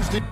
Wednesday.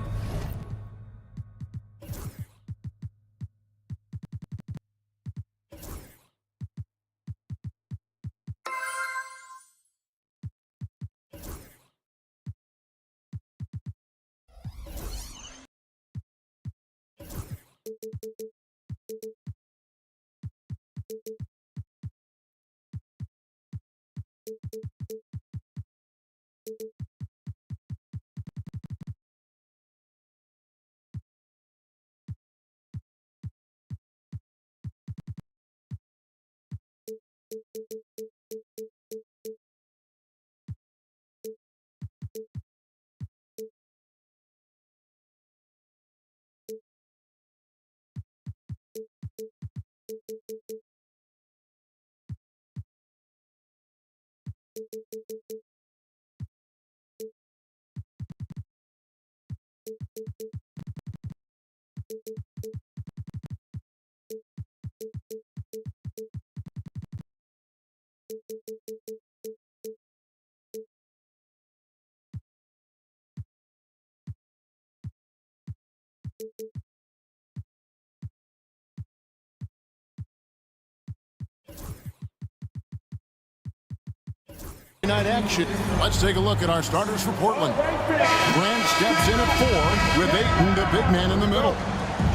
Night action. Let's take a look at our starters for Portland. Grant steps in at 4 with Ayton, the big man, in the middle.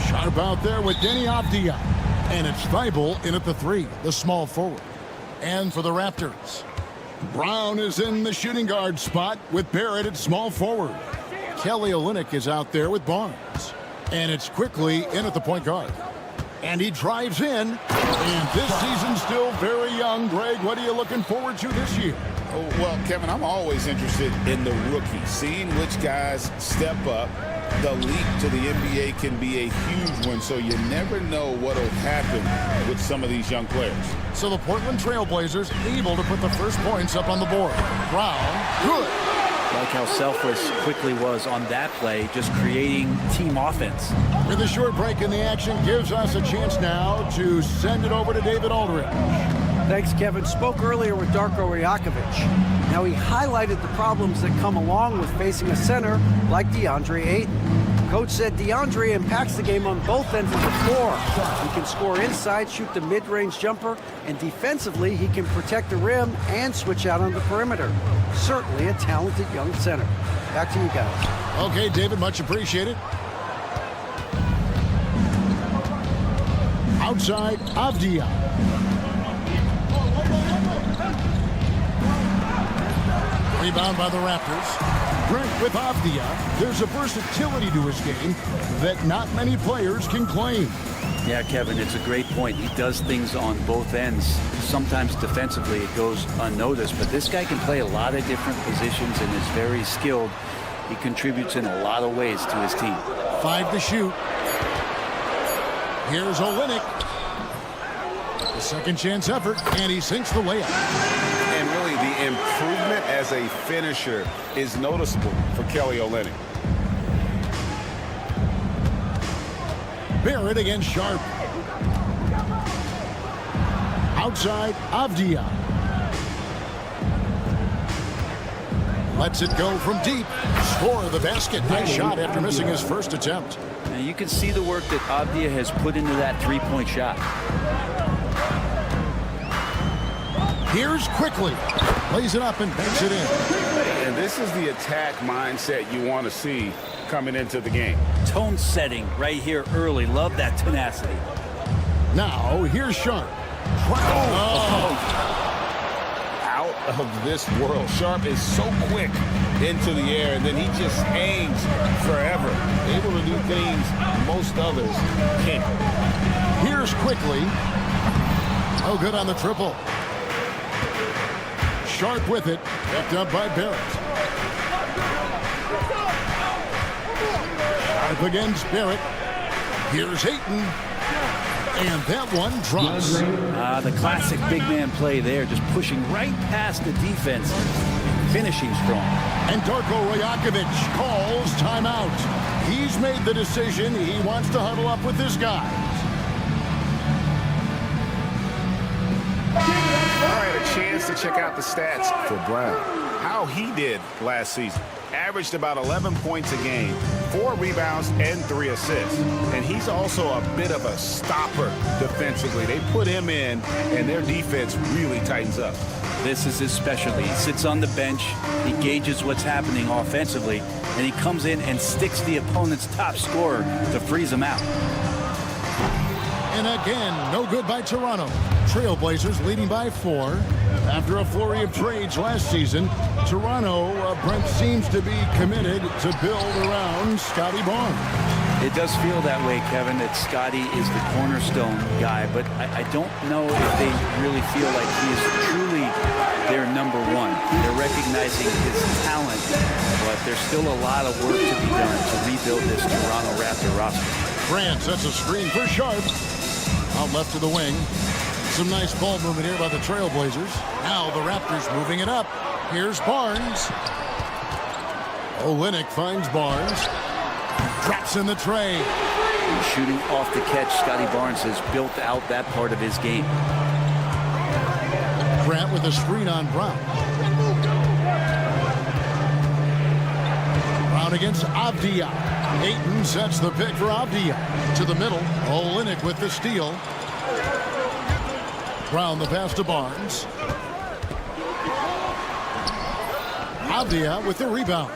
Sharp out there with Denny Avdia. And it's Thibault in at the 3, the small forward. And for the Raptors, Brown is in the shooting guard spot with Barrett at small forward. Kelly Olynyk is out there with Barnes. And it's Quickly in at the point guard. And he drives in. And this season's still very young. Greg, what are you looking forward to this year? Well, Kevin, I'm always interested in the rookies, seeing which guys step up. The leap to the NBA can be a huge one, so you never know what will happen with some of these young players. So the Portland Trailblazers able to put the first points up on the board. Brown, good. Like how selfless Quickly was on that play, just creating team offense. With a short break in the action, gives us a chance now to send it over to David Olreans. Thanks, Kevin. Spoke earlier with Darko Rajakovic. Now, he highlighted the problems that come along with facing a center like DeAndre Ayton. Coach said DeAndre impacts the game on both ends of the floor. He can score inside, shoot the mid-range jumper, and defensively, he can protect the rim and switch out on the perimeter. Certainly a talented young center. Back to you guys. Okay, David, much appreciated. Outside, Avdia. Rebound by the Raptors. Grant with Avdia. There's a versatility to his game that not many players can claim. Yeah, Kevin, it's a great point. He does things on both ends. Sometimes defensively it goes unnoticed, but this guy can play a lot of different positions and is very skilled. He contributes in a lot of ways to his team. 5 to shoot. Here's Olynyk. The second chance effort, and he sinks the layup. And really, the improvement as a finisher is noticeable for Kelly Olynyk. Barrett against Sharp. Outside, Avdia. Lets it go from deep. Score the basket. Nice shot after missing his first attempt. Now you can see the work that Avdia has put into that three-point shot. Here's Quickly. Lays it up and banks it in. And this is the attack mindset you want to see coming into the game. Tone setting right here early. Love that tenacity. Now, here's Sharp. Out of this world. Sharp is so quick into the air, and then he just hangs forever. Able to do things most others can't. Here's Quickly. Oh, good on the triple. Sharp with it. Picked up by Barrett. Sharp against Barrett. Here's Ayton. And that one drops. The classic big man play there, just pushing right past the defense, finishing strong. And Darko Rajakovic calls timeout. He's made the decision. He wants to huddle up with his guys. All right, a chance to check out the stats for Brown. How he did last season. Averaged about 11 points a game, 4 rebounds and 3 assists. And he's also a bit of a stopper defensively. They put him in, and their defense really tightens up. This is his specialty. He sits on the bench, he gauges what's happening offensively, and he comes in and sticks the opponent's top scorer to freeze him out. And again, no good by Toronto. Trailblazers leading by 4. After a flurry of trades last season, Toronto, Brent, seems to be committed to build around Scotty Barnes. It does feel that way, Kevin, that Scotty is the cornerstone guy, but I don't know if they really feel like he is truly their number one. They're recognizing his talent, but there's still a lot of work to be done to rebuild this Toronto Raptor roster. Grant sets a screen for Sharp. Out left to the wing. Some nice ball movement here by the Trailblazers. Now the Raptors moving it up. Here's Barnes. Olynyk finds Barnes. Drops in the tray. Shooting off the catch, Scotty Barnes has built out that part of his game. Grant with a screen on Brown. Brown against Avdia. Ayton sets the pick for Avdia. To the middle. Olynyk with the steal. Brown the pass to Barnes. Avdia with the rebound.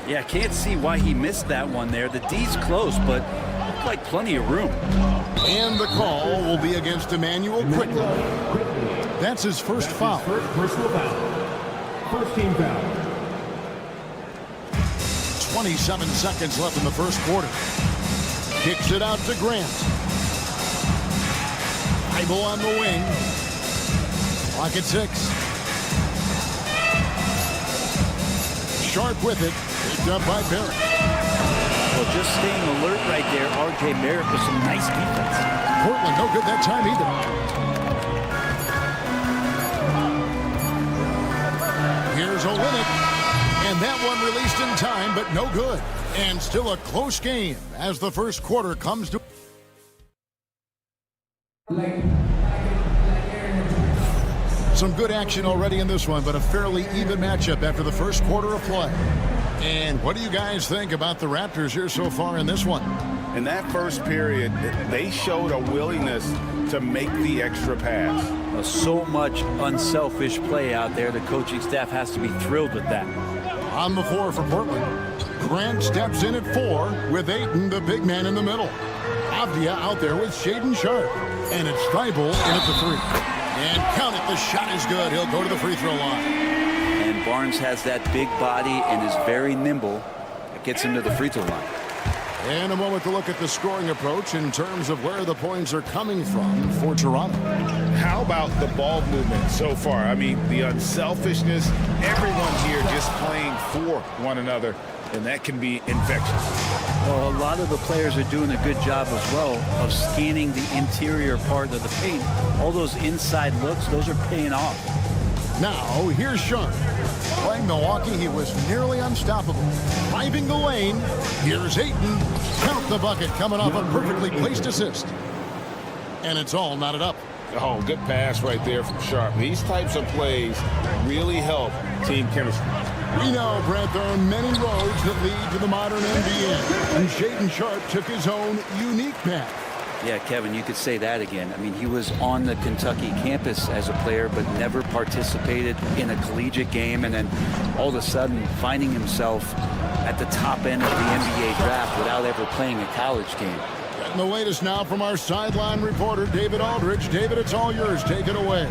Yeah, can't see why he missed that one there. The D's close, but looked like plenty of room. And the call will be against Emmanuel quickly. That's his first foul. First personal foul. First team foul. 27 seconds left in the first quarter. Kicks it out to Grant. Bible on the wing. Clock at 6. Sharp with it. Picked up by Barrett. Well, just staying alert right there, R.J. Barrett with some nice defense. Portland no good that time either. Here's Olynyk. And that one released in time, but no good. And still a close game as the first quarter comes to... Some good action already in this one, but a fairly even matchup after the first quarter of play. And what do you guys think about the Raptors here so far in this one? In that first period, they showed a willingness to make the extra pass. So much unselfish play out there. The coaching staff has to be thrilled with that. On the floor for Portland. Grant steps in at 4 with Ayton, the big man, in the middle. Avdia out there with Shaedon Sharp. And it's Thibault in at the 3. And count it, the shot is good. He'll go to the free throw line. And Barnes has that big body and is very nimble. It gets him to the free throw line. And a moment to look at the scoring approach in terms of where the points are coming from for Toronto. How about the ball movement so far? I mean, the unselfishness, everyone here just playing for one another, and that can be infectious. Well, a lot of the players are doing a good job as well of scanning the interior part of the paint. All those inside looks, those are paying off. Now, here's Sharp. Playing Milwaukee, he was nearly unstoppable. Driving the lane, here's Ayton. Count the bucket coming off a perfectly placed assist. And it's all knotted up. Oh, good pass right there from Sharp. These types of plays really help team chemistry. We know, Brent, there are many roads that lead to the modern NBA. And Shaedon Sharp took his own unique path. Yeah, Kevin, you could say that again. I mean, he was on the Kentucky campus as a player, but never participated in a collegiate game. And then all of a sudden finding himself at the top end of the NBA draft without ever playing a college game. And the latest now from our sideline reporter, David Aldridge. David, it's all yours. Take it away.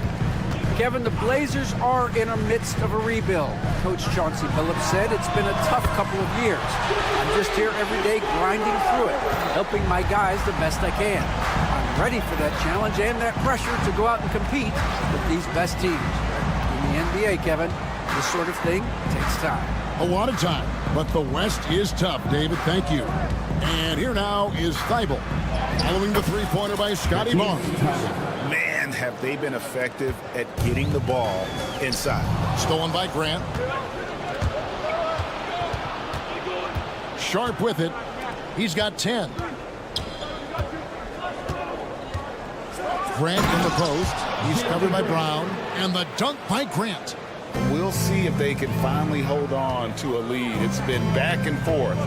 Kevin, the Blazers are in the midst of a rebuild. Coach Chauncey Billups said it's been a tough couple of years. I'm just here every day grinding through it, helping my guys the best I can. I'm ready for that challenge and that pressure to go out and compete with these best teams. In the NBA, Kevin, this sort of thing takes time. A lot of time, but the West is tough, David. Thank you. And here now is Thibault, following the three-pointer by Scotty Barnes. Man, have they been effective at getting the ball inside. Stolen by Grant. Sharp with it. He's got 10. Grant in the post. He's covered by Brown. And the dunk by Grant. We'll we'll see if they can finally hold on to a lead. It's been back and forth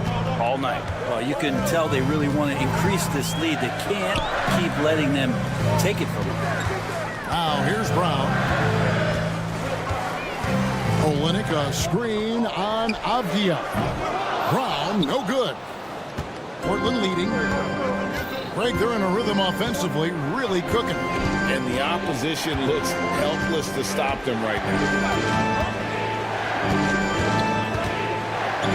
all night. Well, you can tell they really want to increase this lead. They can't keep letting them take it from them. Now here's Brown. Olynyk, a screen on Avdia. Brown, no good. Portland leading. Greg, they're in a rhythm offensively, really cooking. And the opposition looks helpless to stop them right now.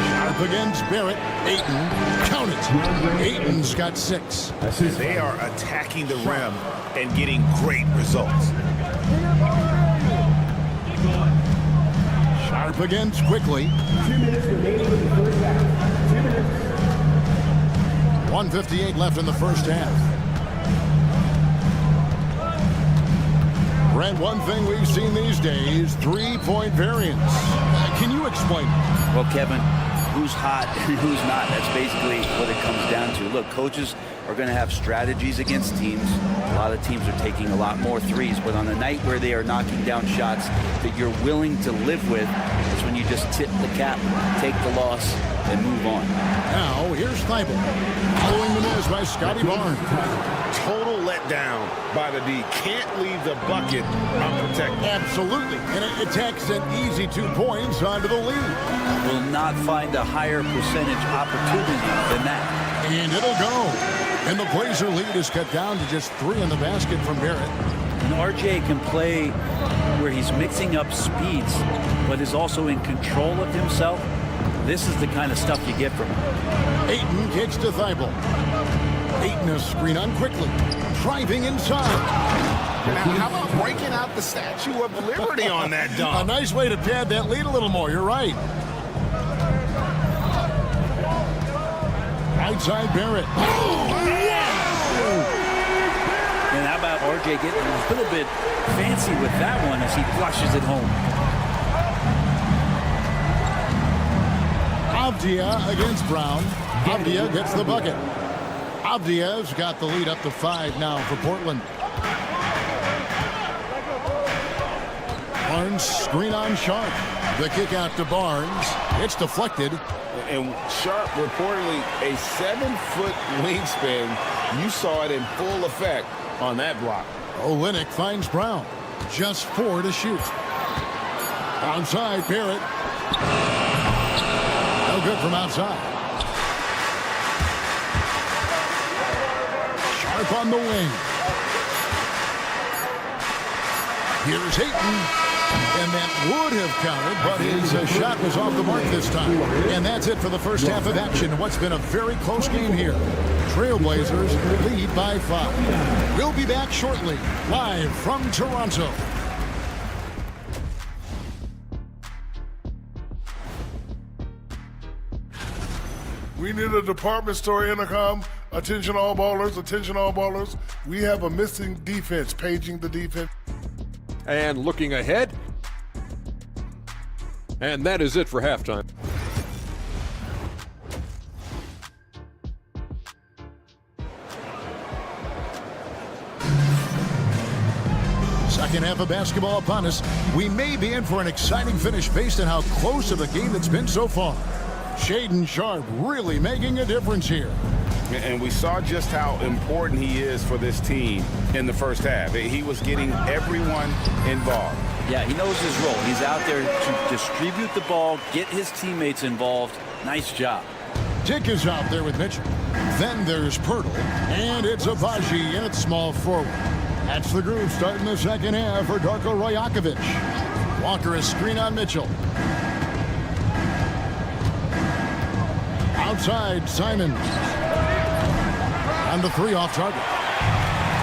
Sharp against Barrett. Ayton, count it. Ayton's got 6. They are attacking the rim and getting great results. Sharp against Quickly. 2 minutes remaining in the first half. 2 minutes. 1:58 left in the first half. Brent, one thing we've seen these days, 3-point variance. Can you explain it? Well, Kevin, who's hot and who's not? That's basically what it comes down to. Look, coaches are going to have strategies against teams. A lot of teams are taking a lot more threes, but on a night where they are knocking down shots that you're willing to live with, is when you just tip the cap, take the loss, and move on. Now, here's Thibault. Following the miss by Scotty Barnes. Total letdown by the D. Can't leave the bucket unprotected. Absolutely. And it takes an easy 2 points onto the lead. Will not find a higher percentage opportunity than that. And it'll go. And the Blazer lead is cut down to just 3 in the basket from Barrett. And RJ can play where he's mixing up speeds, but is also in control of himself. This is the kind of stuff you get from him. Ayton kicks to Thibault. Ayton a screen on Quickly. Driving inside. Now, how about breaking out the Statue of Liberty on that A dunk? nice way to pad that lead a little more. You're right. Outside Barrett. And how about RJ getting a little bit fancy with that one as he flushes it home. Avdia against Brown. Avdia gets the bucket. Avdia's got the lead up to 5 now for Portland. Barnes screen on Sharp. The kick out to Barnes. It's deflected. And Sharp reportedly a 7-foot wingspan. You saw it in full effect on that block. Olynyk finds Brown. Just 4 to shoot. Outside Barrett. No good from outside. Sharp on the wing. Here's Ayton. And that would have counted, but his shot was off the mark this time. And that's it for the first half of action. What's been a very close game here. Trailblazers lead by 5. We'll be back shortly, live from Toronto. We need a department store intercom. Attention all ballers, attention all ballers. We have a missing defense, paging the defense. And looking ahead. And that is it for halftime. Second half of basketball upon us. We may be in for an exciting finish based on how close of a game it's been so far. Shaedon Sharp really making a difference here. And we saw just how important he is for this team in the first half. He was getting everyone involved. Yeah, he knows his role. He's out there to distribute the ball, get his teammates involved. Nice job. Dick is out there with Mitchell. Then there's Pirtle. And it's Abaji in at small forward. That's the group starting the second half for Darko Rajakovic. Walker a screen on Mitchell. Outside, Simons. And the 3 off target.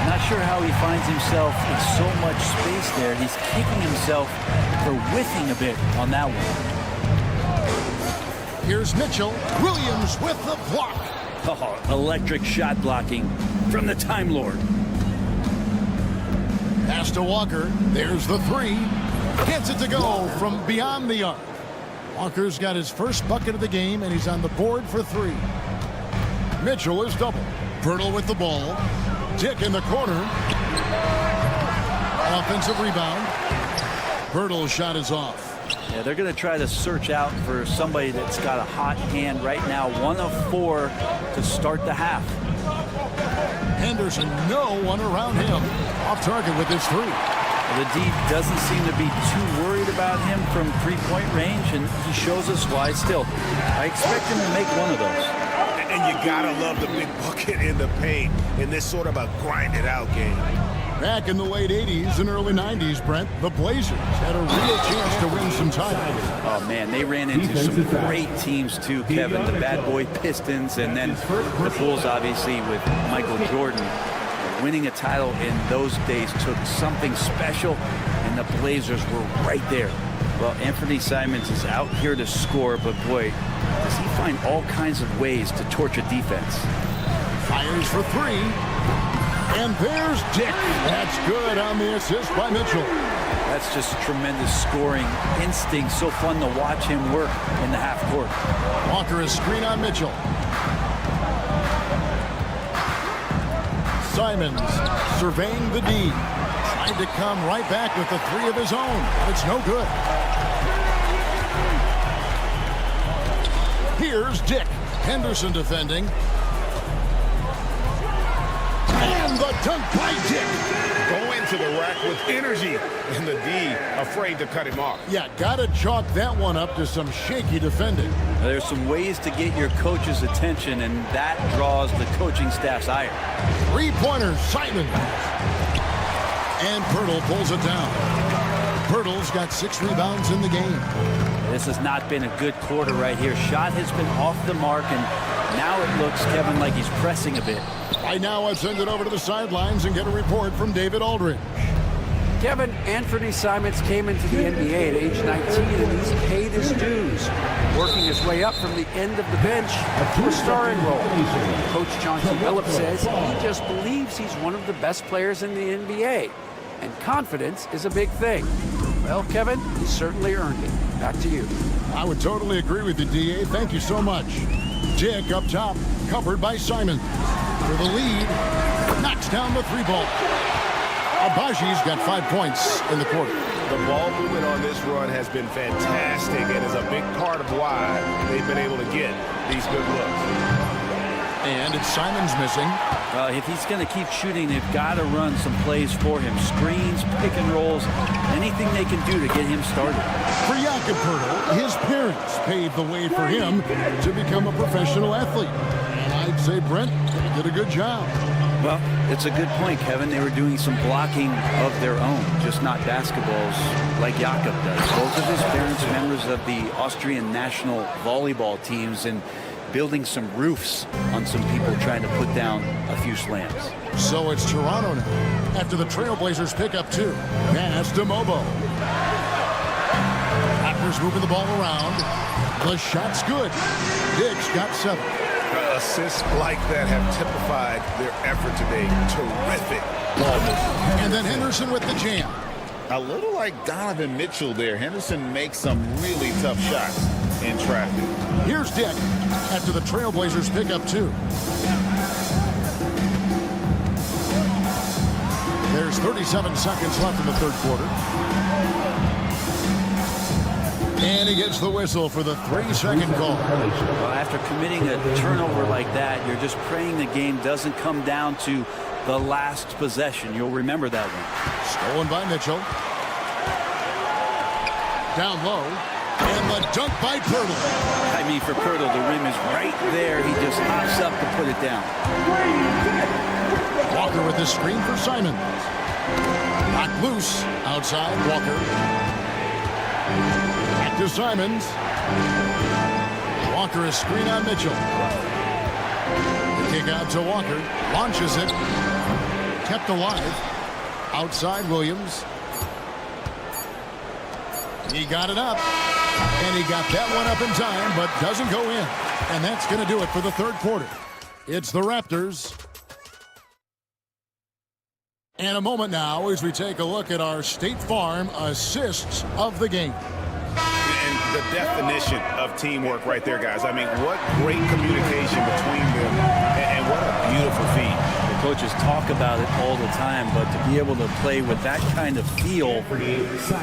Not sure how he finds himself in so much space there. He's kicking himself for whiffing a bit on that one. Here's Mitchell. Williams with the block. Oh, electric shot blocking from the Time Lord. Pass to Walker. There's the 3. Gets it to go from beyond the arc. Walker's got his first bucket of the game, and he's on the board for 3. Mitchell is double. Pirtle with the ball. Dick in the corner. Offensive rebound. Pirtle's shot is off. Yeah, they're going to try to search out for somebody that's got a hot hand right now. 1 of 4 to start the half. Henderson, no one around him. Off target with his 3. The D doesn't seem to be too worried about him from three-point range, and he shows us why still. I expect him to make one of those. And you gotta love the big bucket in the paint in this sort of a grinded-out game. Back in the late 80s and early 90s, Brent, the Blazers had a real chance to win some titles. Oh, man, they ran into some great teams, too, Kevin. The bad boy Pistons, and then the Bulls, obviously, with Michael Jordan. Winning a title in those days took something special, and the Blazers were right there. Well, Anthony Simons is out here to score, but boy, does he find all kinds of ways to torture defense. Fires for 3. And there's Dick. That's good on the assist by Mitchell. That's just tremendous scoring instinct. So fun to watch him work in the half court. Walker is screen on Mitchell. Simons surveying the D. Tried to come right back with the 3 of his own. It's no good. Here's Dick. Henderson defending. And the dunk by Dick. Go into the rack with energy, and the D afraid to cut him off. Yeah, gotta chalk that one up to some shaky defending. There's some ways to get your coach's attention, and that draws the coaching staff's ire. 3-pointer, Simons. And Pirtle pulls it down. Pirtle's got 6 rebounds in the game. This has not been a good quarter right here. Shot has been off the mark, and now it looks, Kevin, like he's pressing a bit. Right now, I've sent it over to the sidelines and get a report from David Aldridge. Kevin, Anthony Simons came into the NBA at age 19, and he's paid his dues, working his way up from the end of the bench to a starring role. Coach John T. Phillips says he just believes he's one of the best players in the NBA, and confidence is a big thing. Well, Kevin, he certainly earned it. Back to you. I would totally agree with you, D.A. Thank you so much. Dick up top, covered by Simons. For the lead, knocks down the 3-ball. Abaji's got 5 points in the quarter. The ball movement on this run has been fantastic and is a big part of why they've been able to get these good looks. And it's Simons missing. If he's going to keep shooting, they've got to run some plays for him. Screens, pick and rolls, anything they can do to get him started. For Jakob Pirtle, his parents paved the way for him to become a professional athlete. And I'd say Brent did a good job. Well, it's a good point, Kevin. They were doing some blocking of their own, just not basketballs like Jakob does. Both of his parents members of the Austrian national volleyball teams, and building some roofs on some people trying to put down a few slams. So it's Toronto now, after the Trailblazers pick up 2. Pass to Mobo. Raptors moving the ball around. The shot's good. Dick's got 7. Assists like that have typified their effort today. Terrific ball movement. And then Henderson with the jam. A little like Donovan Mitchell there. Henderson makes some really tough shots in traffic. Here's Dick after the Trailblazers pick up 2. There's 37 seconds left in the 3rd quarter. And he gets the whistle for the 3-second call. Well, after committing a turnover like that, you're just praying the game doesn't come down to the last possession. You'll remember that one. Stolen by Mitchell. Down low. And the dunk by Pirtle. I mean, for Pirtle, the rim is right there. He just hops up to put it down. Walker with the screen for Simons. Knocked loose. Outside, Walker. Back to Simons. Walker is screen on Mitchell. The kick out to Walker. Launches it. Kept alive. Outside, Williams. He got it up. And he got that one up in time, but doesn't go in. And that's going to do it for the 3rd quarter. It's the Raptors. And a moment now as we take a look at our State Farm assists of the game. And the definition of teamwork right there, guys. I mean, what great communication between them, and what a beautiful feat. coaches talk about it all the time, but to be able to play with that kind of feel,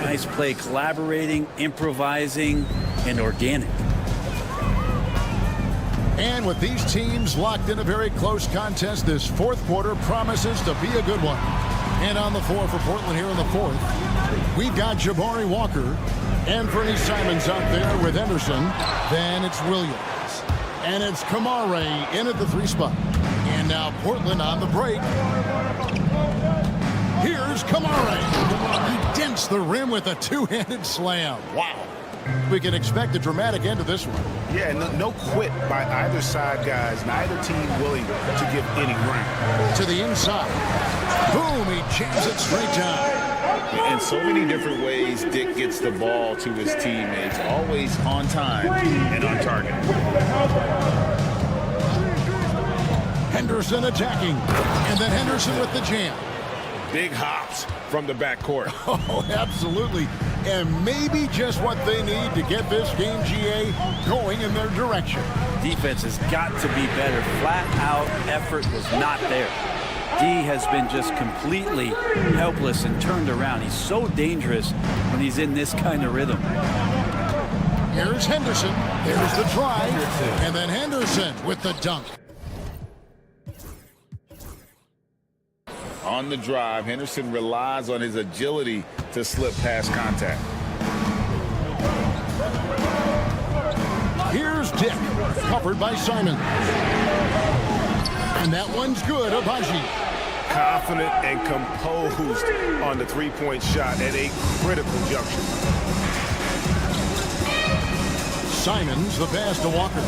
nice play, collaborating, improvising, and organic. And with these teams locked in a very close contest, this fourth quarter promises to be a good one. And on the floor for Portland here in the fourth, we've got Jabari Walker and Fernie Simons out there with Henderson. Then it's Williams. And it's Kamare in at the 3 spot. And now Portland on the break. Here's Kamare. He dents the rim with a two-handed slam. Wow. We can expect a dramatic end to this one. Yeah, no quit by either side, guys. Neither team willing to give any ground. To the inside. Boom, he jams it straight down. In so many different ways, Dick gets the ball to his teammates. Always on time and on target. Henderson attacking. And then Henderson with the jam. Big hops from the backcourt. Oh, absolutely. And maybe just what they need to get this game, GA, going in their direction. Defense has got to be better. Flat out effort was not there. D has been just completely helpless and turned around. He's so dangerous when he's in this kind of rhythm. Here's Henderson. There's the drive. And then Henderson with the dunk. On the drive, Henderson relies on his agility to slip past contact. Here's Dick, covered by Simon. And that one's good, Abaji. Confident and composed on the three-point shot at a critical junction. Simons, the pass to Walker.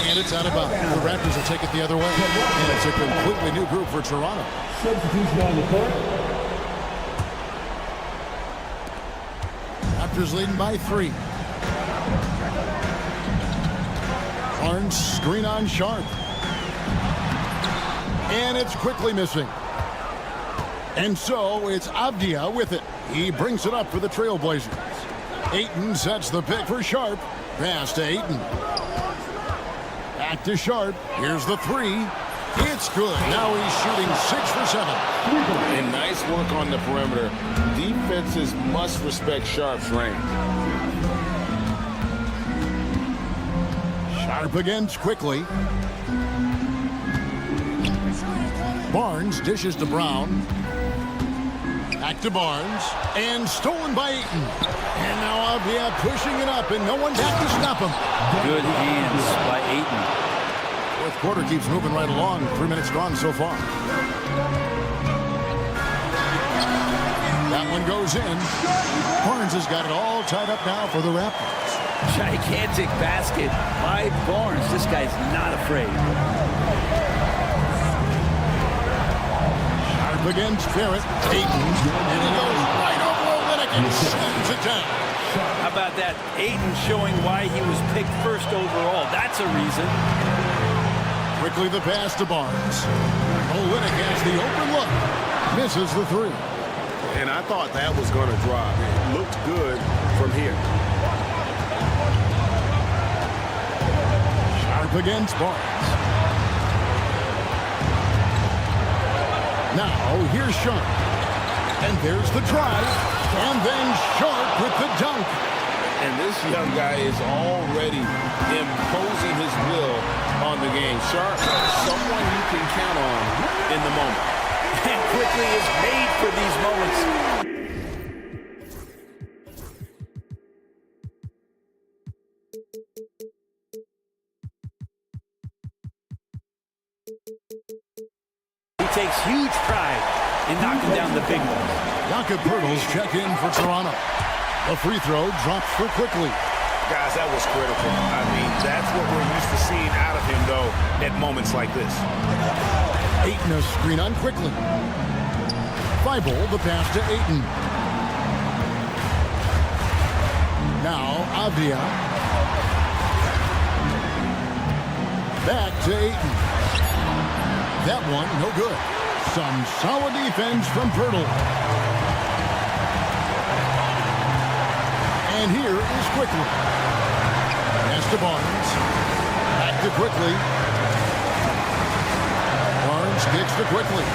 And it's out of bounds. The Raptors will take it the other way. And it's a completely new group for Toronto. Substitution on the court. Raptors leading by 3. Barnes screen on Sharp. And it's quickly missing. And so it's Avdia with it. He brings it up for the Trailblazers. Ayton sets the pick for Sharp. Pass to Ayton. Back to Sharp. Here's the 3. It's good. Now he's shooting 6 for 7. And nice work on the perimeter. Defenses must respect Sharp's range. Sharp against quickly. Barnes dishes to Brown. Back to Barnes. And stolen by Ayton. And now Avdia pushing it up, and no one back to stop him. Good hands by Ayton. Fourth quarter keeps moving right along. 3 minutes gone so far. That one goes in. Barnes has got it all tied up now for the Raptors. Gigantic basket by Barnes. This guy's not afraid. Sharp against Barrett. Ayton. And he goes right over Olynyk and slams it down. How about that? Ayton showing why he was picked first overall. That's a reason. Quickly the pass to Barnes. Olynyk has the open look. Misses the 3. And I thought that was going to drop. It looked good from here. Sharp against Barnes. Now here's Sharp. And there's the drive. And then Sharp with the dunk. And this young guy is already imposing his will on the game. Sharp, someone you can count on in the moment. And quickly is made for these moments. He takes huge pride in knocking down the big ones. Jakob Poeltl's check in for Toronto. A free throw drops for quickly. Guys, that was critical. I mean, that's what we're used to seeing out of him, though, at moments like this. Ayton a screen on quickly. Thibault the pass to Ayton. Now Avdia. Back to Ayton. That one no good. Some solid defense from Poeltl. And here is quickly. Pass to Barnes. Back to quickly. Barnes kicks to quickly.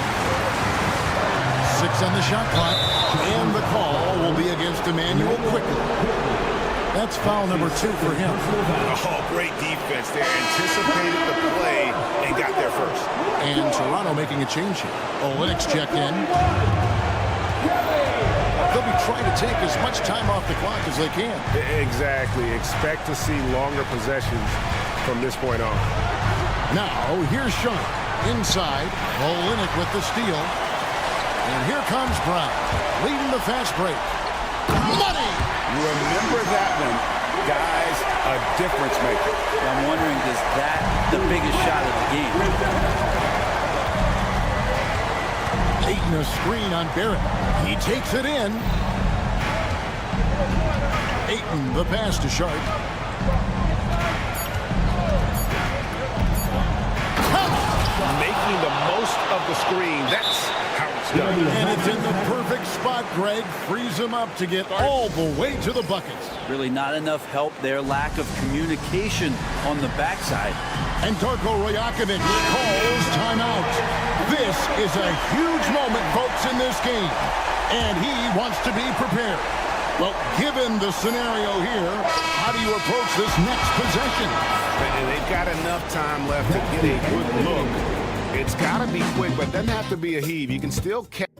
6 on the shot clock. And the call will be against Emmanuel quickly. That's foul number 2 for him. Oh, great defense there. Anticipated the play and got there first. And Toronto making a change here. Olreans checked in. They'll be trying to take as much time off the clock as they can. Exactly. Expect to see longer possessions from this point on. Now, here's Sean. Inside, Olreans with the steal. And here comes Brown, leading the fast break. Money! Remember that one, guys, a difference maker. I'm wondering, is that the biggest shot of the game? Ayton a screen on Barrett. He takes it in. Ayton the pass to Sharp. Making the most of the screen. That's how it's done. And it's in the perfect spot, Greg. Frees him up to get all the way to the buckets. Really not enough help there. Lack of communication on the backside. And Darko Rajakovic calls timeout. This is a huge moment, folks, in this game. And he wants to be prepared. Well, given the scenario here, how do you approach this next possession? And they've got enough time left to get a good look. It's got to be quick, but it doesn't have to be a heave. You can still catch.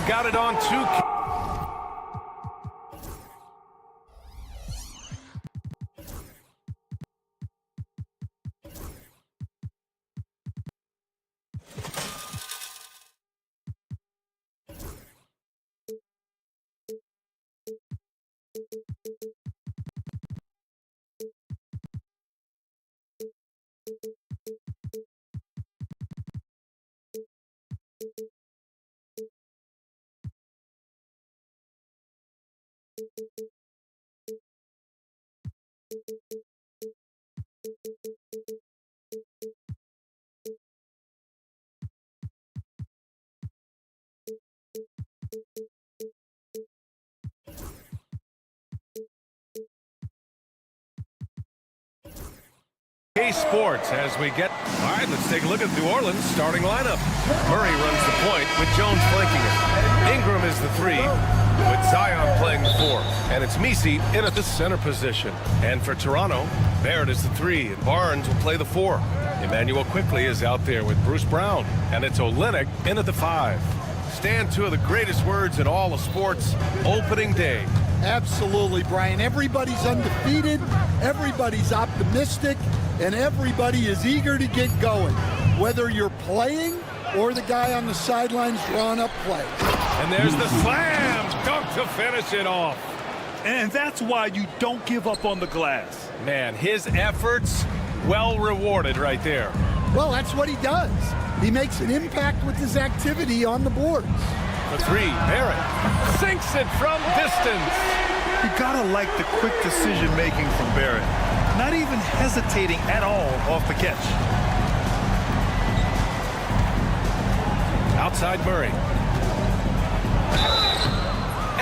got it on two. Sports as we get. All right, let's take a look at New Orleans starting lineup. Murray runs the point with Jones flanking him. Ingram is the 3 with Zion playing the 4. And it's Messi in at the center position. And for Toronto, Barrett is the 3 and Barnes will play the 4. Emmanuel quickly is out there with Bruce Brown. And it's Olynyk in at the 5. Stand two of the greatest words in all of sports, opening day. Absolutely, Brian. Everybody's undefeated, everybody's optimistic, and everybody is eager to get going, whether you're playing or the guy on the sidelines drawing up plays. And there's the slam dunk to finish it off. And that's why you don't give up on the glass. Man, his efforts well rewarded right there. Well, that's what he does. He makes an impact with his activity on the boards. The 3, Barrett sinks it from distance. You gotta like the quick decision-making from Barrett. Not even hesitating at all off the catch. Outside Murray.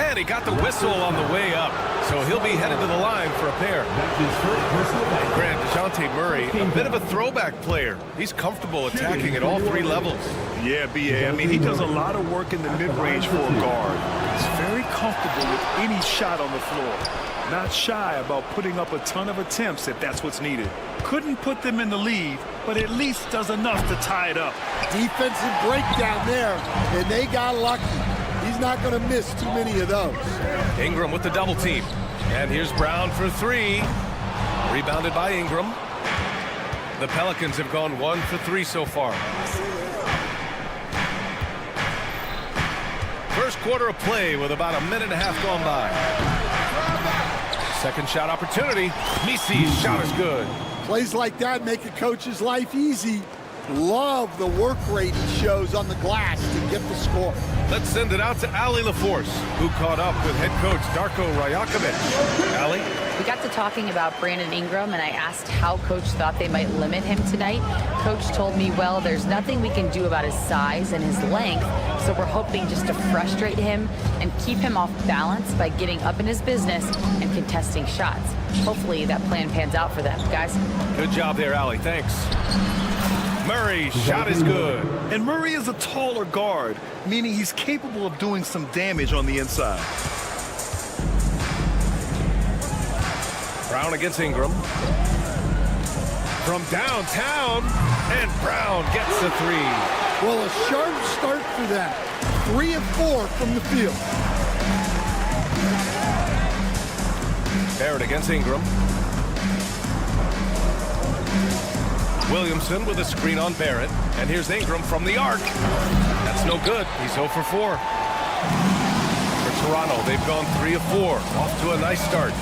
And he got the whistle on the way up. So he'll be headed to the line for a pair. And Grant, DeJounte Murray, a bit of a throwback player. He's comfortable attacking at all 3 levels. Yeah, B.A. I mean, he does a lot of work in the mid-range for a guard. He's very comfortable with any shot on the floor. Not shy about putting up a ton of attempts if that's what's needed. Couldn't put them in the lead, but at least does enough to tie it up. Defensive breakdown there, and they got lucky. He's not going to miss too many of those. Ingram with the double team. And here's Brown for 3. Rebounded by Ingram. The Pelicans have gone 1 for 3 so far. First quarter of play with about a minute and a half gone by. Second shot opportunity. Messi's shot is good. Plays like that make a coach's life easy. Love the work rate he shows on the glass to get the score. Let's send it out to Allie LaForce, who caught up with head coach Darko Rajakovic. Allie? We got to talking about Brandon Ingram, and I asked how Coach thought they might limit him tonight. Coach told me, well, there's nothing we can do about his size and his length, so we're hoping just to frustrate him and keep him off balance by getting up in his business and contesting shots. Hopefully that plan pans out for them, guys. Good job there, Allie. Thanks. Murray's shot is good. And Murray is a taller guard, meaning he's capable of doing some damage on the inside. Brown against Ingram. From downtown, and Brown gets the 3. Well, a sharp start for them. 3 of 4 from the field. Barrett against Ingram. Williamson with a screen on Barrett. And here's Ingram from the arc. That's no good. He's 0 for 4. For Toronto, they've gone 3 of 4. Off to a nice start.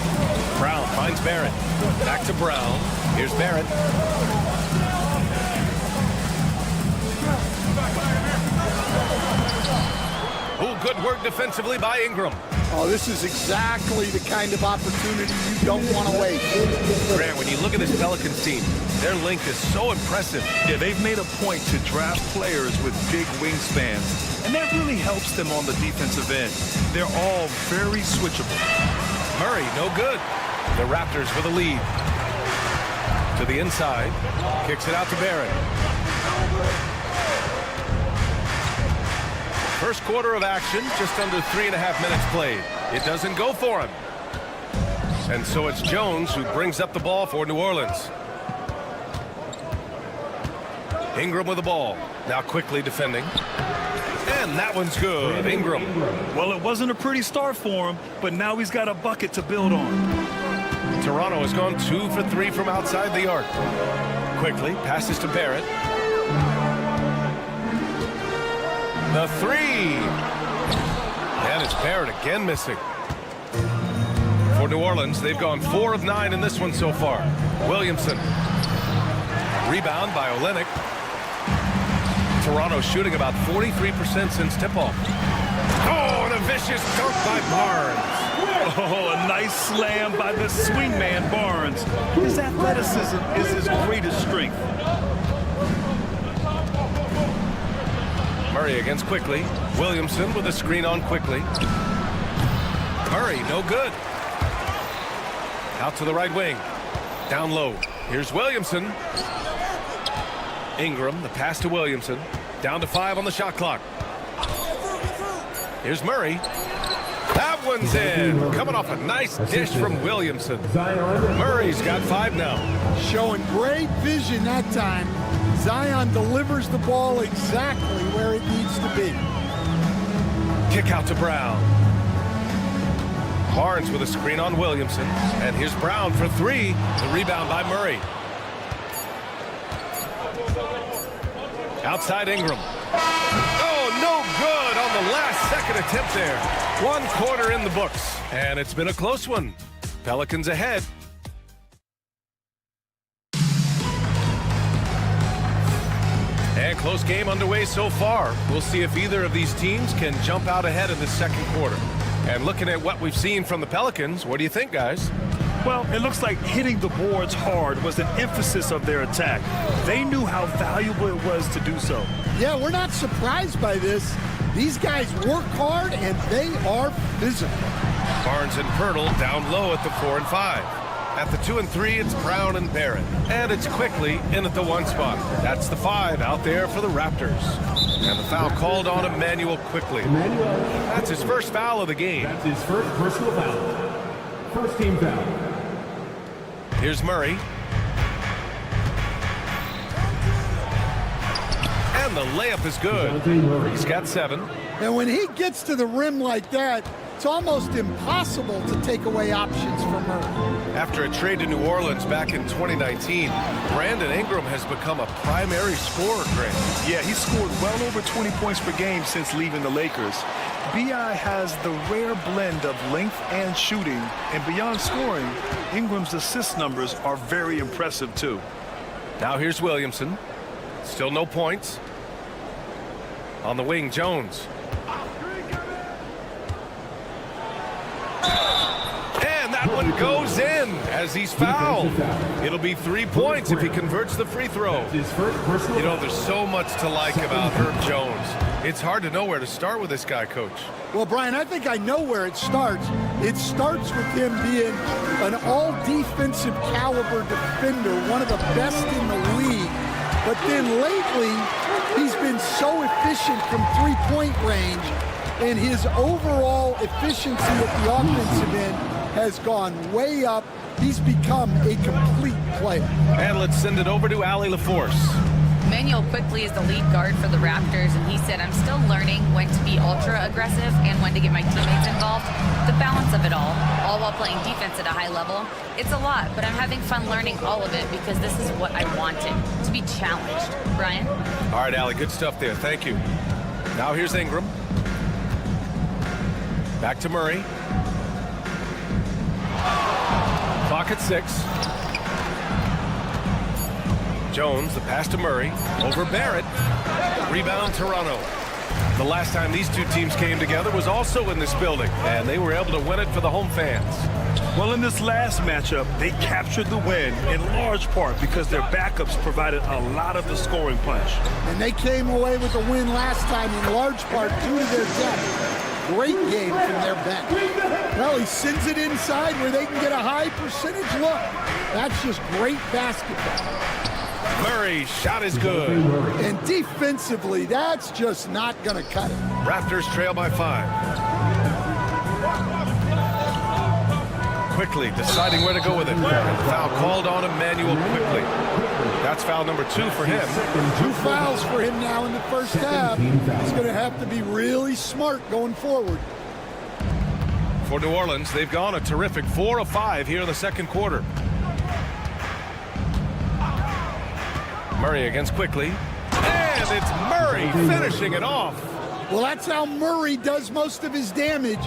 Brown finds Barrett. Back to Brown. Here's Barrett. Oh, good work defensively by Ingram. Oh, this is exactly the kind of opportunity you don't want to waste. Grant, when you look at this Pelicans team, their length is so impressive. Yeah, they've made a point to draft players with big wingspans, and that really helps them on the defensive end. They're all very switchable. Murray, no good. The Raptors with a lead. To the inside. Kicks it out to Barrett. First quarter of action, just under 3.5 minutes played. It doesn't go for him. And so it's Jones who brings up the ball for New Orleans. Ingram with the ball. Now quickly defending. And that one's good. Ingram. Well, it wasn't a pretty start for him, but now he's got a bucket to build on. Toronto has gone 2 for 3 from outside the arc. Quickly passes to Barrett. The 3. And it's Barrett again missing. For New Orleans, they've gone 4 of 9 in this one so far. Williamson. Rebound by Olynyk. Toronto shooting about 43% since tip-off. Oh, and a vicious dunk by Barnes. Oh, a nice slam by the swingman Barnes. His athleticism is his greatest strength. Murray against Quickly. Williamson with a screen on Quickly. Murray, no good. Out to the right wing. Down low. Here's Williamson. Ingram, the pass to Williamson. Down to 5 on the shot clock. Here's Murray. That one's in. Coming off a nice dish from Williamson. Murray's got 5 now. Showing great vision that time. Zion delivers the ball exactly where it needs to be. Kick out to Brown. Barnes with a screen on Williamson. And here's Brown for 3. The rebound by Murray. Outside Ingram. Oh, no good on the last second attempt there. 1 quarter in the books. And it's been a close one. Pelicans ahead. And close game underway so far. We'll see if either of these teams can jump out ahead in the second quarter. And looking at what we've seen from the Pelicans, what do you think, guys? Well, it looks like hitting the boards hard was an emphasis of their attack. They knew how valuable it was to do so. Yeah, we're not surprised by this. These guys work hard, and they are physical. Barnes and Pirtle down low at the 4 and 5. At the 2 and 3, it's Brown and Barrett. And it's Quickly in at the 1 spot. That's the 5 out there for the Raptors. And the foul called on Emmanuel Quickly. That's his first foul of the game. That's his first personal foul. First team foul. Here's Murray. And the layup is good. He's got 7. And when he gets to the rim like that, it's almost impossible to take away options from Murray. After a trade to New Orleans back in 2019, Brandon Ingram has become a primary scorer, Grant. Yeah, he scored well over 20 points per game since leaving the Lakers. B.I. has the rare blend of length and shooting, and beyond scoring, Ingram's assist numbers are very impressive too. Now here's Williamson. Still no points. On the wing, Jones. And that one goes in as he's fouled. It'll be 3 points if he converts the free throw. You know, there's so much to like about Herb Jones. It's hard to know where to start with this guy, Coach. Well, Brian, I think I know where it starts. It starts with him being an all-defensive caliber defender, one of the best in the league. But then lately, he's been so efficient from three-point range, and his overall efficiency at the offensive end has gone way up. He's become a complete player. And let's send it over to Allie LaForce. Emmanuel Quickly is the lead guard for the Raptors, and he said, I'm still learning when to be ultra aggressive and when to get my teammates involved. The balance of it all while playing defense at a high level. It's a lot, but I'm having fun learning all of it because this is what I wanted, to be challenged. Brian? All right, Allie, good stuff there. Thank you. Now here's Ingram. Back to Murray. Clock at 6. Jones, the pass to Murray, over Barrett. Rebound, Toronto. The last time these two teams came together was also in this building, and they were able to win it for the home fans. Well, in this last matchup, they captured the win in large part because their backups provided a lot of the scoring punch. And they came away with the win last time in large part due to their depth. Great game from their bench. Well, he sends it inside where they can get a high percentage look. That's just great basketball. Murray's shot is good. And defensively, that's just not going to cut it. Raptors trail by 5. Quickly deciding where to go with it. Foul called on Emmanuel Quickly. That's foul number 2 for him. 2 fouls for him now in the first half. He's going to have to be really smart going forward. For New Orleans, they've gone a terrific 4 of 5 here in the second quarter. Murray against Quickly. And it's Murray finishing it off. Well, that's how Murray does most of his damage,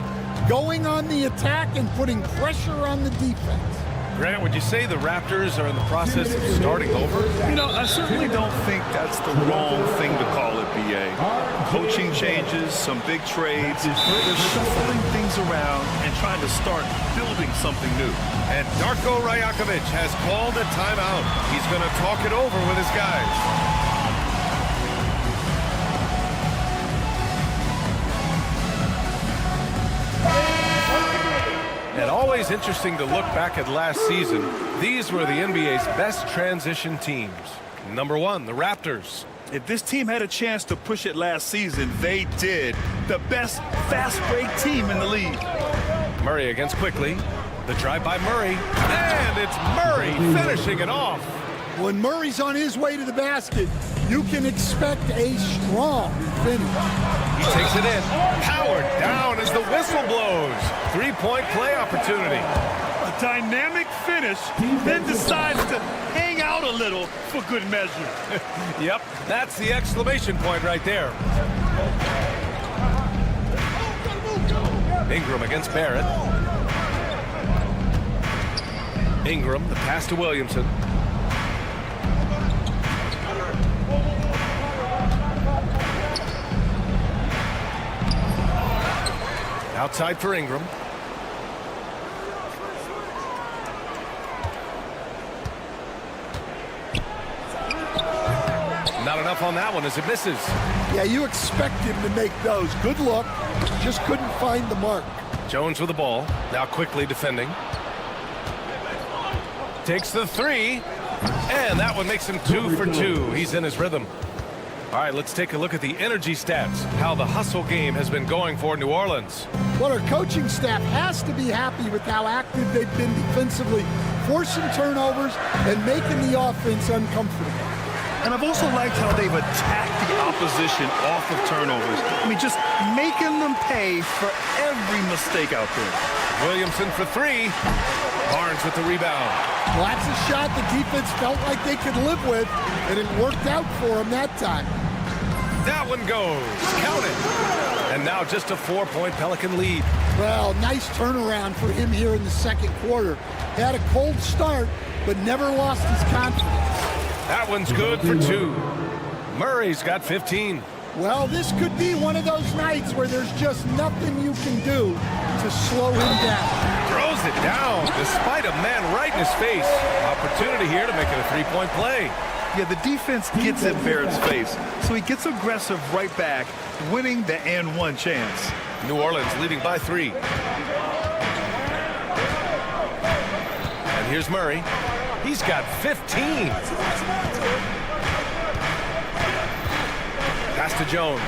going on the attack and putting pressure on the defense. Grant, would you say the Raptors are in the process of starting over? You know, I certainly don't think that's the wrong thing to call it, B.A. Coaching changes, some big trades. They're shuffling things around and trying to start building something new. And Darko Rajakovic has called a timeout. He's going to talk it over with his guys. And always interesting to look back at last season. These were the NBA's best transition teams. Number 1, the Raptors. If this team had a chance to push it last season, they did. The best fast break team in the league. Murray against Quickly. The drive by Murray. And it's Murray finishing it off. When Murray's on his way to the basket, you can expect a strong finish. He takes it in. Powered down as the whistle blows. 3-point play opportunity. A dynamic finish, then decides to hang out a little for good measure. Yep, that's the exclamation point right there. Ingram against Barrett. Ingram, the pass to Williamson. Outside for Ingram. Not enough on that one as it misses. Yeah, you expect him to make those. Good look. Just couldn't find the mark. Jones with the ball. Now quickly defending. Takes the 3. And that one makes him 2 for 2. He's in his rhythm. All right, let's take a look at the energy stats, how the hustle game has been going for New Orleans. Well, our coaching staff has to be happy with how active they've been defensively, forcing turnovers and making the offense uncomfortable. And I've also liked how they've attacked the opposition off of turnovers. I mean, just making them pay for every mistake out there. Williamson for 3. Barnes with the rebound. Well, that's a shot the defense felt like they could live with, and it worked out for them that time. That one goes. Count it. And now just a 4-point Pelican lead. Well, nice turnaround for him here in the second quarter. Had a cold start, but never lost his confidence. That one's good for 2. Murray's got 15. Well, this could be one of those nights where there's just nothing you can do to slow him down. Throws it down despite a man right in his face. Opportunity here to make it a 3-point play. Yeah, the defense gets in Barrett's face, so he gets aggressive right back, winning the and 1 chance. New Orleans leading by 3. And here's Murray. He's got 15. Pass to Jones.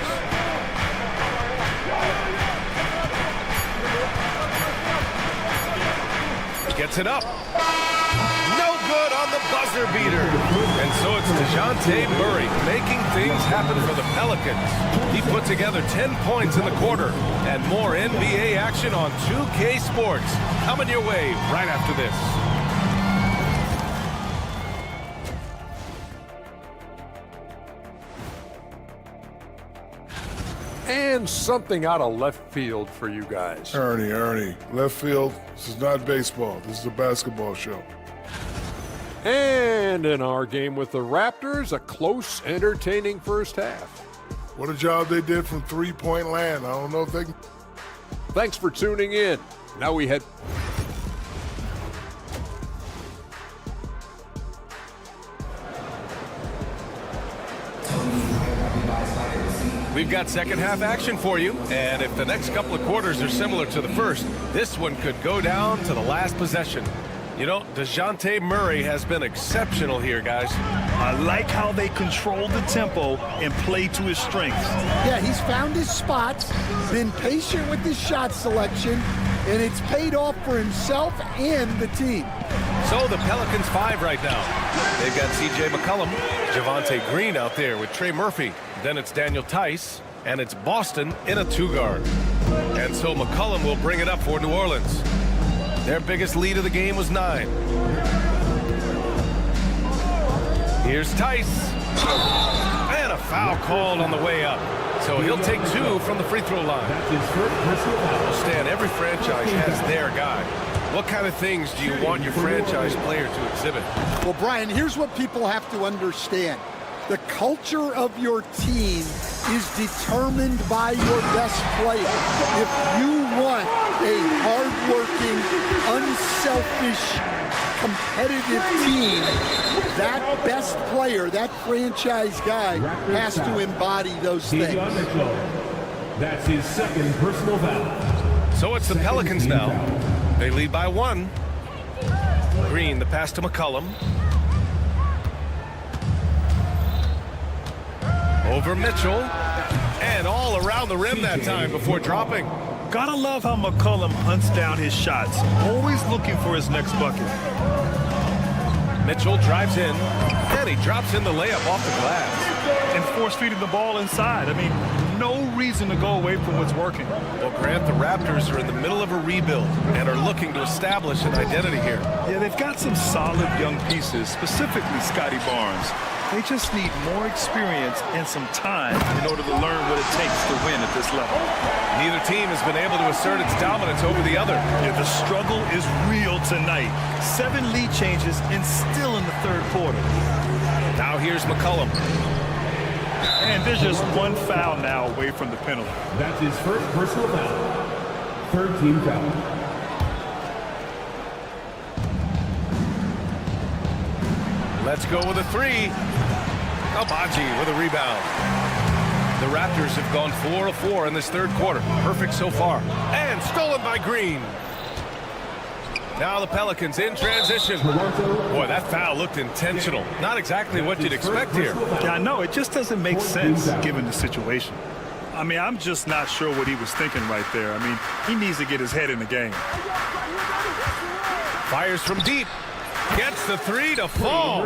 Gets it up. No good on the buzzer beater. And so it's DeJounte Murray making things happen for the Pelicans. He put together 10 points in the quarter. And more NBA action on 2K Sports. Coming your way right after this. And something out of left field for you guys. Ernie, left field, this is not baseball. This is a basketball show. And in our game with the Raptors, a close, entertaining first half. What a job they did from three-point land. I don't know if they can... Thanks for tuning in. Now we head... We've got second half action for you, and if the next couple of quarters are similar to the first, this one could go down to the last possession. You know, DeJounte Murray has been exceptional here, guys. I like how they control the tempo and play to his strengths. Yeah, he's found his spots, been patient with his shot selection, and it's paid off for himself and the team. So the Pelicans 5 right now. They've got C.J. McCollum, Javonte Green out there with Trey Murphy. Then it's Daniel Tice, and it's Boston in a 2-guard. And so McCollum will bring it up for New Orleans. Their biggest lead of the game was 9. Here's Tice. And a foul called on the way up. So he'll take 2 from the free throw line. Stan, every franchise has their guy. What kind of things do you want your franchise player to exhibit? Well, Brian, here's what people have to understand. The culture of your team is determined by your best player. If you want a hardworking, unselfish, competitive team, that best player, that franchise guy, has to embody those things. That's his second personal foul. So it's the Pelicans now. They lead by 1. Green, the pass to McCollum. Over Mitchell. And all around the rim that time before dropping. Gotta love how McCollum hunts down his shots, always looking for his next bucket. Mitchell drives in, and he drops in the layup off the glass. And force-feeding the ball inside. I mean, no reason to go away from what's working. Well, Grant, the Raptors are in the middle of a rebuild and are looking to establish an identity here. Yeah, they've got some solid young pieces, specifically Scotty Barnes. They just need more experience and some time in order to learn what it takes to win at this level. Neither team has been able to assert its dominance over the other. Yeah, the struggle is real tonight. 7 lead changes and still in the third quarter. Now here's McCollum. And there's just 1 foul now away from the penalty. That's his first personal foul. Third team foul. Let's go with a 3. Abaji with a rebound. The Raptors have gone 4 of 4 in this third quarter. Perfect so far. And stolen by Green. Now the Pelicans in transition. Boy, that foul looked intentional. Not exactly what you'd expect here. Yeah, I know. It just doesn't make sense given the situation. I mean, I'm just not sure what he was thinking right there. I mean, he needs to get his head in the game. Fires from deep. Gets the 3 to fall.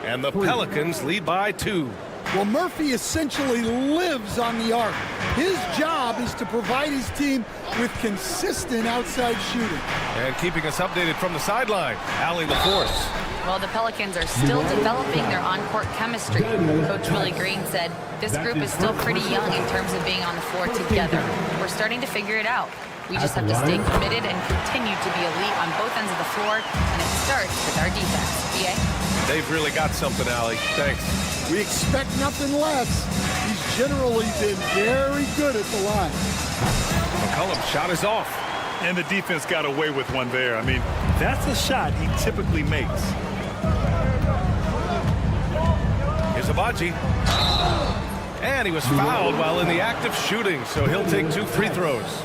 And the Pelicans lead by 2. Well, Murphy essentially lives on the arc. His job is to provide his team with consistent outside shooting. And keeping us updated from the sideline, Allie LaForce. Well, the Pelicans are still developing their on-court chemistry. Coach Willie Green said this group is still pretty young in terms of being on the floor together. We're starting to figure it out. We just have to stay committed and continue to be elite on both ends of the floor, and it starts with our defense. BA? They've really got something, Allie. Thanks. We expect nothing less. He's generally been very good at the line. McCollum's shot is off. And the defense got away with one there. I mean, that's a shot he typically makes. Here's Abaji. And he was fouled while in the act of shooting, so he'll take 2 free throws.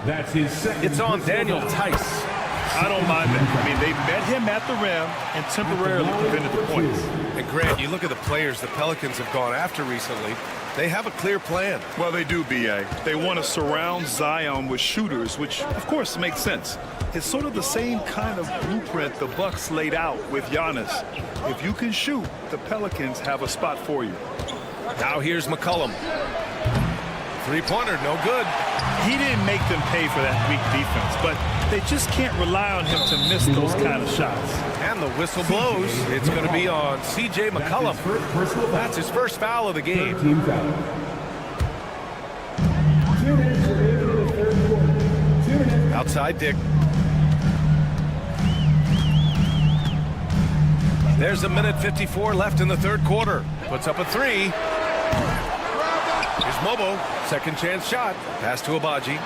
That's his second. It's on Daniel Tice. I don't mind that. I mean, they met him at the rim and temporarily prevented the points. And Grant, you look at the players the Pelicans have gone after recently. They have a clear plan. Well, they do, B.A. They want to surround Zion with shooters, which, of course, makes sense. It's sort of the same kind of blueprint the Bucks laid out with Giannis. If you can shoot, the Pelicans have a spot for you. Now here's McCollum. 3-pointer, no good. He didn't make them pay for that weak defense, but they just can't rely on him to miss those kind of shots. And the whistle blows. It's going to be on C.J. McCollum. That's his first foul of the game. Outside Dick. There's a minute 54 left in the third quarter. Puts up a 3. Here's Mobo. Second chance shot. Pass to Abaji.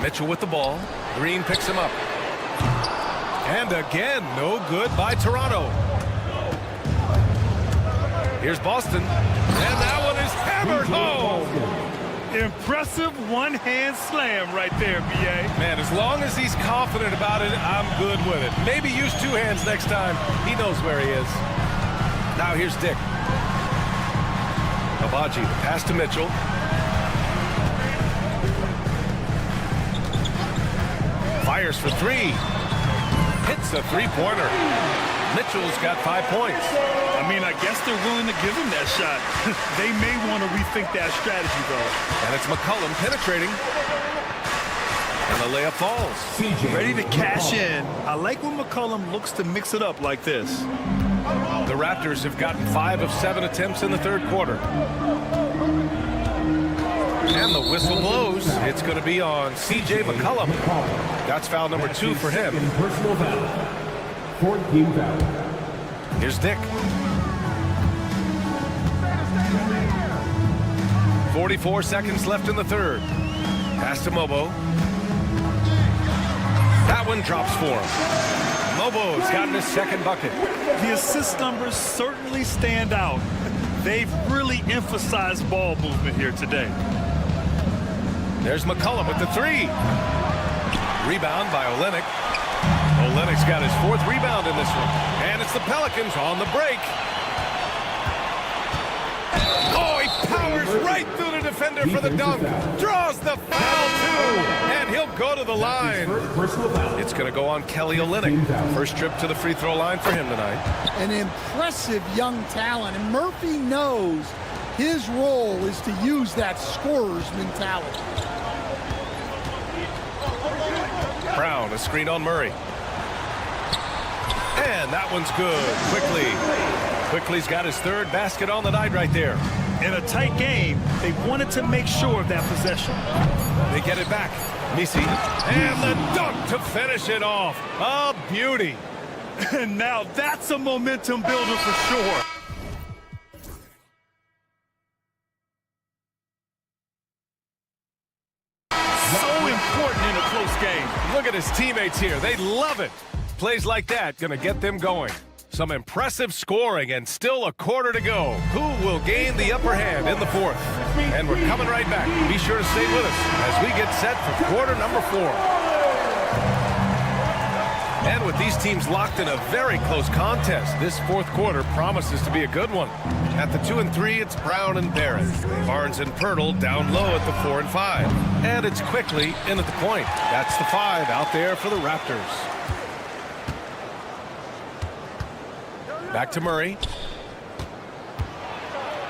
Mitchell with the ball. Green picks him up. And again, no good by Toronto. Here's Boston. And that one is hammered home. Impressive one-hand slam right there, B.A. Man, as long as he's confident about it, I'm good with it. Maybe use 2 hands next time. He knows where he is. Now here's Dick. Abaji, pass to Mitchell. Fires for three. Hits a three-pointer. Mitchell's got 5 points. I mean, I guess they're willing to give him that shot. They may want to rethink that strategy, though. And it's McCollum penetrating. And the layup falls. Ready to cash in. I like when McCollum looks to mix it up like this. The Raptors have gotten 5 of 7 attempts in the third quarter. And the whistle blows. It's going to be on C.J. McCollum. That's foul number 2 for him. Personal foul. 14 foul. Here's Dick. 44 seconds left in the third. Pass to Mobo. That one drops for him. Mobo's gotten his second bucket. The assist numbers certainly stand out. They've really emphasized ball movement here today. There's McCollum with the three. Rebound by Olenek. Olenek's got his 4th rebound in this one. And it's the Pelicans on the break. Oh, he powers right through the defender for the dunk. Draws the foul, too. And he'll go to the line. It's going to go on Kelly Olynyk. First trip to the free throw line for him tonight. An impressive young talent. And Murphy knows his role is to use that scorer's mentality. Brown, a screen on Murray. And that one's good. Quickly's got his 3rd basket on the night right there. In a tight game, they wanted to make sure of that possession. They get it back. Misi. And the dunk to finish it off. A beauty. And now that's a momentum builder for sure. So important in a close game. Look at his teammates here. They love it. Plays like that going to get them going. Some impressive scoring and still a quarter to go. Who will gain the upper hand in the 4th? And we're coming right back. Be sure to stay with us as we get set for quarter number 4. And with these teams locked in a very close contest, this 4th quarter promises to be a good one. At the 2 and 3, it's Brown and Barrett. Barnes and Pirtle down low at the 4 and 5. And it's Quickly in at the point. That's the 5 out there for the Raptors. Back to Murray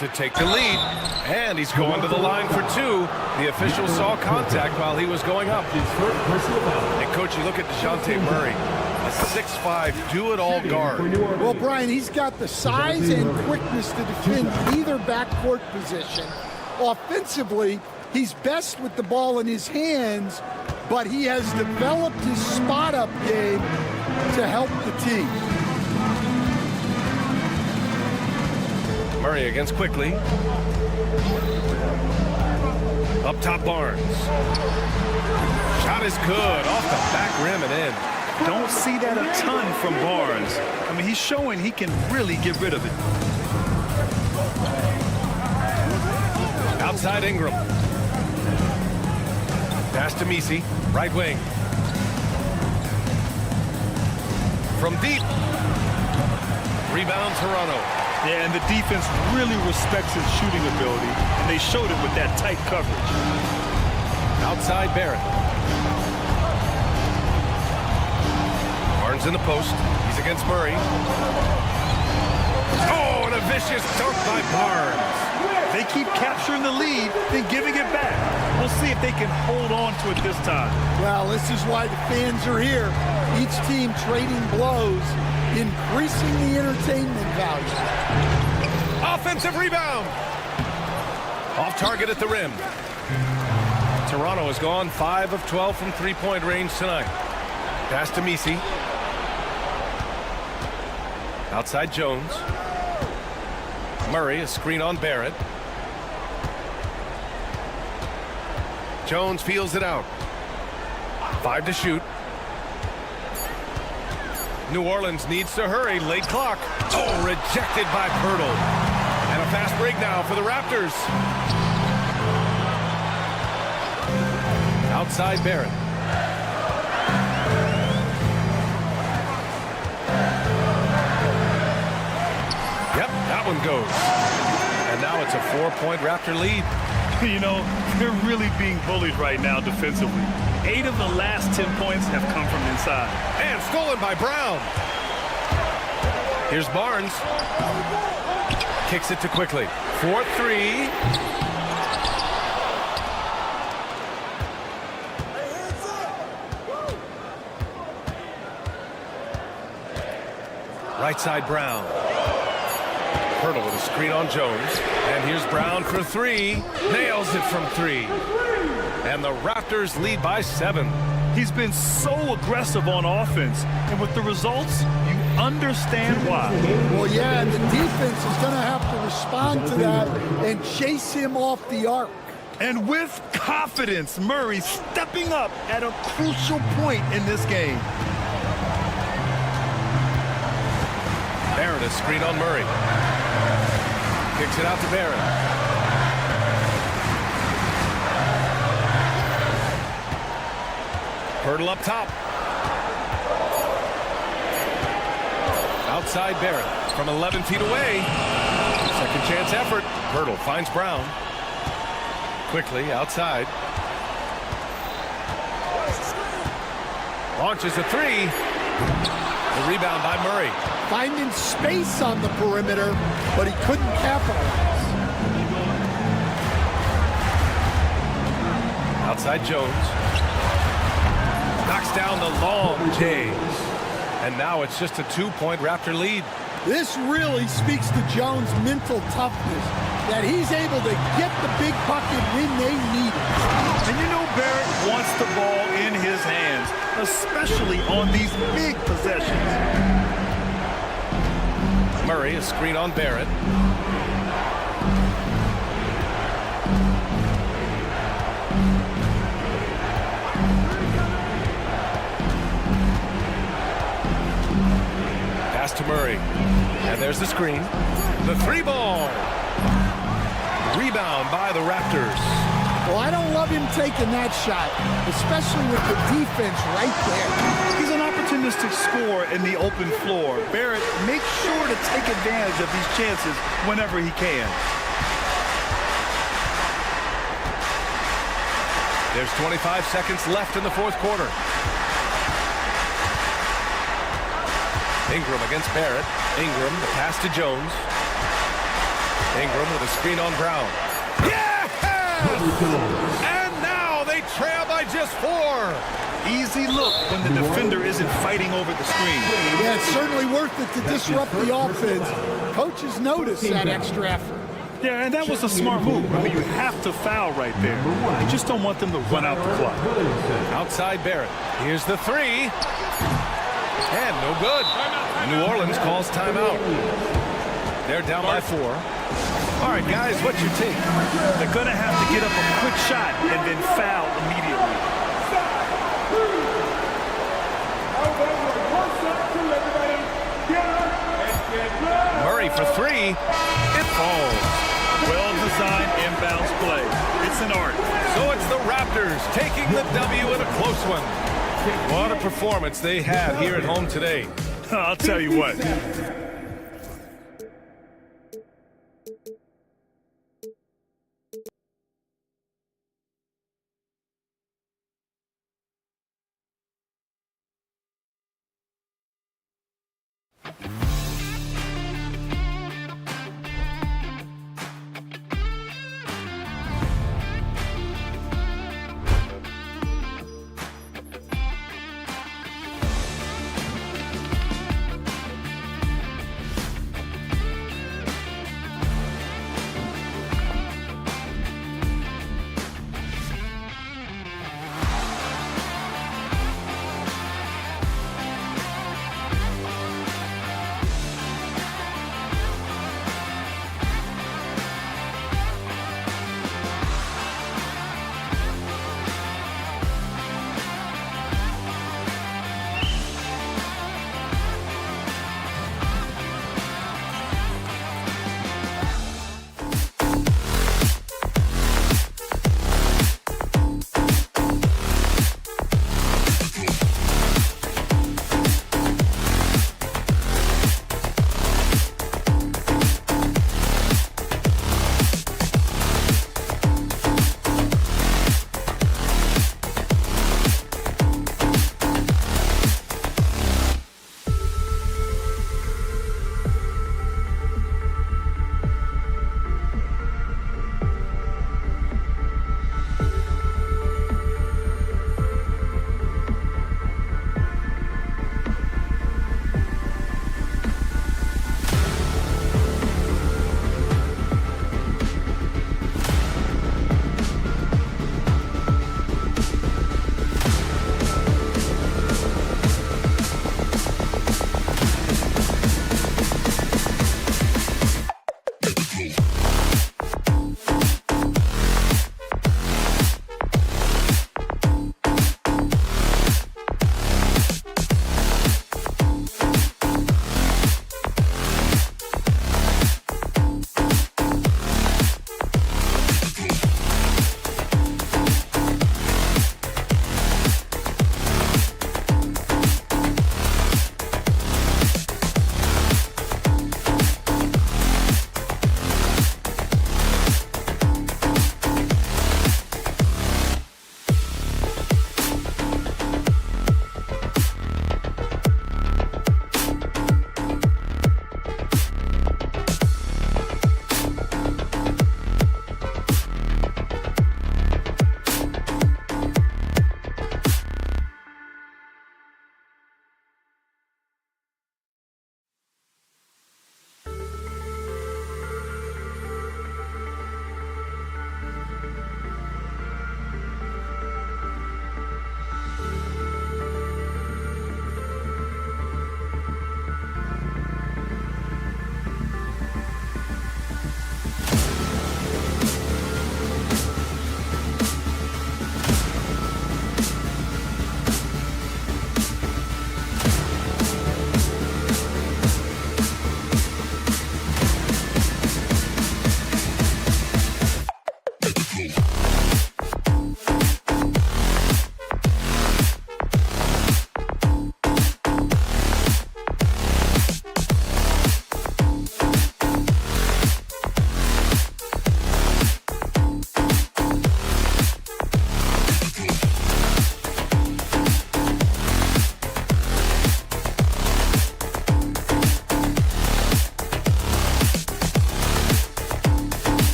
to take the lead. And he's going to the line for 2. The official saw contact while he was going up. And, Coach, you look at DeJounte Murray, a 6'5", do-it-all guard. Well, Brian, he's got the size and quickness to defend either backcourt position. Offensively, he's best with the ball in his hands, but he has developed his spot-up game to help the team. Murray against Quickly. Up top, Barnes. Shot is good. Off the back rim and in. Don't see that a ton from Barnes. I mean, he's showing he can really get rid of it. Outside Ingram. Pass to Misi. Right wing. From deep. Rebound Toronto. Yeah, and the defense really respects his shooting ability, and they showed it with that tight coverage. Outside Barrett. Barnes in the post. He's against Murray. Oh, and a vicious dunk by Barnes. They keep capturing the lead, then giving it back. We'll see if they can hold on to it this time. Well, this is why the fans are here. Each team trading blows, increasing the entertainment value. Offensive rebound. Off target at the rim. Toronto has gone 5 of 12 from three-point range tonight. Pass to Misi. Outside Jones. Murray, a screen on Barrett. Jones feels it out. 5 to shoot. New Orleans needs to hurry. Late clock. Oh, rejected by Pirtle. And a fast break now for the Raptors. Outside Barrett. Yep, that one goes. And now it's a 4-point Raptor lead. You know, they're really being bullied right now defensively. 8 of the last 10 points have come from inside. And stolen by Brown. Here's Barnes. Kicks it to Quickly. 4-3. Right side Brown. Hurdle with a screen on Jones. And here's Brown for 3. Nails it from 3. And the Raptors lead by 7. He's been so aggressive on offense. And with the results, you understand why. Well, yeah, and the defense is going to have to respond to that and chase him off the arc. And with confidence, Murray stepping up at a crucial point in this game. Barrett, a screen on Murray. Kicks it out to Barrett. Hurdle up top. Outside Barrett from 11 feet away. Second chance effort. Hurdle finds Brown. Quickly outside. Launches a 3. The rebound by Murray. Finding space on the perimeter, but he couldn't capitalize. Outside Jones. Knocks down the long Jays. And now it's just a 2-point Raptor lead. This really speaks to Jones' mental toughness, that he's able to get the big bucket when they need it. And you know Barrett wants the ball in his hands, especially on these big possessions. Murray, a screen on Barrett. Pass to Murray. And there's the screen. The 3-ball. Rebound by the Raptors. Well, I don't love him taking that shot, especially with the defense right there. He's an opportunistic scorer in the open floor. Barrett makes sure to take advantage of these chances whenever he can. There's 25 seconds left in the fourth quarter. Ingram against Barrett. Ingram, the pass to Jones. Ingram with a screen on Brown. Yes! And now they trail by just 4. Easy look when the defender isn't fighting over the screen. Yeah, it's certainly worth it to disrupt the offense. Coaches notice that extra effort. Yeah, and that was a smart move. I mean, you have to foul right there. You just don't want them to run out the clock. Outside Barrett. Here's the 3. And no good. New Orleans calls timeout. They're down by 4. All right, guys, what's your take? They're going to have to get up a quick shot and then foul immediately. Murray for 3. It falls. Well-designed inbounds play. It's an art. So it's the Raptors taking the W in a close one. What a performance they had here at home today. I'll tell you what.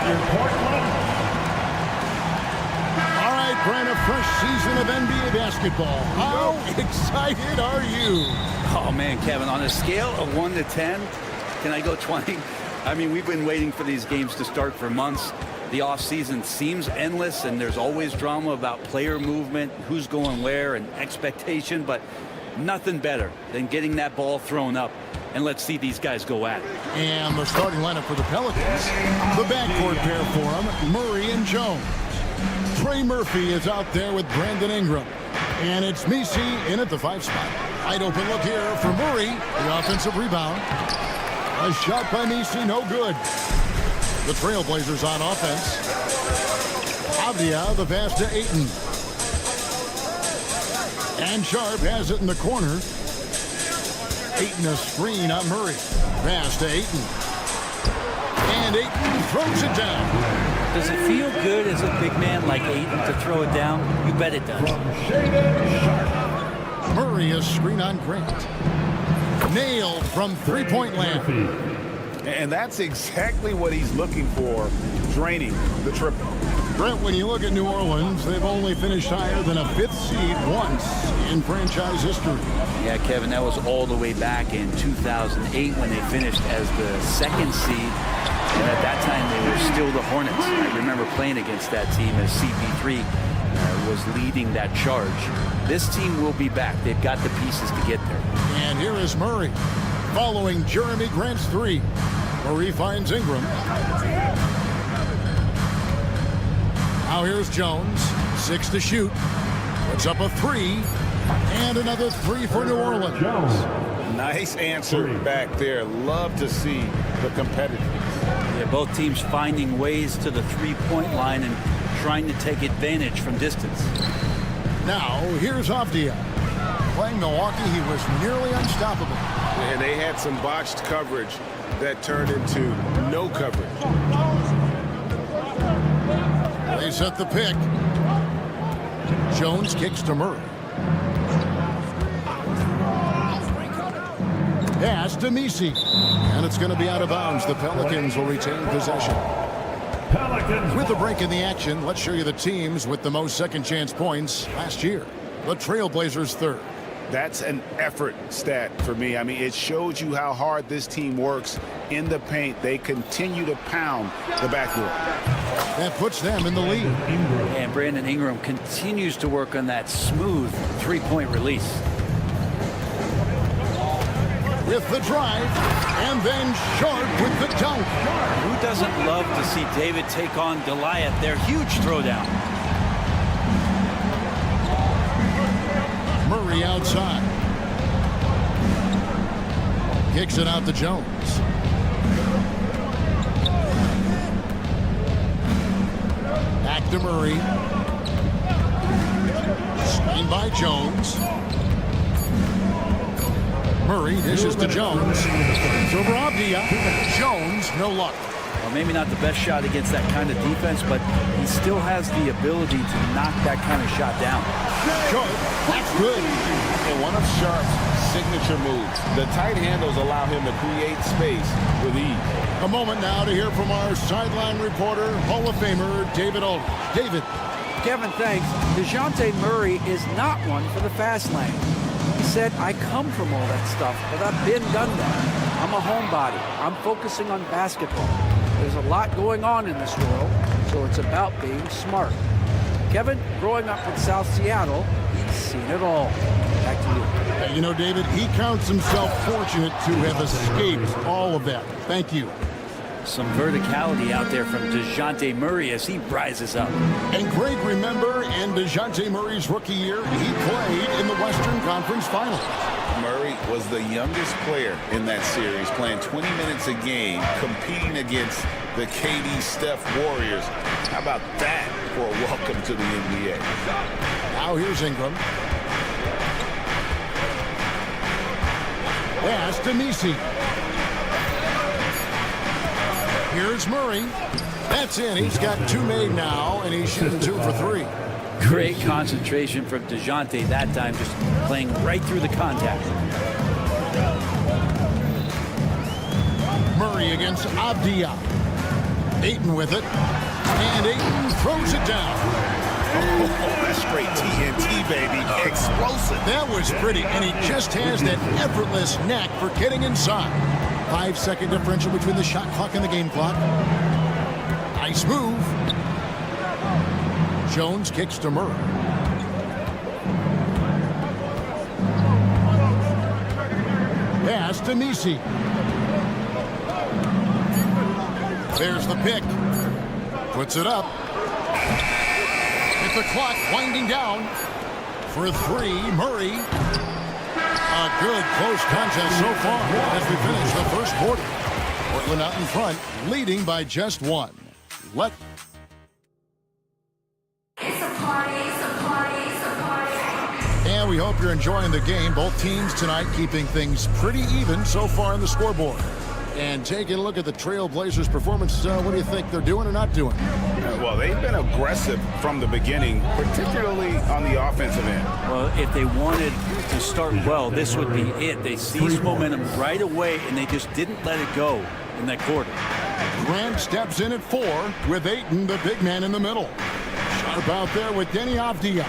All right, Brent, a fresh season of NBA basketball. How excited are you? Oh, man, Kevin, on a scale of 1 to 10, can I go 20? I mean, we've been waiting for these games to start for months. The offseason seems endless, and there's always drama about player movement, who's going where, and expectation, but nothing better than getting that ball thrown up. And let's see these guys go at it. And the starting lineup for the Pelicans. The backcourt pair for them, Murray and Jones. Trey Murphy is out there with Brandon Ingram. And it's Messi in at the 5 spot. Wide open look here for Murray. The offensive rebound. A shot by Messi, no good. The Trailblazers on offense. Avdia, the pass to Ayton. And Sharp has it in the corner. Ayton a screen on Murray. Pass to Ayton. And Ayton throws it down. Does it feel good as a big man like Ayton to throw it down? You bet it does. Murray a screen on Grant. Nailed from three-point land. And that's exactly what he's looking for, draining the triple. Brent, when you look at New Orleans, they've only finished higher than a 5th seed once in franchise history. Yeah, Kevin, that was all the way back in 2008 when they finished as the 2nd seed. And at that time, they were still the Hornets. I remember playing against that team as CP3 was leading that charge. This team will be back. They've got the pieces to get there. And here is Murray following Jeremy Grant's 3. Murray finds Ingram. Now here's Jones. 6 to shoot. Puts up a 3. And another 3 for New Orleans. Nice answer back there. Love to see the competitiveness. Yeah, both teams finding ways to the 3-point line and trying to take advantage from distance. Now here's Avdia. Playing Milwaukee, he was nearly unstoppable. And they had some botched coverage that turned into no coverage. They set the pick. Jones kicks to Murray. Pass to Messi. And it's going to be out of bounds. The Pelicans will retain possession. With a break in the action, let's show you the teams with the most second chance points last year. The Trailblazers 3rd. That's an effort stat for me. I mean, it shows you how hard this team works in the paint. They continue to pound the backboard. That puts them in the lead. And Brandon Ingram continues to work on that smooth 3-point release. With the drive, and then Sharp with the dunk. Who doesn't love to see David take on Goliath? Their huge throwdown. Murray outside. Kicks it out to Jones. Back to Murray. Screen by Jones. Murray dishes to Jones. It's over Avdia. Jones, no luck. Well, maybe not the best shot against that kind of defense, but he still has the ability to knock that kind of shot down. Sharp, that's good. And one of Sharp's signature moves. The tight handles allow him to create space with ease. A moment now to hear from our sideline reporter, Hall of Famer David Olreans. David. Kevin, thanks. DeJounte Murray is not one for the fast lane. He said, I come from all that stuff, but I've been done that. I'm a homebody. I'm focusing on basketball. There's a lot going on in this world, so it's about being smart. Kevin, growing up in South Seattle, he's seen it all. Back to you. You know, David, he counts himself fortunate to have escaped all of that. Thank you. Some verticality out there from DeJounte Murray as he rises up. And Greg, remember, in DeJounte Murray's rookie year, he played in the Western Conference Finals. Murray was the youngest player in that series, playing 20 minutes a game, competing against the KD Steph Warriors. How about that for a welcome to the NBA? Now here's Ingram. Pass to Messi. Here's Murray. That's in. He's got 2 made now, and he's shooting 2 for 3. Great concentration from DeJounte that time, just playing right through the contact. Murray against Avdia. Ayton with it. And Ayton throws it down. Oh, that's straight TNT, baby. Explosive. That was pretty, and he just has that effortless knack for getting inside. 5-second differential between the shot clock and the game clock. Nice move. Jones kicks to Murray. Pass to Nisi. There's the pick. Puts it up. With the clock winding down. For three, Murray. A good close contest so far as we finish the first quarter. Portland out in front, leading by just one. And we hope you're enjoying the game. Both teams tonight keeping things pretty even so far on the scoreboard. And taking a look at the Trailblazers' performance, what do you think they're doing or not doing? Well, they've been aggressive from the beginning, particularly on the offensive end. Well, if they wanted to start well, this would be it. They seized momentum right away, and they just didn't let it go in that quarter. Grant steps in at 4 with Ayton, the big man, in the middle. Sharp out there with Denny Avdia.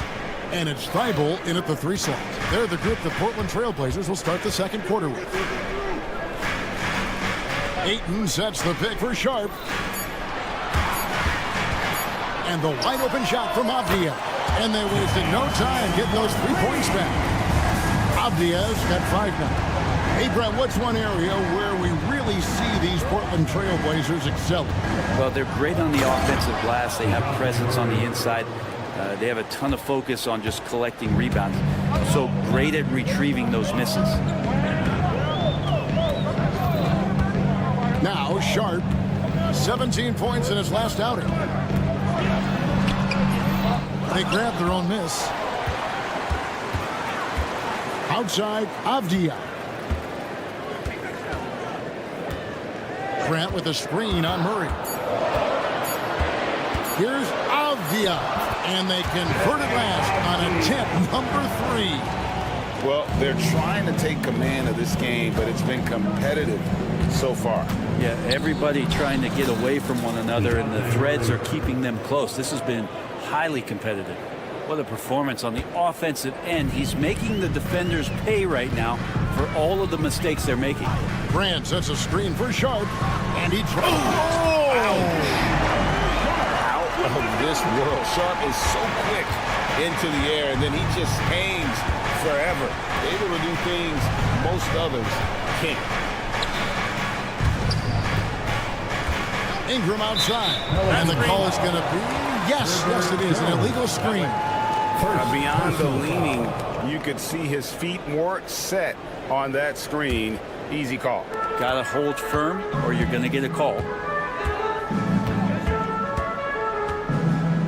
And it's Thibault in at the 3 slot. They're the group the Portland Trailblazers will start the second quarter with. Ayton sets the pick for Sharp. And the wide open shot from Avdia. And they wasted no time getting those 3 points back. Avdia's got 5 now. Hey, Brett, what's one area where we really see these Portland Trailblazers excel? Well, they're great on the offensive glass. They have presence on the inside. They have a ton of focus on just collecting rebounds. So great at retrieving those misses. Now Sharp, 17 points in his last outing. They grab their own miss. Outside, Avdia. Grant with a screen on Murray. Here's Avdia. And they convert it last on attempt number 3. Well, they're trying to take command of this game, but it's been competitive so far. Yeah, everybody trying to get away from one another, and the threads are keeping them close. This has been highly competitive. What a performance on the offensive end. He's making the defenders pay right now for all of the mistakes they're making. Grant sets a screen for Sharp, and he throws. Of this world. Sharp is so quick into the air, and then he just hangs forever, able to do things most others can't. Ingram outside, and the call is going to be yes, it is an illegal screen. Beyond the leaning, you could see his feet weren't set on that screen. Easy call. Gotta hold firm, or you're going to get a call.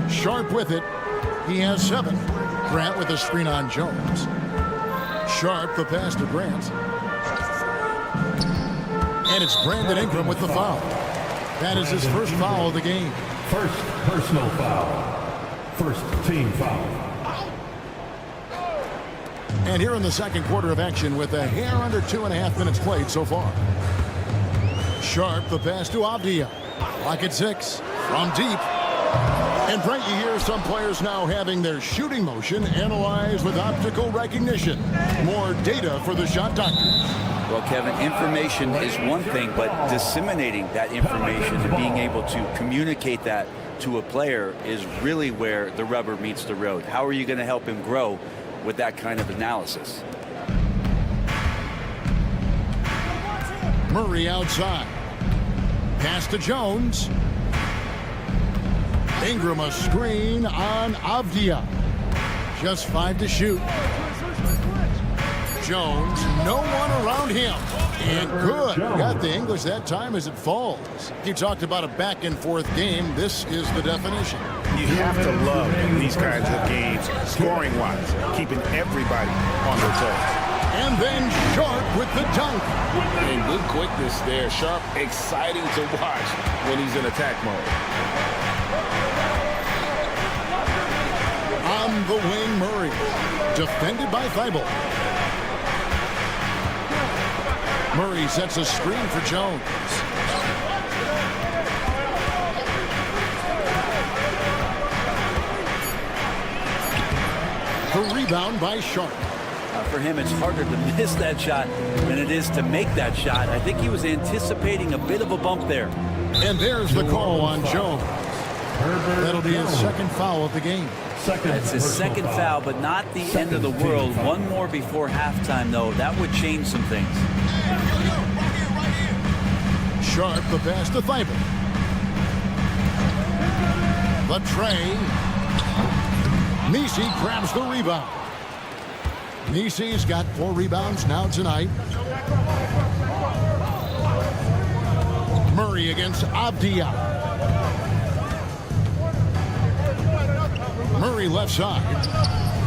Sharp with it. He has 7. Grant with a screen on Jones. Sharp, the pass to Grant. And it's Brandon Ingram with the foul. That is his first foul of the game. First personal foul. First team foul. And here in the second quarter of action with a hair under 2.5 minutes played so far. Sharp, the pass to Avdia. Lock at 6 from deep. And Brent, you hear some players now having their shooting motion analyzed with optical recognition. More data for the shot doctors. Well, Kevin, information is one thing, but disseminating that information and being able to communicate that to a player is really where the rubber meets the road. How are you going to help him grow with that kind of analysis? Murray outside. Pass to Jones. Ingram a screen on Avdia. Just 5 to shoot. Jones, no one around him. And good. Got the English that time as it falls. You talked about a back and forth game. This is the definition. You have to love these kinds of games, scoring-wise, keeping everybody on their toes. And then Sharp with the dunk. And good quickness there. Sharp, exciting to watch when he's in attack mode. On the wing, Murray. Defended by Thibault. Murray sets a screen for Jones. The rebound by Sharp. For him, it's harder to miss that shot than it is to make that shot. I think he was anticipating a bit of a bump there. And there's the call on Jones. That'll be his second foul of the game. It's his second foul, but not the end of the world. One more before halftime, though. That would change some things. Sharp, the pass to Thibault. The tray. Nisi grabs the rebound. Nisi's got 4 rebounds now tonight. Murray against Avdia. Murray left side,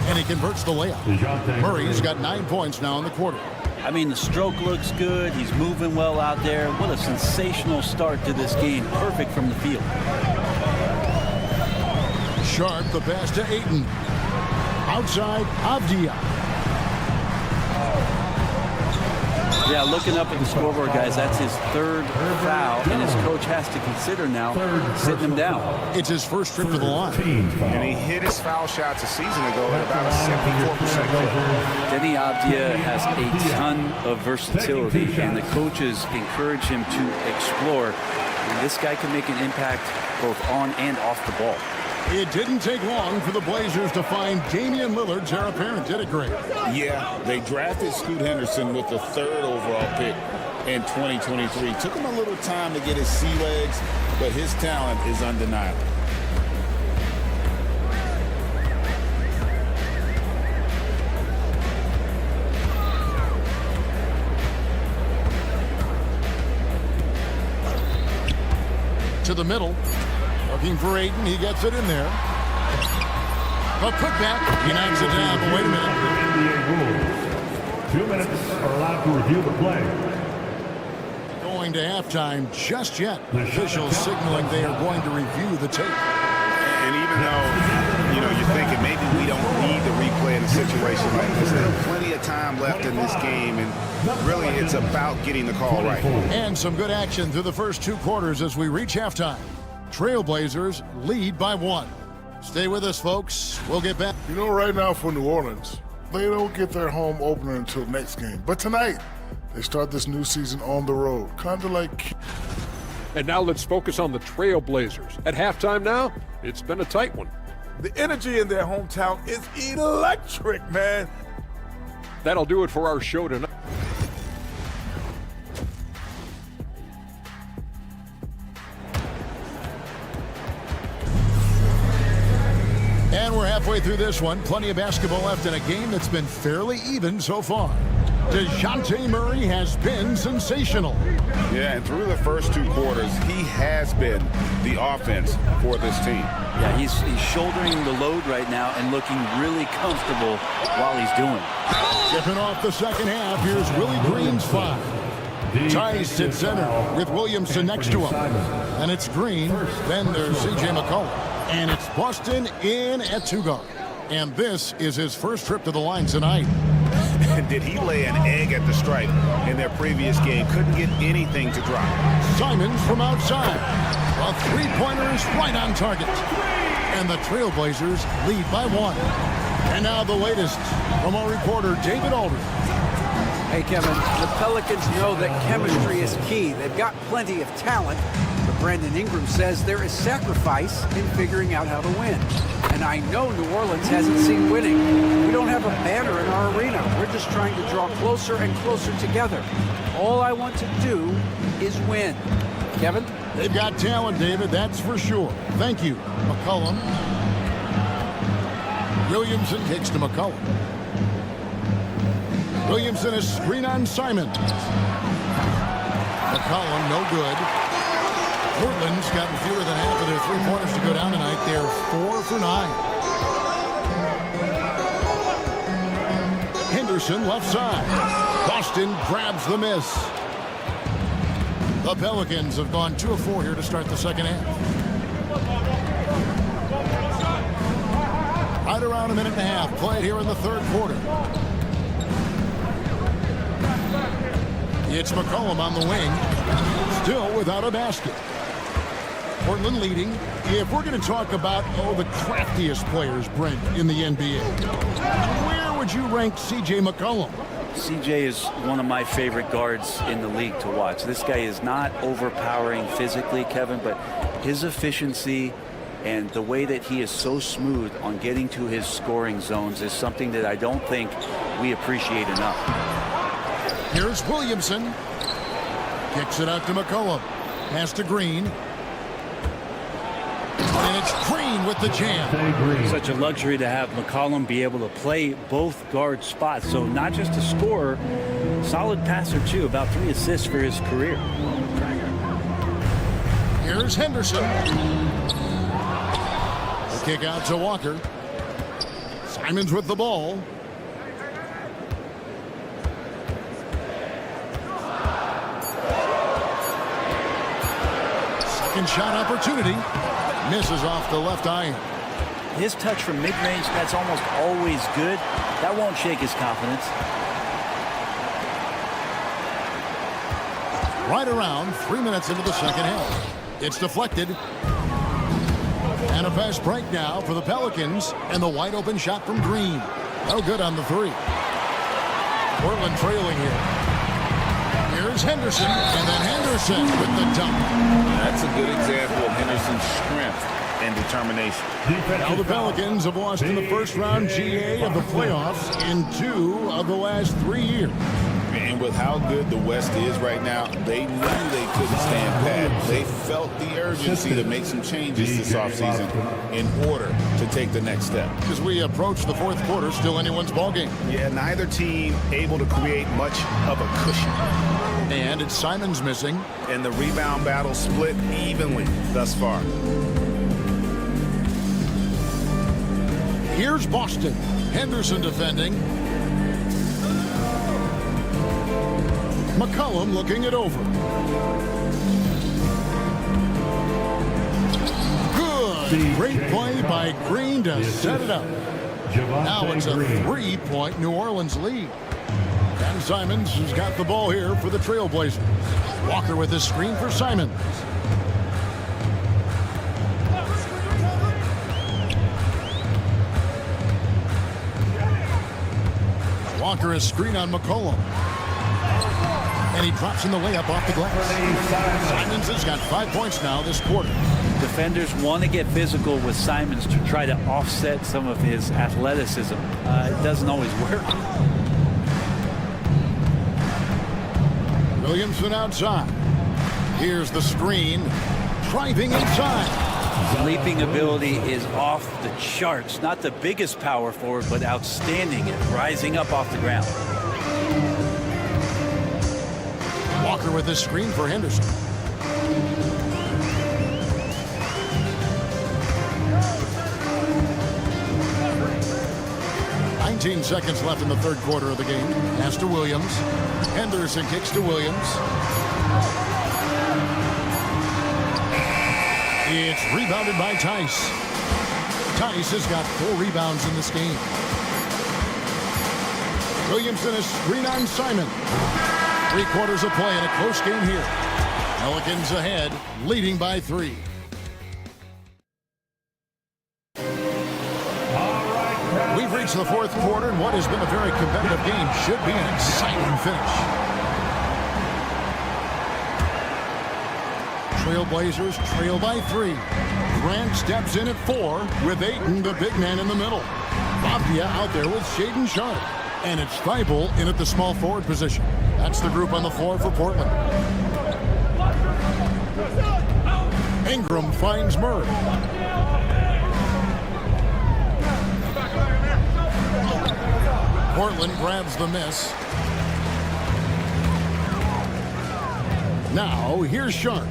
and he converts the layup. Murray's got 9 points now in the quarter. I mean, the stroke looks good. He's moving well out there. What a sensational start to this game. Perfect from the field. Sharp, the pass to Ayton. Outside, Avdia. Yeah, looking up at the scoreboard, guys, that's his 3rd foul, and his coach has to consider now sitting him down. It's his first trip to the line. And he hit his foul shots a season ago at about a 74% clip. Denny Avdia has a ton of versatility, and the coaches encourage him to explore. And this guy can make an impact both on and off the ball. It didn't take long for the Blazers to find Damian Lillard's heir apparent. Did it great? Yeah, they drafted Scoot Henderson with the 3rd overall pick in 2023. Took him a little time to get his sea legs, but his talent is undeniable. To the middle. Looking for Ayton. He gets it in there. A putback. He knocks it down. But wait a minute. 2 minutes are allowed to review the play. Going to halftime just yet. Officials signaling they are going to review the tape. And even though, you're thinking maybe we don't need to replay in a situation like this, there's plenty of time left in this game, and really it's about getting the call right. And some good action through the first 2 quarters as we reach halftime. Trailblazers lead by 1. Stay with us, folks. We'll get back. Right now for New Orleans, they don't get their home opener until next game. But tonight, they start this new season on the road, kind of like... And now let's focus on the Trailblazers. At halftime now, it's been a tight one. The energy in their hometown is electric, man. That'll do it for our show tonight. And we're halfway through this one. Plenty of basketball left in a game that's been fairly even so far. DeJounte Murray has been sensational. Yeah, and through the first 2 quarters, he has been the offense for this team. Yeah, he's shouldering the load right now and looking really comfortable while he's doing it. Tipping off the second half, here's Willie Green's 5. Tice at center with Williamson next to him. And it's Green, then there's C.J. McCollum. And it's Boston in at 2 guard. And this is his first trip to the line tonight. Did he lay an egg at the stripe in their previous game? Couldn't get anything to drop. Simons from outside. A 3-pointer is right on target. And the Trailblazers lead by 1. And now the latest from our reporter, David Olreans. Hey, Kevin, the Pelicans know that chemistry is key. They've got plenty of talent, but Brandon Ingram says there is sacrifice in figuring out how to win. And I know New Orleans hasn't seen winning. We don't have a banner in our arena. We're just trying to draw closer and closer together. All I want to do is win. Kevin? They've got talent, David, that's for sure. Thank you. McCollum. Williamson kicks to McCollum. Williamson is screen on Simon. McCollum, no good. Portland's gotten fewer than half of their 3-pointers to go down tonight. They're 4 for 9. Henderson left side. Boston grabs the miss. The Pelicans have gone 2 of 4 here to start the second half. Right around a minute and a half played here in the 3rd quarter. It's McCollum on the wing, still without a basket. Portland leading. If we're going to talk about, the craftiest players, Brent, in the NBA, where would you rank C.J. McCollum? CJ is one of my favorite guards in the league to watch. This guy is not overpowering physically, Kevin, but his efficiency and the way that he is so smooth on getting to his scoring zones is something that I don't think we appreciate enough. Here's Williamson. Kicks it out to McCollum. Pass to Green. And it's Green with the jam. Such a luxury to have McCollum be able to play both guard spots. So not just a scorer, solid passer too. About 3 assists for his career. Here's Henderson. The kick out to Walker. Simons with the ball. Second shot opportunity. Misses off the left iron. His touch from mid-range, that's almost always good. That won't shake his confidence. Right around 3 minutes into the second half. It's deflected. And a fast break now for the Pelicans. And the wide open shot from Green. No good on the three. Portland trailing here. Here's Henderson, and then Henderson with the dunk. That's a good example of Henderson's strength and determination. Now the Pelicans have lost in the first round GA of the playoffs in 2 of the last 3 years. And with how good the West is right now, they knew they couldn't stand pat. They felt the urgency to make some changes this offseason in order to take the next step. As we approach the fourth quarter, still anyone's ballgame. Yeah, neither team able to create much of a cushion. And it's Simons missing. And the rebound battle split evenly thus far. Here's Boston. Henderson defending. McCollum looking it over. Good. Great play by Green to set it up. Now it's a 3-point New Orleans lead. And Simons has got the ball here for the Trailblazers. Walker with his screen for Simons. Walker is screen on McCollum. And he drops in the layup off the glass. Simons has got 5 points now this quarter. Defenders want to get physical with Simons to try to offset some of his athleticism. It doesn't always work. Williamson outside. Here's the screen. Driving inside. Leaping ability is off the charts. Not the biggest power forward, but outstanding at rising up off the ground. Walker with his screen for Henderson. Seconds left in the third quarter of the game. Pass to Williams. Henderson kicks to Williams. It's rebounded by Tice. Tice has got 4 rebounds in this game. Williamson is screen on Simon. 3 quarters of play in a close game here. Pelicans ahead, leading by 3. We've reached the fourth quarter, and what has been a very competitive game should be an exciting finish. Trailblazers trail by 3. Grant steps in at 4 with Ayton, the big man, in the middle. Bobia out there with Shaedon Sharpe. And it's Thibault in at the small forward position. That's the group on the floor for Portland. Ingram finds Murray. Portland grabs the miss. Now, here's Sharpe.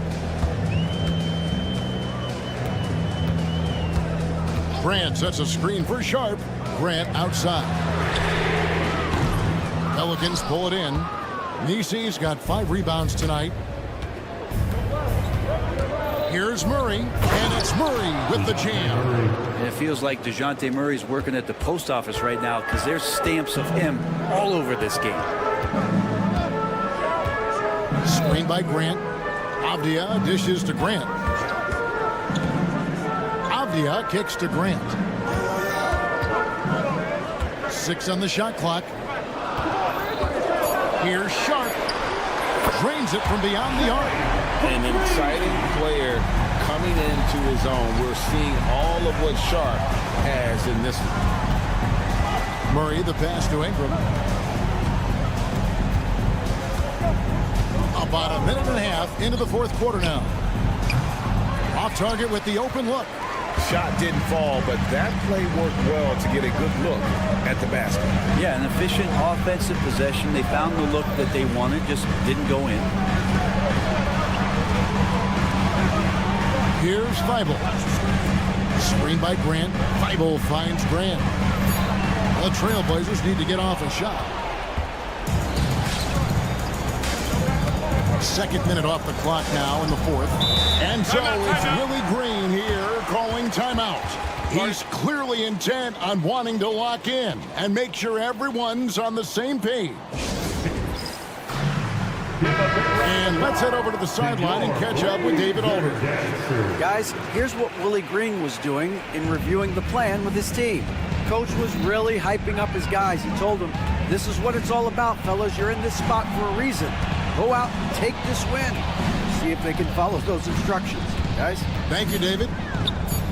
Grant sets a screen for Sharpe. Grant outside. Pelicans pull it in. Nisi's got 5 rebounds tonight. Here's Murray, and it's Murray with the jam. And it feels like DeJounte Murray's working at the post office right now because there's stamps of him all over this game. Screen by Grant. Avdia dishes to Grant. Avdia kicks to Grant. 6 on the shot clock. Here's Sharp. Drains it from beyond the arc. An exciting player coming into his own. We're seeing all of what Sharp has in this one. Murray, the pass to Ingram. About a minute and a half into the fourth quarter now. Off target with the open look. Shot didn't fall, but that play worked well to get a good look at the basket. Yeah, an efficient offensive possession. They found the look that they wanted, just didn't go in. Here's Thibault. Screen by Grant. Thibault finds Grant. The Trailblazers need to get off a shot. Second minute off the clock now in the fourth. And so it's Willie Green here calling timeout. He's clearly intent on wanting to lock in and make sure everyone's on the same page. And let's head over to the sideline and catch up with David Olreans. Guys, here's what Willie Green was doing in reviewing the plan with his team. Coach was really hyping up his guys. He told them, this is what it's all about, fellas. You're in this spot for a reason. Go out and take this win. See if they can follow those instructions. Guys? Thank you, David.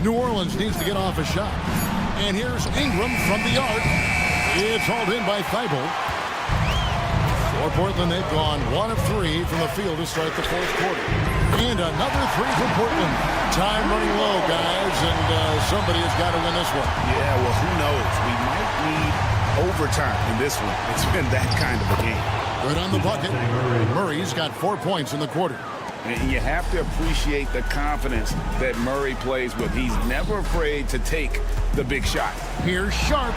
New Orleans needs to get off a shot. And here's Ingram from the arc. It's hauled in by Thibault. For Portland, they've gone 1 of 3 from the field to start the fourth quarter. And another 3 for Portland. Time running low, guys, and somebody has got to win this one. Yeah, well, who knows? We might need overtime in this one. It's been that kind of a game. Good on the bucket. Murray's got 4 points in the quarter. And you have to appreciate the confidence that Murray plays with. He's never afraid to take the big shot. Here's Sharp.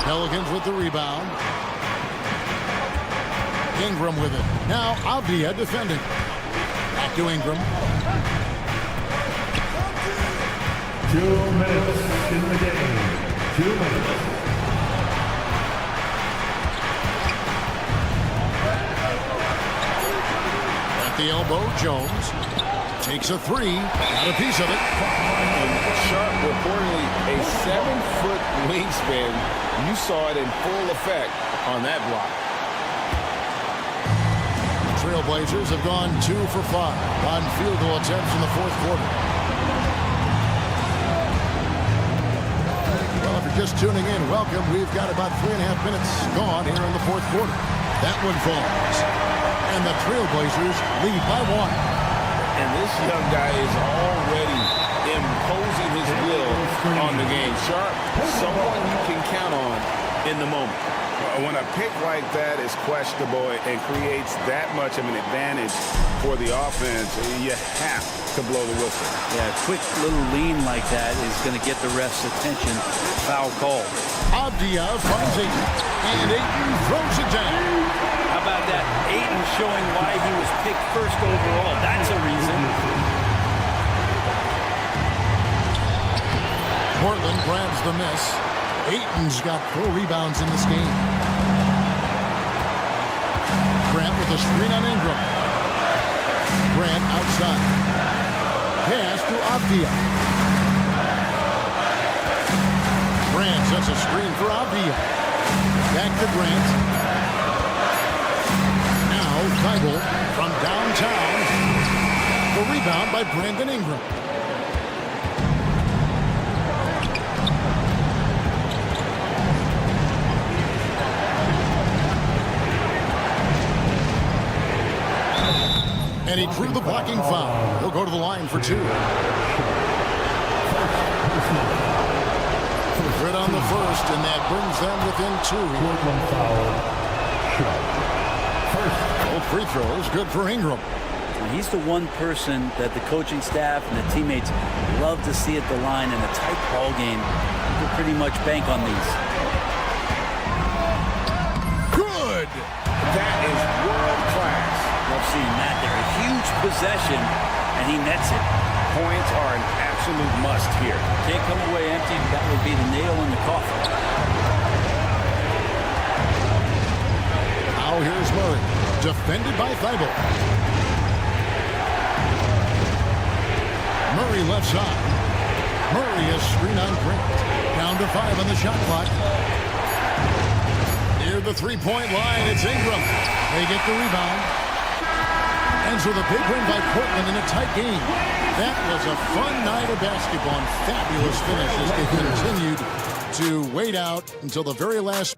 Pelicans with the rebound. Ingram with it. Now Avdia defending. Back to Ingram. 2 minutes in the game. 2 minutes. At the elbow, Jones takes a 3. Got a piece of it. And Sharp reportedly a 7-foot wingspan. You saw it in full effect on that block. Trailblazers have gone 2 for 5 on field goal attempts in the fourth quarter. Well, if you're just tuning in, welcome. We've got about 3.5 minutes gone here in the fourth quarter. That one falls. And the Trailblazers lead by 1. And this young guy is already imposing his will on the game. Sharp, someone you can count on in the moment. When a pick like that is questionable and creates that much of an advantage for the offense, you have to blow the whistle. Yeah, a quick little lean like that is going to get the ref's attention. Foul call. Avdia finds Ayton, and Ayton throws it down. How about that? Ayton showing why he was picked first overall. That's a reason. Portland grabs the miss. Ayton's got 4 rebounds in this game. Grant with a screen on Ingram. Grant outside. Pass to Avdia. Grant sets a screen for Avdia. Back to Grant. Now Thibault from downtown. The rebound by Brandon Ingram. And he drew the blocking foul. He'll go to the line for 2. Good on the first, and that brings them within 2. Both free throws, good for Ingram. He's the one person that the coaching staff and the teammates love to see at the line in a tight ball game. You can pretty much bank on these. Good! That is world class. Love seeing that there. A huge possession, and he nets it. Points are an absolute must here. Can't come away empty. That would be the nail in the coffin. Now here's Murray, defended by Thibault. Murray left side. Murray is screen on Grant. Down to 5 on the shot clock. Near the three-point line, it's Ingram. They get the rebound. Ends with a big win by Portland in a tight game. That was a fun night of basketball and fabulous finish as they continued to wait out until the very last.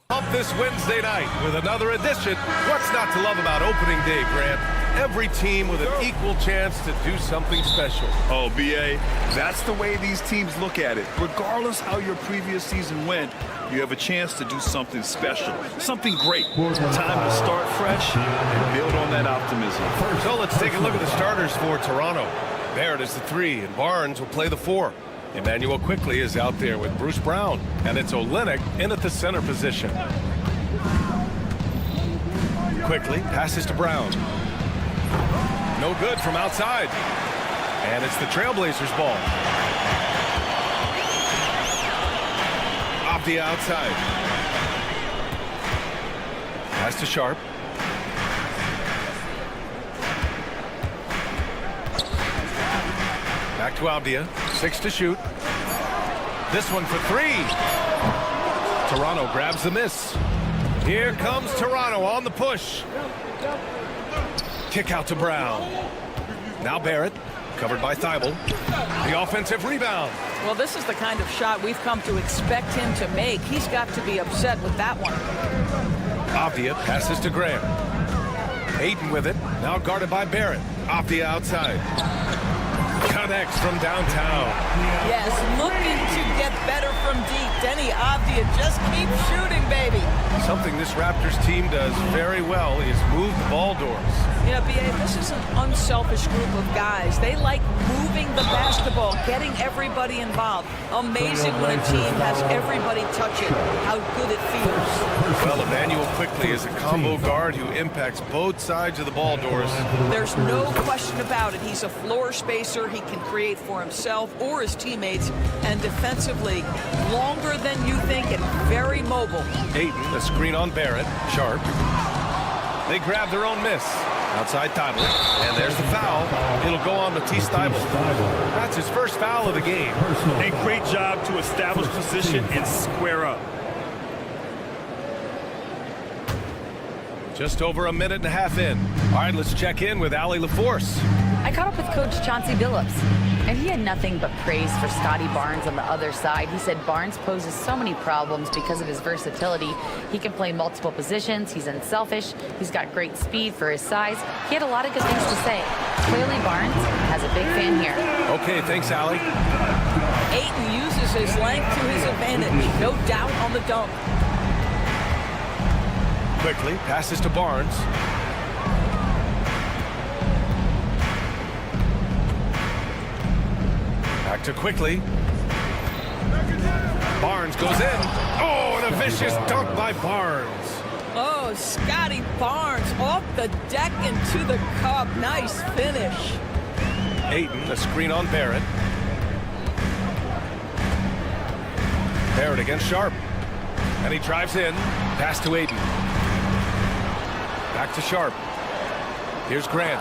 Up this Wednesday night with another edition. What's not to love about opening day, Grant? Every team with an equal chance to do something special. Oh, B.A., that's the way these teams look at it. Regardless how your previous season went, you have a chance to do something special, something great. Time to start fresh and build on that optimism. So let's take a look at the starters for Toronto. Barrett is the 3, and Barnes will play the 4. Emmanuel Quickly is out there with Bruce Brown, and it's Olenek in at the center position. Quickly passes to Brown. No good from outside. And it's the Trailblazers' ball. Off the outside. Pass to Sharp. Back to Avdia. 6 to shoot. This one for 3. Toronto grabs the miss. Here comes Toronto on the push. Kick out to Brown. Now Barrett, covered by Thibault. The offensive rebound. Well, this is the kind of shot we've come to expect him to make. He's got to be upset with that one. Avdia passes to Graham. Ayton with it, now guarded by Barrett. Off the outside. Connects from downtown. Yes, looking to get better from deep. Denny Avdia just keep shooting, baby. Something this Raptors team does very well is move the ball doors. Yeah, B.A., this is an unselfish group of guys. They like moving the basketball, getting everybody involved. Amazing when a team has everybody touch it, how good it feels. Well, Emmanuel Quickly is a combo guard who impacts both sides of the ball doors. There's no question about it. He's a floor spacer. He can create for himself or his teammates. And defensively, longer than you think and very mobile. Ayton, a screen on Barrett. Sharp. They grab their own miss. Outside Thibault. And there's the foul. It'll go on Matisse Thibault. That's his first foul of the game. A great job to establish position and square up. Just over a minute and a half in. All right, let's check in with Allie LaForce. I caught up with Coach Chauncey Billups, and he had nothing but praise for Scotty Barnes on the other side. He said Barnes poses so many problems because of his versatility. He can play multiple positions. He's unselfish. He's got great speed for his size. He had a lot of good things to say. Clearly, Barnes has a big fan here. Okay, thanks, Allie. Ayton uses his length to his advantage. No doubt on the dunk. Quickly passes to Barnes. Back to Quickly. Barnes goes in. Oh, and a vicious dunk by Barnes. Oh, Scotty Barnes off the deck into the cup. Nice finish. Ayton, a screen on Barrett. Barrett against Sharp. And he drives in. Pass to Ayton. Back to Sharp. Here's Grant.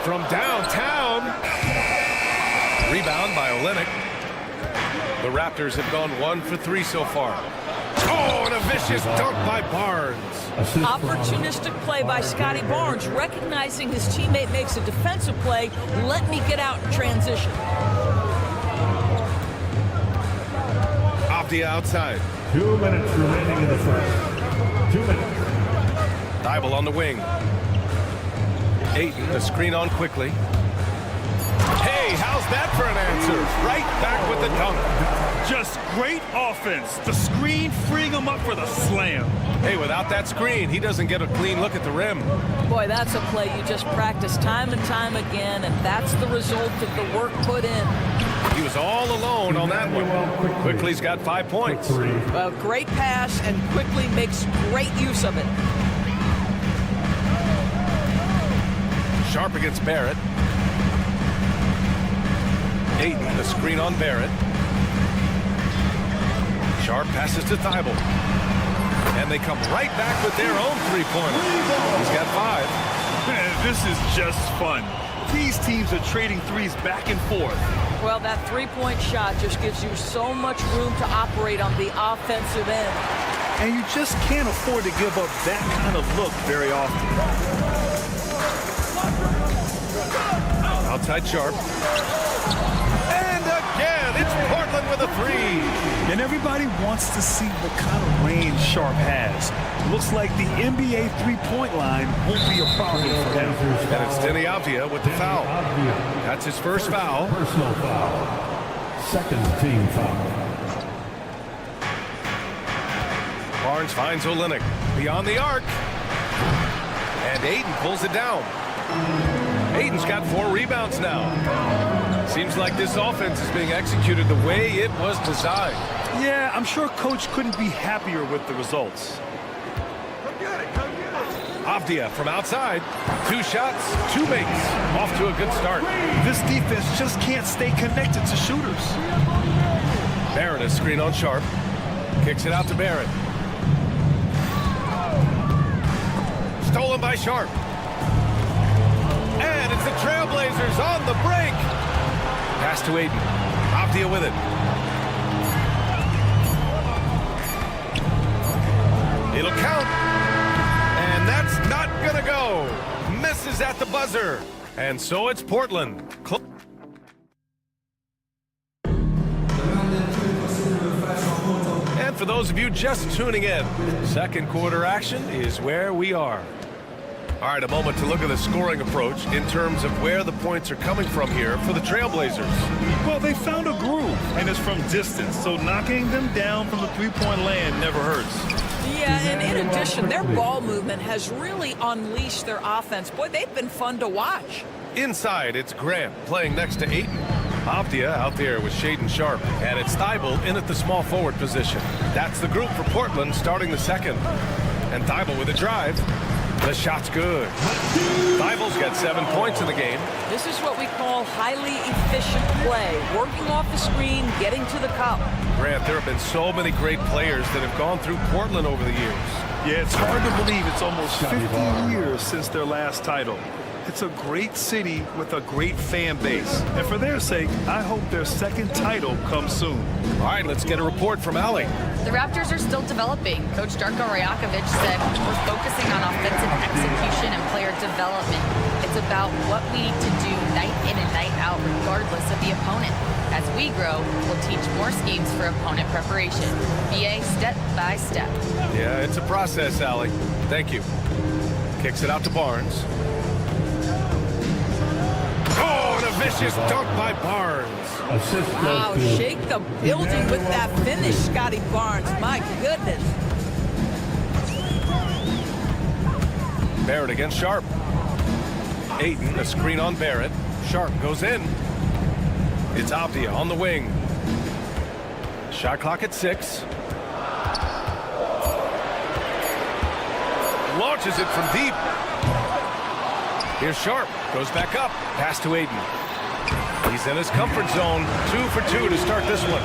From downtown. Rebound by Olenek. The Raptors have gone 1 for 3 so far. Oh, and a vicious dunk by Barnes. Opportunistic play by Scotty Barnes, recognizing his teammate makes a defensive play. Let me get out in transition. Off the outside. 2 minutes remaining in the first. 2 minutes. Thibault on the wing. Ayton, the screen on Quickly. Hey, how's that for an answer? Right back with the dunk. Just great offense. The screen freeing him up for the slam. Hey, without that screen, he doesn't get a clean look at the rim. Boy, that's a play you just practice time and time again, and that's the result of the work put in. He was all alone on that one. Quickly's got 5 points. A great pass, and Quickly makes great use of it. Sharp against Barrett. Ayton, the screen on Barrett. Sharp passes to Thibault. And they come right back with their own three-pointer. He's got 5. This is just fun. These teams are trading threes back and forth. Well, that three-point shot just gives you so much room to operate on the offensive end. And you just can't afford to give up that kind of look very often. Outside Sharp. And again, it's Portland with a 3. And everybody wants to see what kind of range Sharp has. Looks like the NBA three-point line won't be a problem for him. And it's Denny Avdia with the foul. That's his first foul. Personal foul. Second team foul. Barnes finds Olynyk beyond the arc. And Ayton pulls it down. Ayton's got 4 rebounds now. Seems like this offense is being executed the way it was designed. Yeah, I'm sure Coach couldn't be happier with the results. Avdia from outside. 2 shots, 2 makes. Off to a good start. This defense just can't stay connected to shooters. Barrett is screen on Sharp. Kicks it out to Barrett. Stolen by Sharp. And it's the Trailblazers on the break. Pass to Ayton. Avdia with it. It'll count. And that's not gonna go. Misses at the buzzer. And so it's Portland. And for those of you just tuning in, second quarter action is where we are. All right, a moment to look at the scoring approach in terms of where the points are coming from here for the Trailblazers. Well, they found a groove, and it's from distance, so knocking them down from the three-point land never hurts. Yeah, and in addition, their ball movement has really unleashed their offense. Boy, they've been fun to watch. Inside, it's Grant playing next to Ayton. Avdia out there with Shaedon Sharp. And it's Thibault in at the small forward position. That's the group for Portland starting the second. And Thibault with a drive. The shot's good. Thibault's got 7 points in the game. This is what we call highly efficient play. Working off the screen, getting to the cup. Grant, there have been so many great players that have gone through Portland over the years. Yeah, it's hard to believe it's almost 50 years since their last title. It's a great city with a great fan base. And for their sake, I hope their second title comes soon. All right, let's get a report from Allie. The Raptors are still developing. Coach Darko Rajakovic said we're focusing on offensive execution and player development. It's about what we need to do night in and night out regardless of the opponent. As we grow, we'll teach more schemes for opponent preparation. BA step by step. Yeah, it's a process, Allie. Thank you. Kicks it out to Barnes. Oh, and a vicious dunk by Barnes. Wow, shake the building with that finish, Scotty Barnes. My goodness. Barrett against Sharp. Ayton, a screen on Barrett. Sharp goes in. It's Avdia on the wing. Shot clock at 6. Launches it from deep. Here's Sharp. Goes back up. Pass to Ayton. He's in his comfort zone. 2 for 2 to start this one.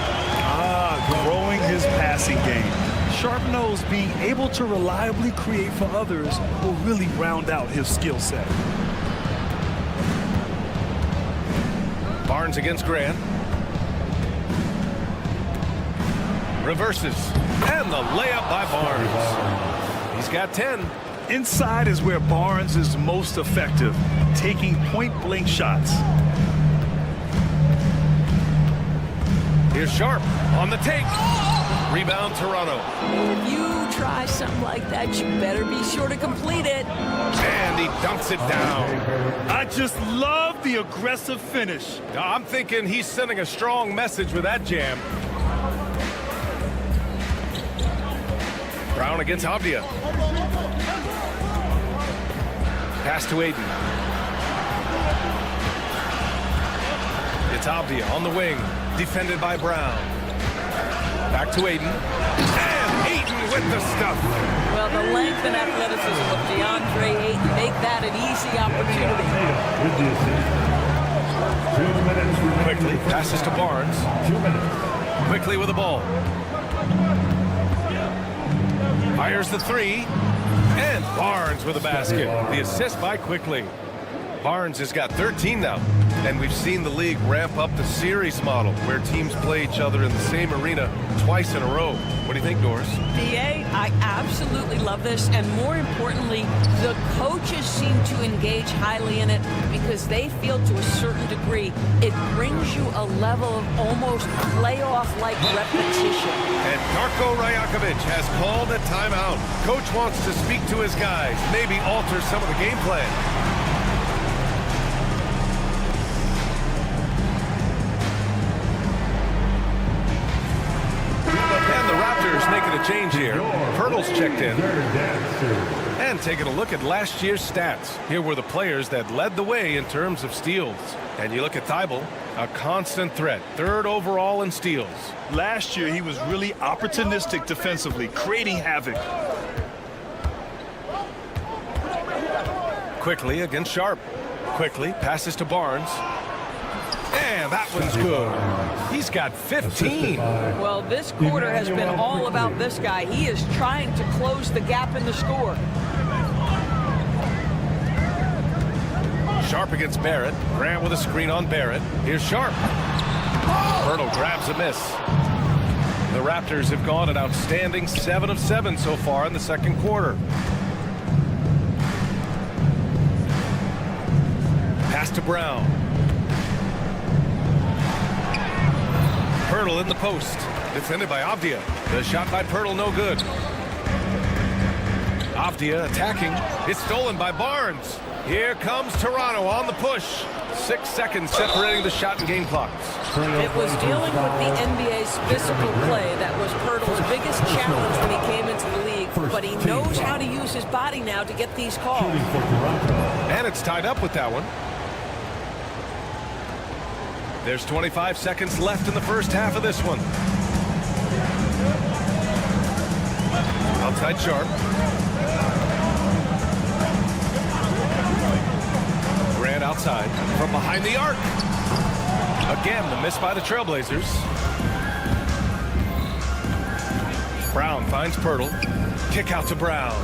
Growing his passing game. Sharp knows being able to reliably create for others will really round out his skill set. Barnes against Grant. Reverses. And the layup by Barnes. He's got 10. Inside is where Barnes is most effective, taking point-blank shots. Here's Sharp on the take. Rebound, Toronto. If you try something like that, you better be sure to complete it. And he dunks it down. I just love the aggressive finish. I'm thinking he's sending a strong message with that jam. Brown against Avdia. Pass to Aiden. It's Avdia on the wing, defended by Brown. Back to Aiden. And Aiden with the stuff. Well, the length and athleticism of DeAndre Ayton make that an easy opportunity. Quickly passes to Barnes. Quickly with the ball. Fires the three. And Barnes with a basket. The assist by Quickly. Barnes has got 13 now. And we've seen the league ramp up the series model where teams play each other in the same arena twice in a row. What do you think, Doris? DA, I absolutely love this, and more importantly, the coaches seem to engage highly in it because they feel to a certain degree it brings you a level of almost playoff-like repetition. And Darko Rajakovic has called a timeout. Coach wants to speak to his guys, maybe alter some of the game plan. Making a change here. Pirtle's checked in. And taking a look at last year's stats. Here were the players that led the way in terms of steals. And you look at Thibault, a constant threat. 3rd overall in steals. Last year, he was really opportunistic defensively, creating havoc. Quickly against Sharp. Quickly passes to Barnes. And that one's good. He's got 15. Well, this quarter has been all about this guy. He is trying to close the gap in the score. Sharp against Barrett. Grant with a screen on Barrett. Here's Sharp. Pirtle grabs a miss. The Raptors have gone an outstanding 7 of 7 so far in the second quarter. Pass to Brown. Pirtle in the post. Defended by Avdia. The shot by Pirtle, no good. Avdia attacking. It's stolen by Barnes. Here comes Toronto on the push. 6 seconds separating the shot and game clocks. It was dealing with the NBA's physical play that was Pirtle's biggest challenge when he came into the league. But he knows how to use his body now to get these calls. And it's tied up with that one. There's 25 seconds left in the first half of this one. Outside Sharp. Grant outside from behind the arc. Again, the miss by the Trailblazers. Brown finds Pirtle. Kick out to Brown.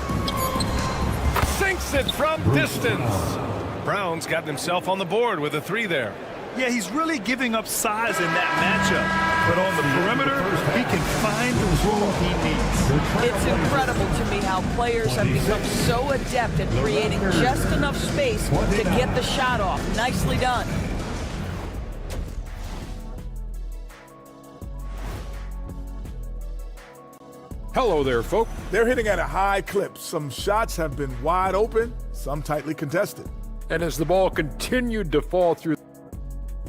Sinks it from distance. Brown's gotten himself on the board with a 3 there. Yeah, he's really giving up size in that matchup. But on the perimeter, he can find the room he needs. It's incredible to me how players have become so adept at creating just enough space to get the shot off. Nicely done. Hello there, folks. They're hitting at a high clip. Some shots have been wide open, some tightly contested. And as the ball continued to fall through,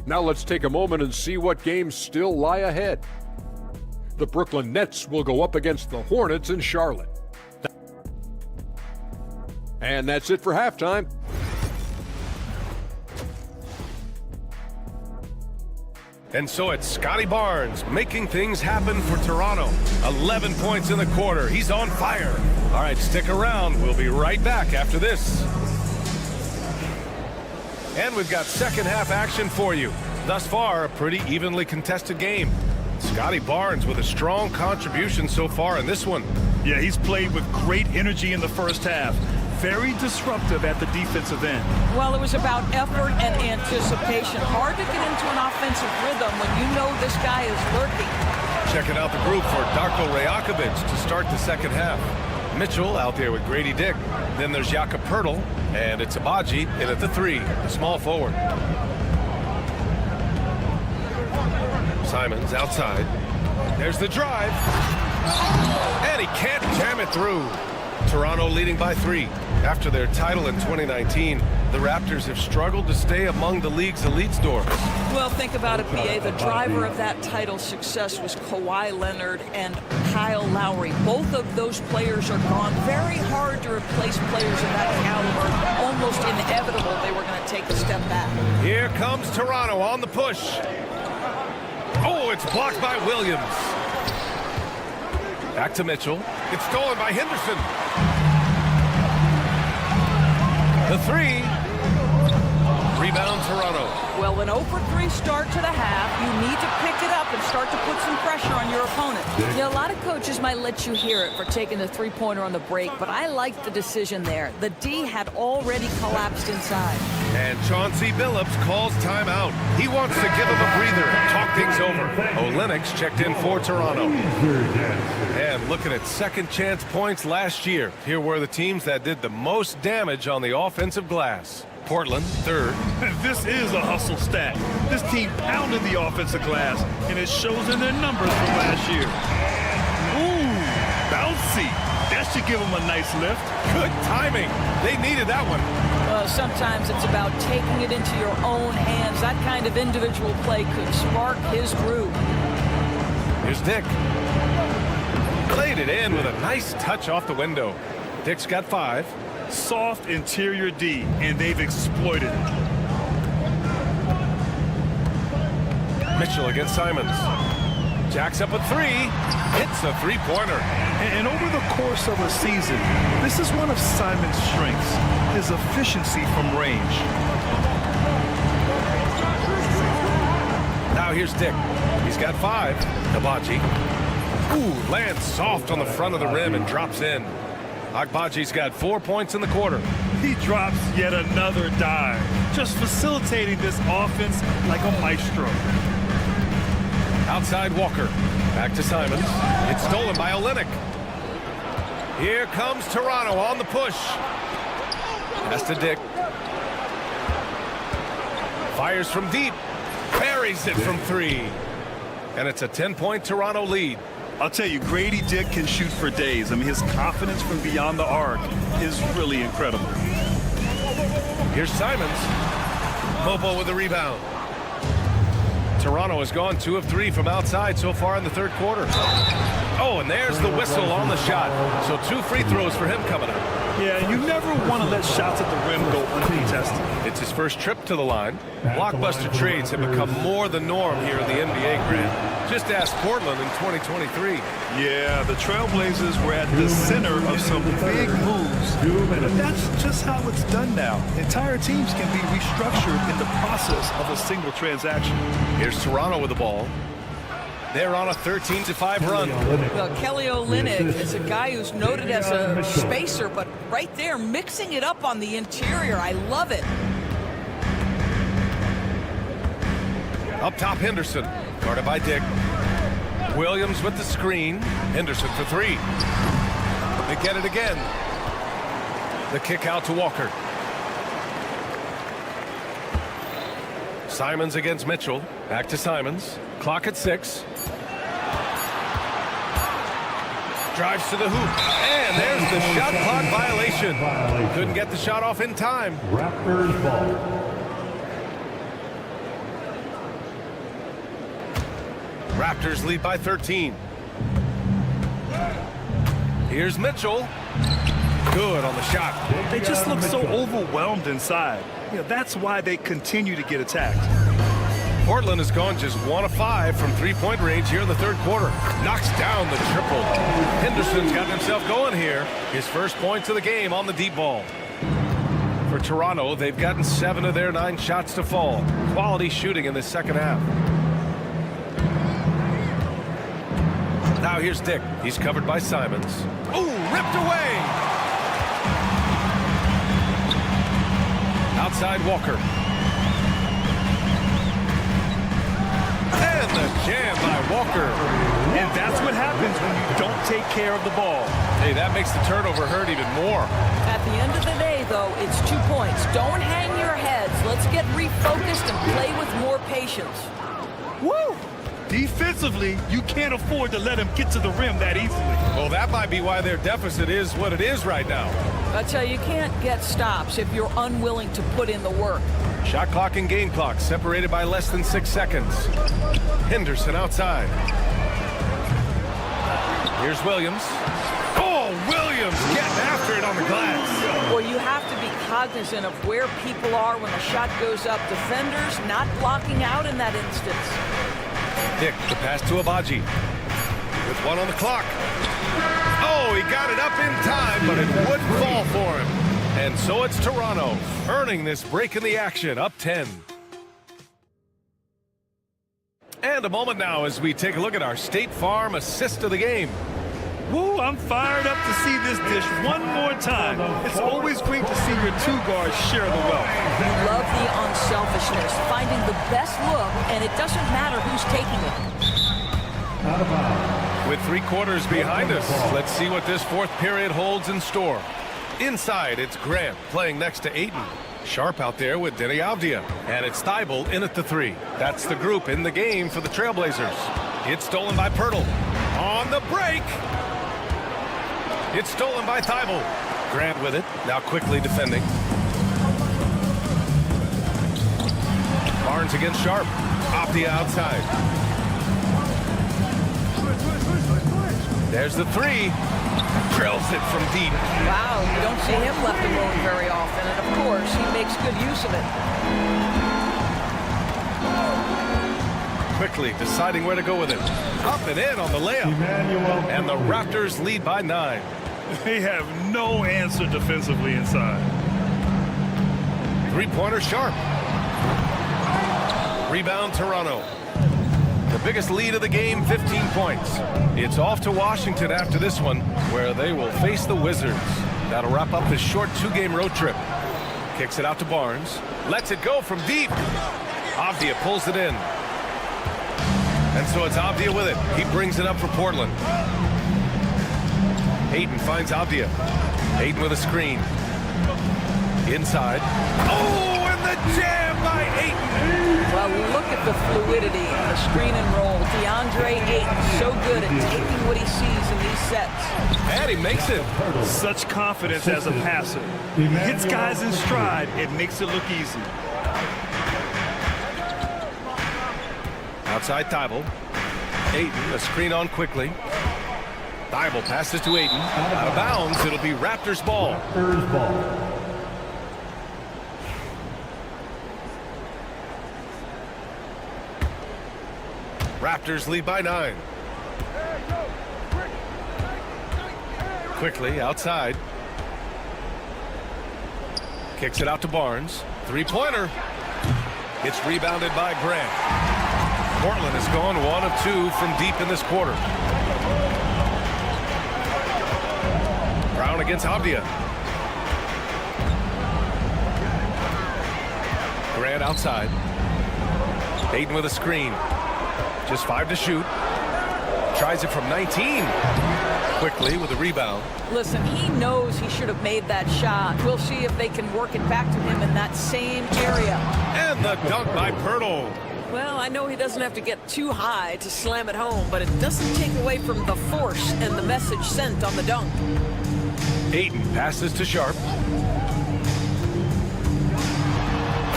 now let's take a moment and see what games still lie ahead. The Brooklyn Nets will go up against the Hornets in Charlotte. And that's it for halftime. And so it's Scotty Barnes making things happen for Toronto. 11 points in the quarter. He's on fire. All right, stick around. We'll be right back after this. And we've got second half action for you. Thus far, a pretty evenly contested game. Scotty Barnes with a strong contribution so far in this one. Yeah, he's played with great energy in the first half. Very disruptive at the defensive end. Well, it was about effort and anticipation. Hard to get into an offensive rhythm when you know this guy is lurking. Checking out the group for Darko Rajakovic to start the second half. Mitchell out there with Grady Dick. Then there's Jakob Pirtle, and it's Abaji in at the 3, the small forward. Simons outside. There's the drive. And he can't jam it through. Toronto leading by 3. After their title in 2019, the Raptors have struggled to stay among the league's elite scorers. Well, think about it, BA. The driver of that title success was Kawhi Leonard and Kyle Lowry. Both of those players are gone. Very hard to replace players of that caliber. Almost inevitable they were going to take a step back. Here comes Toronto on the push. Oh, it's blocked by Williams. Back to Mitchell. It's stolen by Henderson. The 3. Rebound Toronto. Well, an 0-for-3 start to the half. You need to pick it up and start to put some pressure on your opponent. Yeah, a lot of coaches might let you hear it for taking the three-pointer on the break, but I liked the decision there. The D had already collapsed inside. And Chauncey Billups calls timeout. He wants to give him a breather and talk things over. Olenek checked in for Toronto. And looking at second chance points last year, here were the teams that did the most damage on the offensive glass. Portland, 3rd. This is a hustle stat. This team pounded the offensive glass, and it shows in their numbers from last year. Ooh, bouncy. That should give them a nice lift. Good timing. They needed that one. Well, sometimes it's about taking it into your own hands. That kind of individual play could spark his groove. Here's Dick. Played it in with a nice touch off the window. Dick's got 5. Soft interior D, and they've exploited it. Mitchell against Simons. Jacks up a 3. Hits a three-pointer. And over the course of a season, this is one of Simons' strengths, his efficiency from range. Now here's Dick. He's got 5. Agbaji. Ooh, lands soft on the front of the rim and drops in. Agbaji's got 4 points in the quarter. He drops yet another dive, just facilitating this offense like a maestro. Outside Walker. Back to Simons. It's stolen by Olenek. Here comes Toronto on the push. Pass to Dick. Fires from deep. Buries it from 3. And it's a 10-point Toronto lead. I'll tell you, Grady Dick can shoot for days. I mean, his confidence from beyond the arc is really incredible. Here's Simons. Popo with the rebound. Toronto has gone 2 of 3 from outside so far in the third quarter. Oh, and there's the whistle on the shot. So 2 free throws for him coming up. Yeah, you never want to let shots at the rim go uncontested. It's his first trip to the line. Blockbuster trades have become more the norm here in the NBA, Grant. Just ask Portland in 2023. Yeah, the Trailblazers were at the center of some big moves. But that's just how it's done now. Entire teams can be restructured in the process of a single transaction. Here's Toronto with the ball. They're on a 13-5 run. Well, Kelly Olynyk is a guy who's noted as a spacer, but right there, mixing it up on the interior. I love it. Up top, Henderson. Guarded by Dick. Williams with the screen. Henderson for 3. They get it again. The kick out to Walker. Simons against Mitchell. Back to Simons. Clock at 6. Drives to the hoop. And there's the shot clock violation. Couldn't get the shot off in time. Raptors ball. Raptors lead by 13. Here's Mitchell. Good on the shot. They just look so overwhelmed inside. You know, that's why they continue to get attacked. Portland has gone just 1 of 5 from three-point range here in the third quarter. Knocks down the triple. Henderson's got himself going here. His first points of the game on the deep ball. For Toronto, they've gotten 7 of their 9 shots to fall. Quality shooting in the second half. Now here's Dick. He's covered by Simons. Ooh, ripped away! Outside Walker. And the jam by Walker. And that's what happens when you don't take care of the ball. Hey, that makes the turnover hurt even more. At the end of the day, though, it's 2 points. Don't hang your heads. Let's get refocused and play with more patience. Woo! Defensively, you can't afford to let him get to the rim that easily. Well, that might be why their deficit is what it is right now. I tell you, you can't get stops if you're unwilling to put in the work. Shot clock and game clock separated by less than 6 seconds. Henderson outside. Here's Williams. Oh, Williams getting after it on the glass. Well, you have to be cognizant of where people are when the shot goes up. Defenders not blocking out in that instance. Dick, the pass to Abaji. With 1 on the clock. Oh, he got it up in time, but it wouldn't fall for him. And so it's Toronto, earning this break in the action, up 10. And a moment now as we take a look at our State Farm assist of the game. Woo, I'm fired up to see this dish one more time. It's always great to see your two guards share the wealth. Love the unselfishness, finding the best look, and it doesn't matter who's taking it. With 3 quarters behind us, let's see what this 4th period holds in store. Inside, it's Grant playing next to Ayton. Sharp out there with Denny Avdia. And it's Thibault in at the 3. That's the group in the game for the Trailblazers. It's stolen by Pirtle. On the break. It's stolen by Thibault. Grant with it, now quickly defending. Barnes against Sharp. Avdia outside. There's the 3. Drills it from deep. Wow, you don't see him left alone very often, and of course, he makes good use of it. Quickly deciding where to go with it. Up and in on the layup. And the Raptors lead by 9. They have no answer defensively inside. 3-pointer Sharp. Rebound Toronto. The biggest lead of the game, 15 points. It's off to Washington after this one, where they will face the Wizards. That'll wrap up his short 2-game road trip. Kicks it out to Barnes. Lets it go from deep. Avdia pulls it in. And so it's Avdia with it. He brings it up for Portland. Ayton finds Avdia. Ayton with a screen. Inside. Oh, and the jam by Ayton. Well, look at the fluidity in the screen and roll. DeAndre Ayton so good at taking what he sees in these sets. And he makes it. Such confidence as a passer. He hits guys in stride. It makes it look easy. Outside Thibault. Ayton, a screen on quickly. Thibault passes to Ayton. Out of bounds, it'll be Raptors ball. Raptors lead by 9. Quickly outside. Kicks it out to Barnes. 3-pointer. It's rebounded by Grant. Portland has gone 1 of 2 from deep in this quarter. Brown against Avdia. Grant outside. Ayton with a screen. Just 5 to shoot. Tries it from 19. Quickly with a rebound. Listen, he knows he should have made that shot. We'll see if they can work it back to him in that same area. And the dunk by Pirtle. Well, I know he doesn't have to get too high to slam it home, but it doesn't take away from the force and the message sent on the dunk. Ayton passes to Sharp.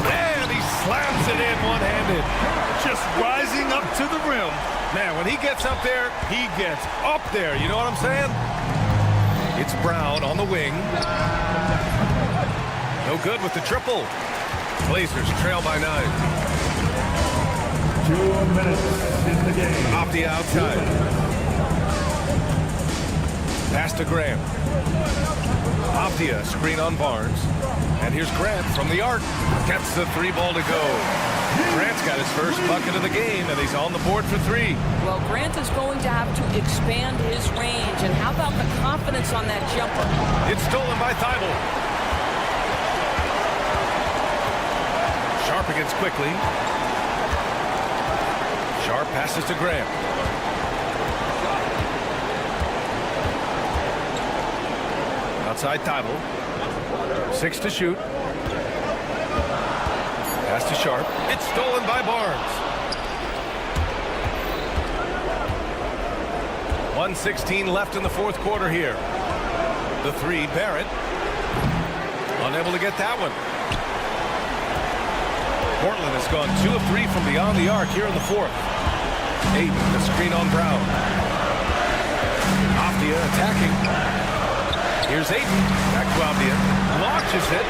And he slams it in one-handed. Just rising up to the rim. Man, when he gets up there, he gets up there. You know what I'm saying? It's Brown on the wing. No good with the triple. Blazers trail by 9. 2 minutes in the game. Off the outside. Pass to Grant. Avdia, screen on Barnes. And here's Grant from the arc. Gets the 3-ball to go. Grant's got his first bucket of the game, and he's on the board for 3. Well, Grant is going to have to expand his range. And how about the confidence on that jumper? It's stolen by Thibault. Sharp against quickly. Sharp passes to Grant. Outside Thibault. 6 to shoot. Pass to Sharp. It's stolen by Barnes. 1:16 left in the fourth quarter here. The three, Barrett. Unable to get that one. Portland has gone 2 of 3 from beyond the arc here in the fourth. Ayton, the screen on Brown. Avdia attacking. Here's Ayton. Back to Avdia. Launches it.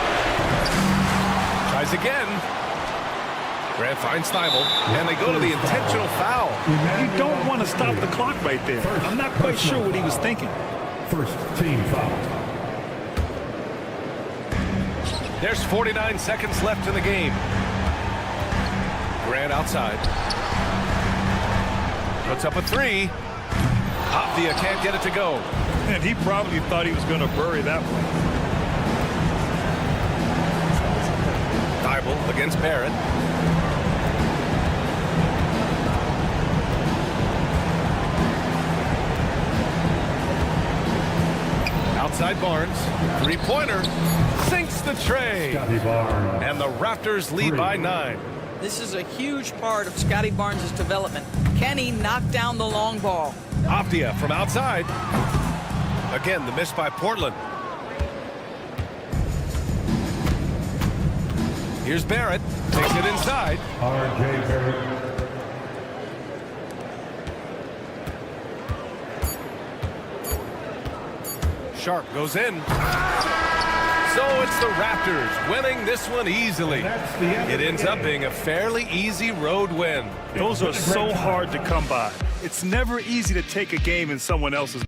Tries again. Grant finds Thibault, and they go to the intentional foul. You don't want to stop the clock right there. I'm not quite sure what he was thinking. First team foul. There's 49 seconds left in the game. Grant outside. Puts up a three. Avdia can't get it to go. And he probably thought he was going to bury that one. Thibault against Barrett. Outside Barnes. Three-pointer. Sinks the tray. And the Raptors lead by 9. This is a huge part of Scotty Barnes' development. Can he knock down the long ball? Avdia from outside. Again, the miss by Portland. Here's Barrett. Takes it inside. R.J. Barrett. Sharp goes in. So it's the Raptors winning this one easily. It ends up being a fairly easy road win. Those are so hard to come by. It's never easy to take a game in someone else's.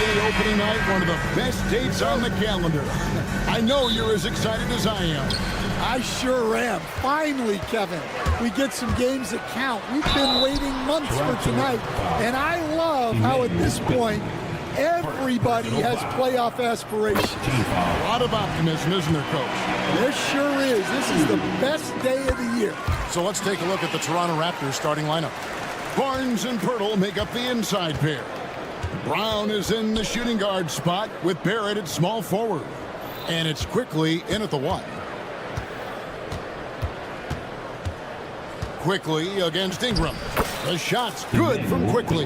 NBA opening night, one of the best dates on the calendar. I know you're as excited as I am. I sure am. Finally, Kevin, we get some games that count. We've been waiting months for tonight, and I love how at this point, everybody has playoff aspirations. A lot of optimism, isn't there, Coach? There sure is. This is the best day of the year. So let's take a look at the Toronto Raptors starting lineup. Barnes and Pirtle make up the inside pair. Brown is in the shooting guard spot with Barrett at small forward. And it's Quickly in at the 1. Quickly against Ingram. The shot's good from Quickly.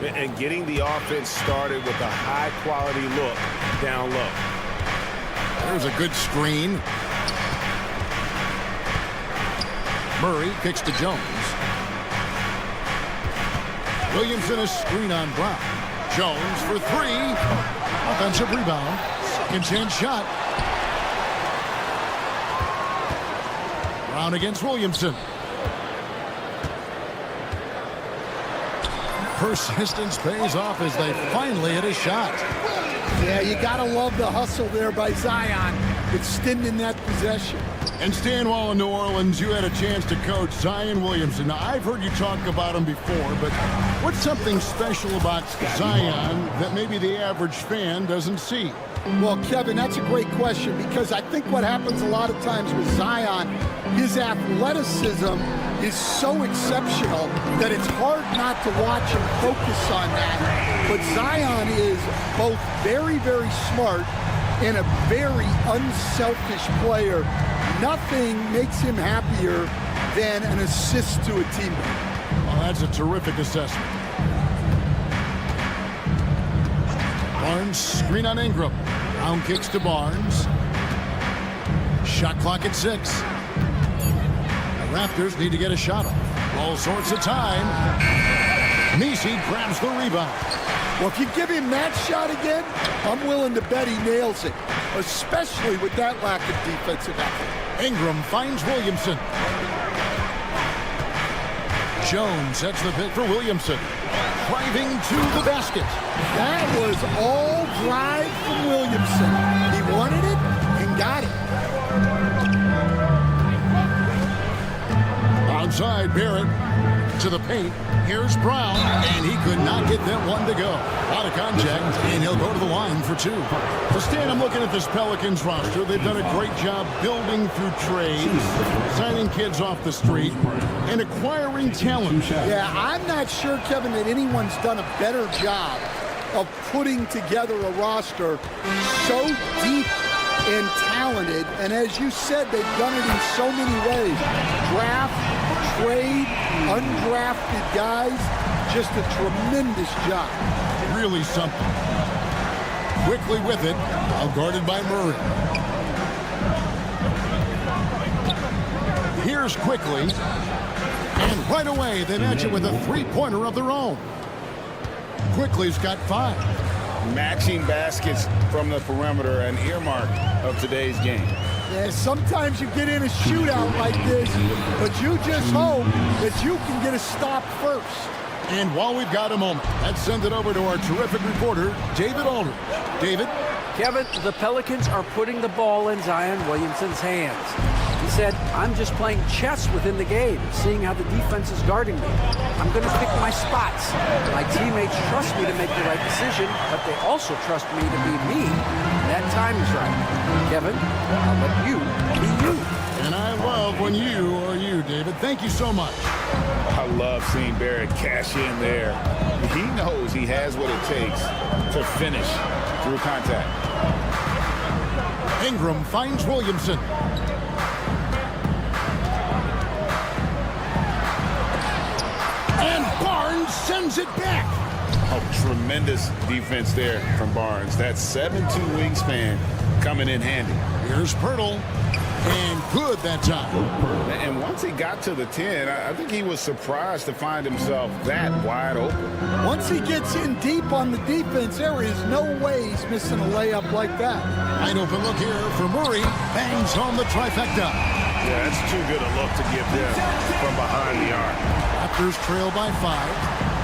And getting the offense started with a high-quality look down low. There's a good screen. Murray kicks to Jones. Williamson a screen on Brown. Jones for 3. Offensive rebound. Second chance shot. Brown against Williamson. Persistence pays off as they finally hit a shot. Yeah, you got to love the hustle there by Zion, extending that possession. And Stan, while in New Orleans, you had a chance to coach Zion Williamson. Now, I've heard you talk about him before, but what's something special about Zion that maybe the average fan doesn't see? Well, Kevin, that's a great question, because I think what happens a lot of times with Zion, his athleticism is so exceptional that it's hard not to watch and focus on that. But Zion is both very, very smart and a very unselfish player. Nothing makes him happier than an assist to a teammate. Well, that's a terrific assessment. Barnes screen on Ingram. Brown kicks to Barnes. Shot clock at 6. The Raptors need to get a shot off. All sorts of time. Messi grabs the rebound. Well, if you give him that shot again, I'm willing to bet he nails it, especially with that lack of defensive effort. Ingram finds Williamson. Jones sets the pick for Williamson. Driving to the basket. That was all drive from Williamson. He wanted it and got it. Outside, Barrett to the paint. Here's Brown, and he could not get that one to go. Out of contact, and he'll go to the line for 2. So, Stan, I'm looking at this Pelicans roster. They've done a great job building through trades, signing kids off the street, and acquiring talent. Yeah, I'm not sure, Kevin, that anyone's done a better job of putting together a roster so deep and talented. And as you said, they've done it in so many ways. Draft, trade, undrafted guys, just a tremendous job. Really something. Quickly with it, guarded by Murray. Here's Quickly, and right away they match it with a three-pointer of their own. Quickly's got 5. Matching baskets from the perimeter, an earmark of today's game. Yeah, sometimes you get in a shootout like this, but you just hope that you can get a stop first. And while we've got a moment, let's send it over to our terrific reporter, David Olreans. David? Kevin, the Pelicans are putting the ball in Zion Williamson's hands. He said, I'm just playing chess within the game, seeing how the defense is guarding me. I'm going to pick my spots. My teammates trust me to make the right decision, but they also trust me to be me. That time is right. Kevin, I'll let you be you. And I love when you are you, David. Thank you so much. I love seeing Barrett cash in there. He knows he has what it takes to finish through contact. Ingram finds Williamson. And Barnes sends it back. Oh, tremendous defense there from Barnes. That 7'2" wingspan coming in handy. Here's Pirtle. And good that time. And once he got to the 10, I think he was surprised to find himself that wide open. Once he gets in deep on the defense, there is no way he's missing a layup like that. Wide open look here for Murray. Bangs home the trifecta. Yeah, that's too good a look to give them from behind the arc. Raptors trail by 5.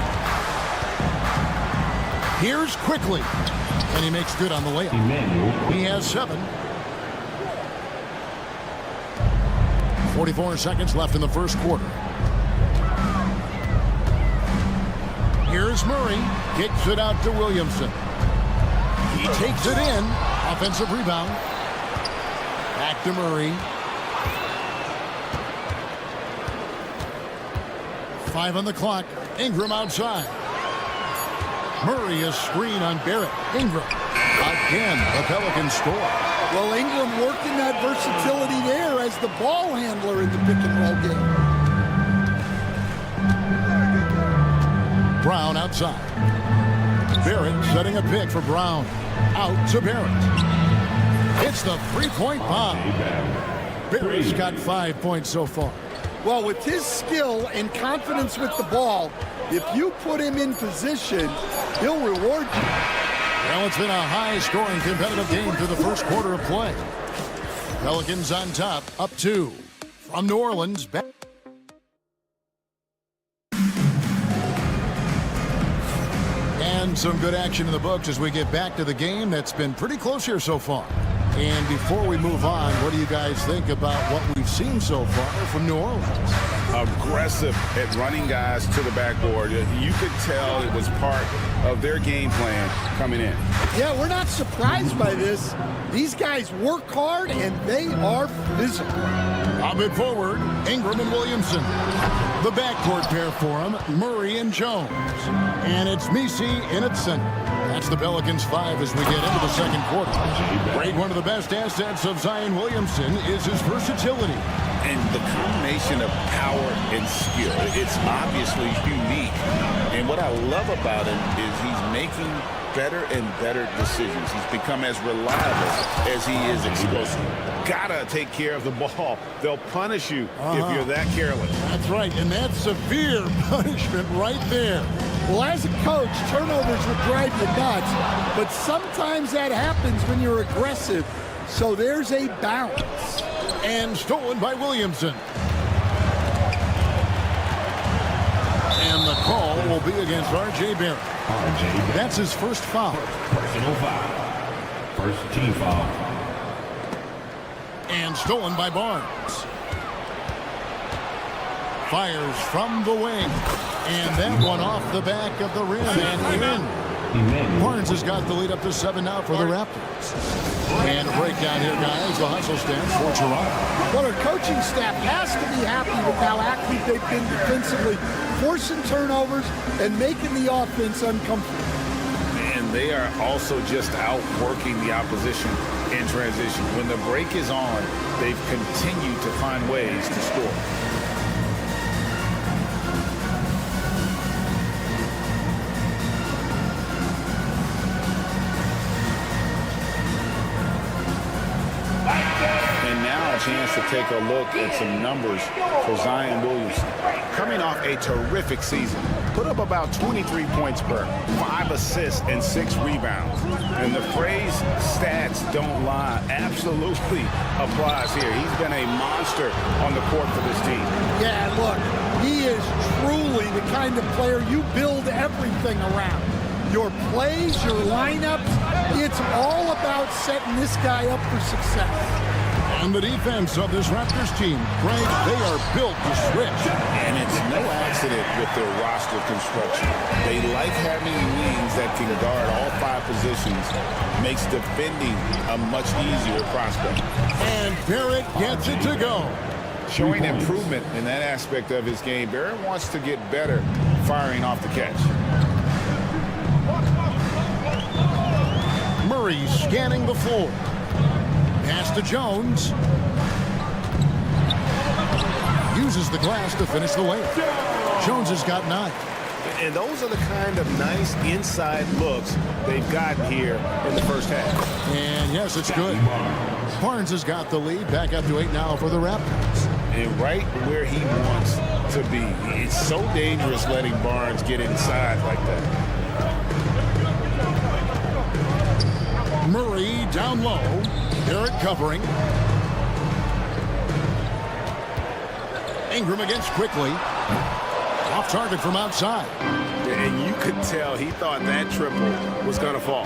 Here's quickly. And he makes good on the layup. He has 7. 44 seconds left in the first quarter. Here's Murray. Kicks it out to Williamson. He takes it in. Offensive rebound. Back to Murray. 5 on the clock. Ingram outside. Murray is screen on Barrett. Ingram. Again, the Pelicans score. Well, Ingram working that versatility there as the ball handler in the pick and roll game. Brown outside. Barrett setting a pick for Brown. Out to Barrett. It's the three-point bomb. Barrett's got 5 points so far. Well, with his skill and confidence with the ball, if you put him in position, he'll reward you. Well, it's been a high-scoring competitive game through the first quarter of play. Pelicans on top, up 2. From New Orleans, back. And some good action in the books as we get back to the game that's been pretty close here so far. And before we move on, what do you guys think about what we've seen so far from New Orleans? Aggressive at running guys to the backboard. You could tell it was part of their game plan coming in. Yeah, we're not surprised by this. These guys work hard and they are physical. A bit forward, Ingram and Williamson. The backcourt pair for him, Murray and Jones. And it's Messi in at center. That's the Pelicans 5 as we get into the second quarter. Great, one of the best assets of Zion Williamson is his versatility. And the combination of power and skill, it's obviously unique. And what I love about him is he's making better and better decisions. He's become as reliable as he is explosive. Gotta take care of the ball. They'll punish you if you're that careless. That's right, and that's severe punishment right there. Well, as a coach, turnovers would drive you nuts, but sometimes that happens when you're aggressive. So there's a bounce. And stolen by Williamson. And the call will be against R.J. Barrett. That's his first foul. Personal foul. First team foul. And stolen by Barnes. Fires from the wing. And that one off the back of the rim and in. Barnes has got the lead up to 7 now for the Raptors. And a breakdown here, guys. The hustle stands for Toronto. Well, our coaching staff has to be happy with how active they've been defensively, forcing turnovers and making the offense uncomfortable. And they are also just outworking the opposition in transition. When the break is on, they've continued to find ways to score. Chance to take a look at some numbers for Zion Williamson. Coming off a terrific season, put up about 23 points per, 5 assists and 6 rebounds. And the phrase stats don't lie absolutely applies here. He's been a monster on the court for this team. Yeah, look, he is truly the kind of player you build everything around. Your plays, your lineups, it's all about setting this guy up for success. And the defense of this Raptors team, Greg, they are built to switch. And it's no accident with their roster construction. They like having wings that can guard all 5 positions. Makes defending a much easier prospect. And Barrett gets it to go. Showing improvement in that aspect of his game. Barrett wants to get better firing off the catch. Murray scanning the floor. Pass to Jones. Uses the glass to finish the layup. Jones has got 9. And those are the kind of nice inside looks they've gotten here in the first half. And yes, it's good. Barnes has got the lead. Back up to 8 now for the Raptors. And right where he wants to be. It's so dangerous letting Barnes get inside like that. Murray down low. Barrett covering. Ingram against quickly. Off target from outside. and you could tell he thought that triple was going to fall.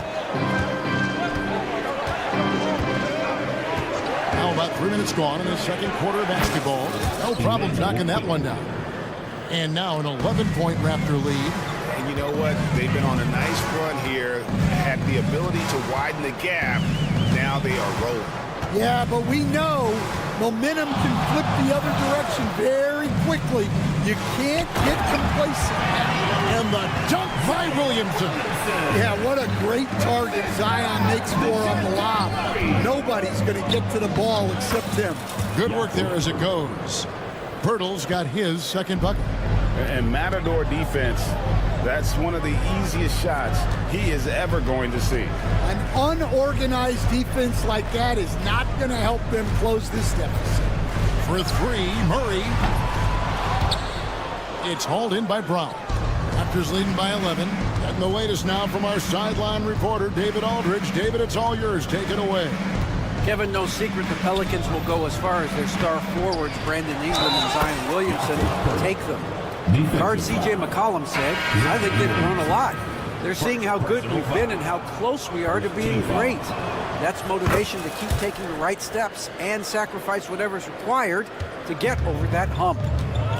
Now about 3 minutes gone in the second quarter of basketball. No problem knocking that one down. And now an 11-point Raptor lead. And you know what? They've been on a nice run here, had the ability to widen the gap. Now they are rolling. Yeah, but we know momentum can flip the other direction very quickly. You can't get complacent. And the dunk by Williamson. Yeah, what a great target Zion makes for on the lob. Nobody's going to get to the ball except him. Good work there as it goes. Pirtle's got his second bucket. And Matador defense, that's one of the easiest shots he is ever going to see. An unorganized defense like that is not going to help them close this deficit. For three, Murray. It's hauled in by Brown. Raptors leading by 11. Getting the latest now from our sideline reporter, David Aldridge. David, it's all yours. Take it away. Kevin, no secret the Pelicans will go as far as their star forwards, Brandon Ingram and Zion Williamson, take them. Guard C.J. McCollum said, I think they've grown a lot. They're seeing how good we've been and how close we are to being great. That's motivation to keep taking the right steps and sacrifice whatever's required to get over that hump.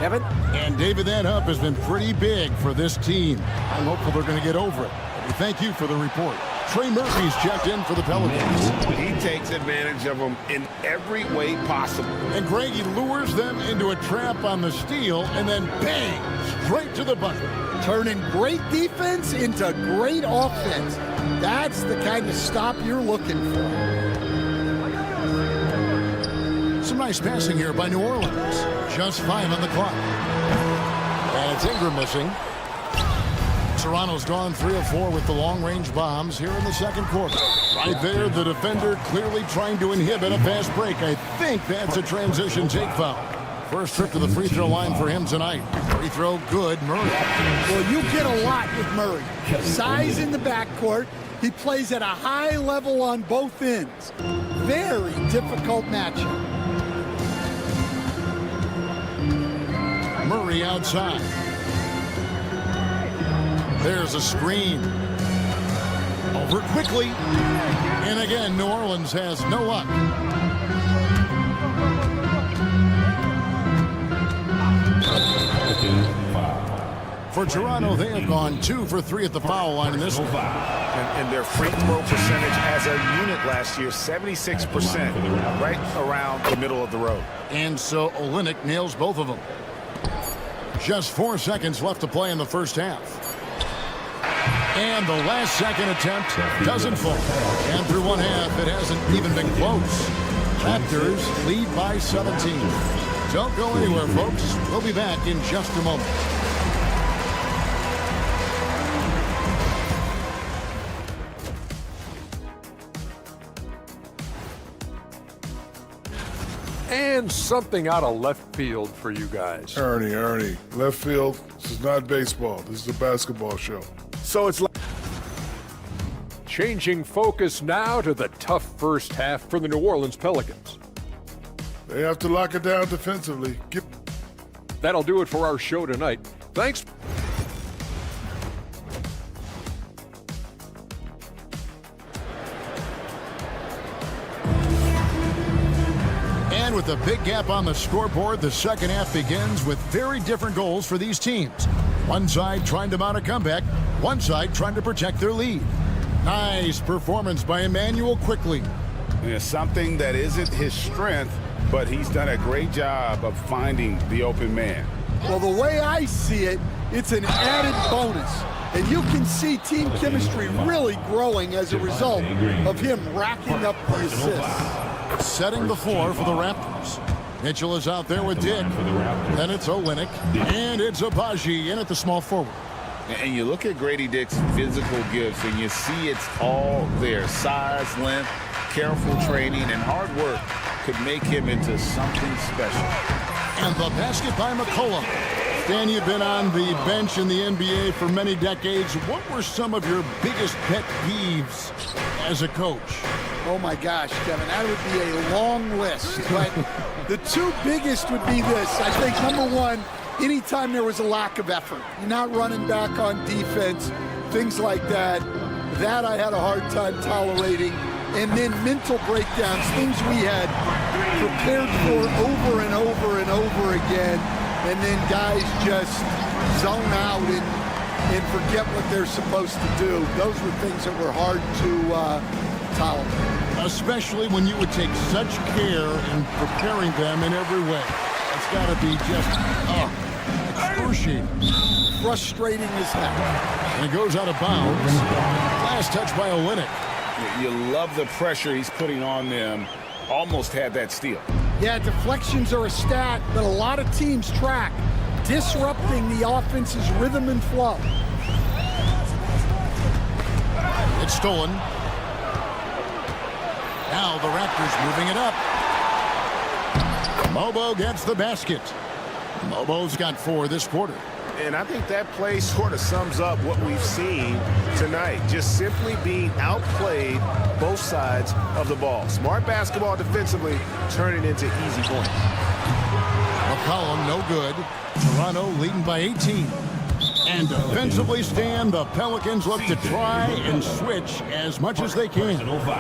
Kevin? And David, that hump has been pretty big for this team. I'm hopeful they're going to get over it. Thank you for the report. Trey Murphy's checked in for the Pelicans. He takes advantage of them in every way possible. And Greg, he lures them into a trap on the steal and then bang, straight to the bucket. Turning great defense into great offense. That's the kind of stop you're looking for. Some nice passing here by New Orleans. Just 5 on the clock. And it's Ingram missing. Toronto's gone 3 of 4 with the long-range bombs here in the second quarter. Right there, the defender clearly trying to inhibit a fast break. I think that's a transition take foul. First trip to the free throw line for him tonight. Free throw good, Murray. Well, you get a lot with Murray. Size in the backcourt. He plays at a high level on both ends. Very difficult matchup. Murray outside. There's a screen. Over quickly. And again, New Orleans has no luck. For Toronto, they have gone 2 for 3 at the foul line in this one. And their free throw percentage as a unit last year, 76%, right around the middle of the road. And so Olynyk nails both of them. Just 4 seconds left to play in the first half. And the last second attempt doesn't fall. And through one half, it hasn't even been close. Raptors lead by 17. Don't go anywhere, folks. We'll be back in just a moment. And something out of left field for you guys. Ernie, left field, this is not baseball. This is a basketball show. So it's like changing focus now to the tough first half for the New Orleans Pelicans. They have to lock it down defensively. That'll do it for our show tonight. Thanks. And with a big gap on the scoreboard, the second half begins with very different goals for these teams. One side trying to mount a comeback, one side trying to protect their lead. Nice performance by Emmanuel quickly. Yeah, something that isn't his strength, but he's done a great job of finding the open man. Well, the way I see it, it's an added bonus. And you can see team chemistry really growing as a result of him racking up the assists. Setting the floor for the Raptors. Mitchell is out there with Dick. Then it's Olynyk. And it's Abaji in at the small forward. And you look at Grady Dick's physical gifts, and you see it's all there. Size, length, careful training, and hard work could make him into something special. And the basket by McCollum. Dan, you've been on the bench in the NBA for many decades. What were some of your biggest pet peeves as a coach? Oh my gosh, Kevin, that would be a long list. But the two biggest would be this. I think number one, anytime there was a lack of effort, you're not running back on defense, things like that, that I had a hard time tolerating. And then mental breakdowns, things we had prepared for over and over and over again, and then guys just zone out and forget what they're supposed to do. Those were things that were hard to tolerate. Especially when you would take such care in preparing them in every way. It's got to be just excruciating. Frustrating as heck. And it goes out of bounds. Last touch by Olenek. You love the pressure he's putting on them. Almost had that steal. Yeah, deflections are a stat that a lot of teams track, disrupting the offense's rhythm and flow. It's stolen. Now the Raptors moving it up. Mobo gets the basket. Mobo's got 4 this quarter. And I think that play sort of sums up what we've seen tonight. Just simply being outplayed both sides of the ball. Smart basketball defensively, turning into easy points. McCollum, no good. Toronto leading by 18. And defensively, Stan, the Pelicans look to try and switch as much as they can.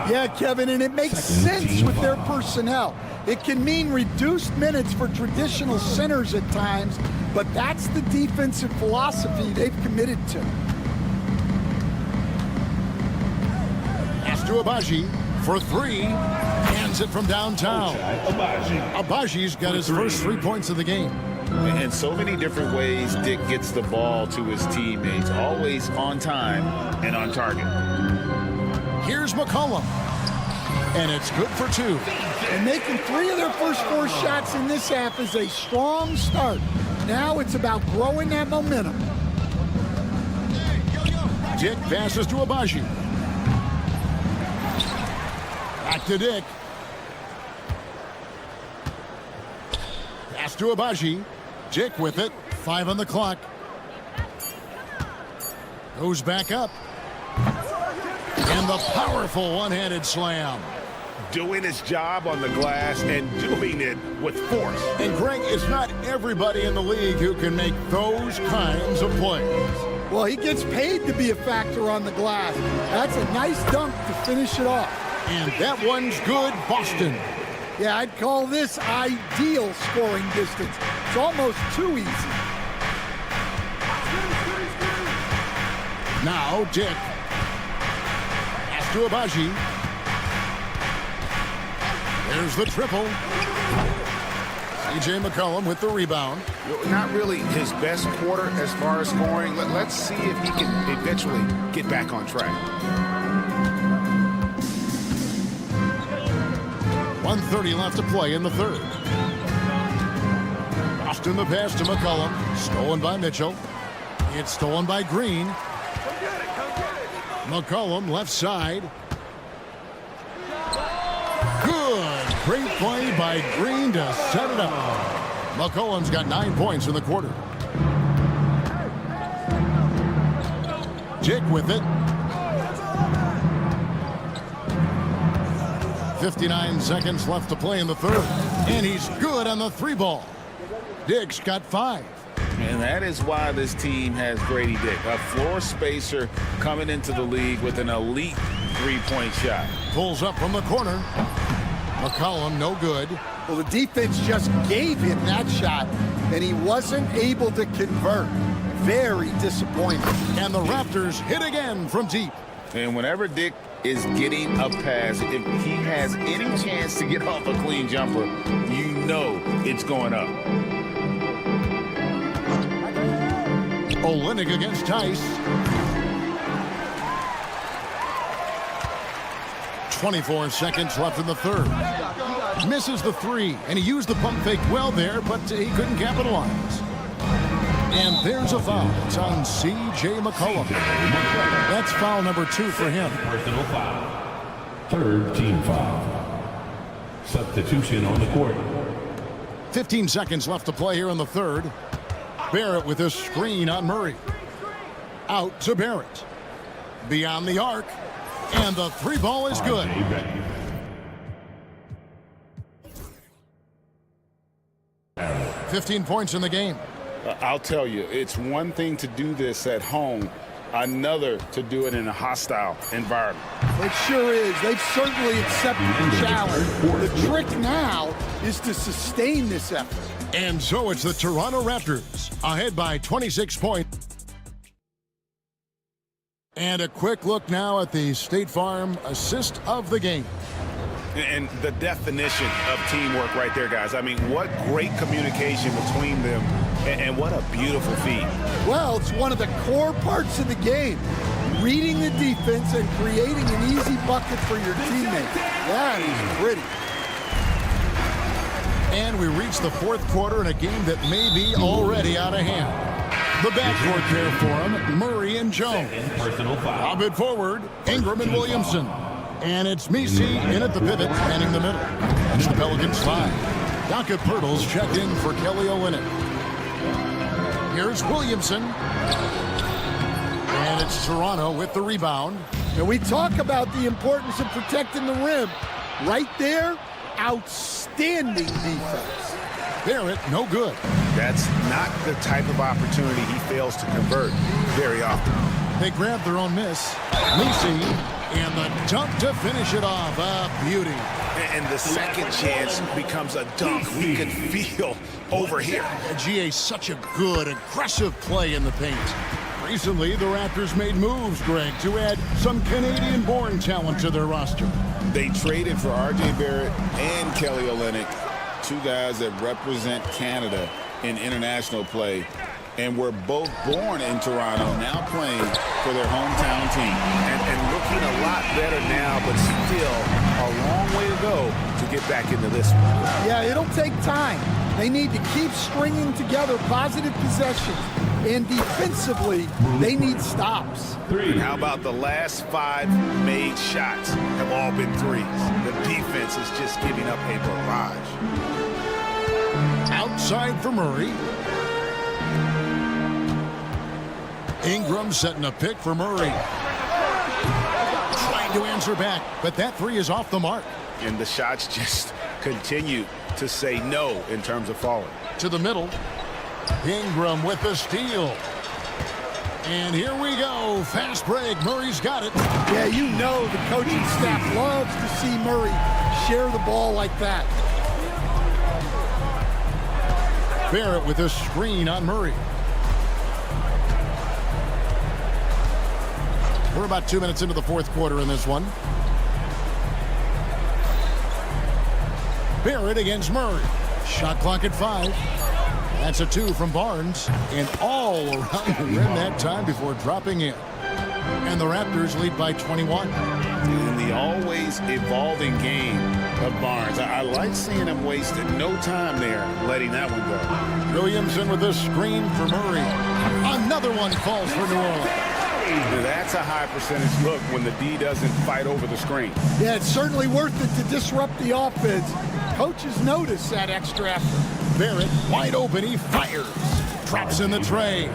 Yeah, Kevin, and it makes sense with their personnel. It can mean reduced minutes for traditional centers at times, but that's the defensive philosophy they've committed to. Pass to Agbaji for 3. Hands it from downtown. Agbaji's got his first 3 points of the game. In so many different ways, Dick gets the ball to his teammates. Always on time and on target. Here's McCollum. And it's good for 2. And making 3 of their first 4 shots in this half is a strong start. Now it's about growing that momentum. Dick passes to Agbaji. Back to Dick. Pass to Agbaji. Dick with it. 5 on the clock. Goes back up. And the powerful one-handed slam. Doing his job on the glass and doing it with force. And Greg, it's not everybody in the league who can make those kinds of plays. Well, he gets paid to be a factor on the glass. That's a nice dunk to finish it off. And that one's good, Boston. Yeah, I'd call this ideal scoring distance. It's almost too easy. Now, Dick. Pass to Agbaji. There's the triple. C.J. McCollum with the rebound. Not really his best quarter as far as scoring. Let's see if he can eventually get back on track. 1:30 left to play in the third. Boston the pass to McCollum. Stolen by Mitchell. It's stolen by Green. McCollum left side. Good. Great play by Green to set it up. McCollum's got 9 points in the quarter. Dick with it. 59 seconds left to play in the third. And he's good on the 3 ball. Dick's got 5. And that is why this team has Grady Dick, a floor spacer coming into the league with an elite 3-point shot. Pulls up from the corner. McCollum, no good. Well, the defense just gave him that shot, and he wasn't able to convert. Very disappointing. And the Raptors hit again from deep. And whenever Dick is getting a pass, if he has any chance to get off a clean jumper, you know it's going up. Olenek against Tice. 24 seconds left in the third. Misses the 3, and he used the pump fake well there, but he couldn't capitalize. And there's a foul. It's on C.J. McCollum. That's foul number 2 for him. Personal foul. Third team foul. Substitution on the court. 15 seconds left to play here in the third. Barrett with a screen on Murray. Out to Barrett. Beyond the arc. And the 3 ball is good. 15 points in the game. I'll tell you, it's one thing to do this at home, another to do it in a hostile environment. It sure is. They've certainly accepted the challenge. The trick now is to sustain this effort. And so it's the Toronto Raptors ahead by 26 points. And a quick look now at the State Farm assist of the game. And the definition of teamwork right there, guys. I mean, what great communication between them, and what a beautiful feed. Well, it's one of the core parts of the game. Reading the defense and creating an easy bucket for your teammates. That is pretty. And we reach the fourth quarter in a game that may be already out of hand. The backcourt there for him, Murray and Jones. Lob it forward, Ingram and Williamson. And it's Messi in at the pivot, manning the middle. That's the Pelicans 5. Docket Pirtles checked in for Kelly Olynyk. Here's Williamson. And it's Toronto with the rebound. And we talk about the importance of protecting the rim. Right there, outstanding defense. Barrett, no good. That's not the type of opportunity he fails to convert very often. They grab their own miss. Messi, and the dunk to finish it off. A beauty. And the second chance becomes a dunk we can feel over here. GA, such a good, aggressive play in the paint. Recently, the Raptors made moves, Greg, to add some Canadian-born talent to their roster. They traded for R.J. Barrett and Kelly Olynyk, two guys that represent Canada in international play, and were both born in Toronto, now playing for their hometown team. And looking a lot better now, but still a long way to go to get back into this one. Yeah, it'll take time. They need to keep stringing together positive possessions. And defensively, they need stops. And how about the last 5 made shots have all been threes? The defense is just giving up a barrage. Outside for Murray. Ingram setting a pick for Murray. Trying to answer back, but that three is off the mark. And the shots just continue to say no in terms of falling. To the middle. Ingram with the steal. And here we go. Fast break. Murray's got it. Yeah, you know the coaching staff loves to see Murray share the ball like that. Barrett with a screen on Murray. We're about 2 minutes into the fourth quarter in this one. Barrett against Murray. Shot clock at 5. That's a 2 from Barnes. And all around the rim that time before dropping in. And the Raptors lead by 21. In the always evolving game of Barnes. I like seeing him wasting no time there, letting that one go. Williamson with a screen for Murray. Another one falls for New Orleans. That's a high percentage look when the D doesn't fight over the screen. Yeah, it's certainly worth it to disrupt the offense. Coaches notice that extra effort. Barrett wide open, he fires. Drops in the tray.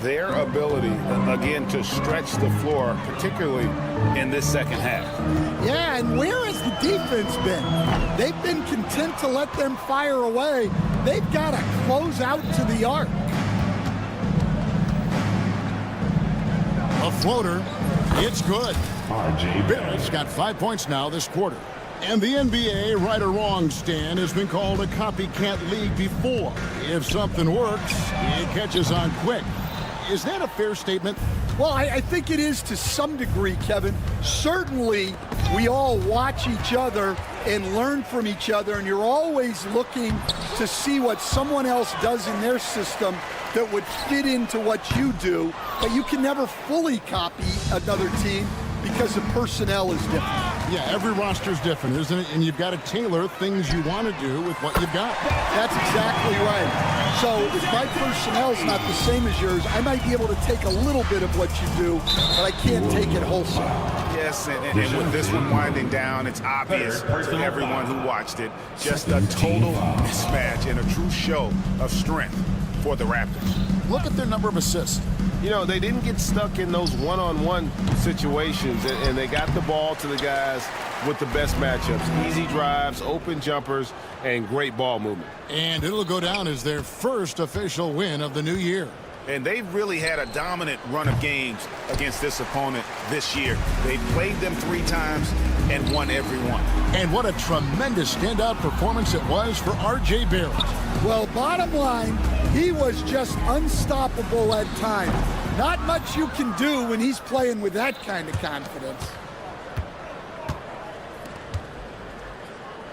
Their ability, again, to stretch the floor, particularly in this second half. Yeah, and where has the defense been? They've been content to let them fire away. They've got to close out to the arc. A floater. It's good. Barrett's got 5 points now this quarter. And the NBA, right or wrong, Stan, has been called a copycat league before. If something works, it catches on quick. Is that a fair statement? Well, I think it is to some degree, Kevin. Certainly, we all watch each other and learn from each other, and you're always looking to see what someone else does in their system that would fit into what you do, but you can never fully copy another team because the personnel is different. Yeah, every roster's different, isn't it? And you've got to tailor things you want to do with what you've got. That's exactly right. So if my personnel's not the same as yours, I might be able to take a little bit of what you do, but I can't take it wholesale. Yes, and with this one winding down, it's obvious to everyone who watched it. Just a total mismatch and a true show of strength for the Raptors. Look at their number of assists. You know, they didn't get stuck in those one-on-one situations, and they got the ball to the guys with the best matchups. Easy drives, open jumpers, and great ball movement. And it'll go down as their first official win of the new year. And they've really had a dominant run of games against this opponent this year. They've played them 3 times and won every one. And what a tremendous standout performance it was for R.J. Barrett. Well, bottom line, he was just unstoppable at times. Not much you can do when he's playing with that kind of confidence.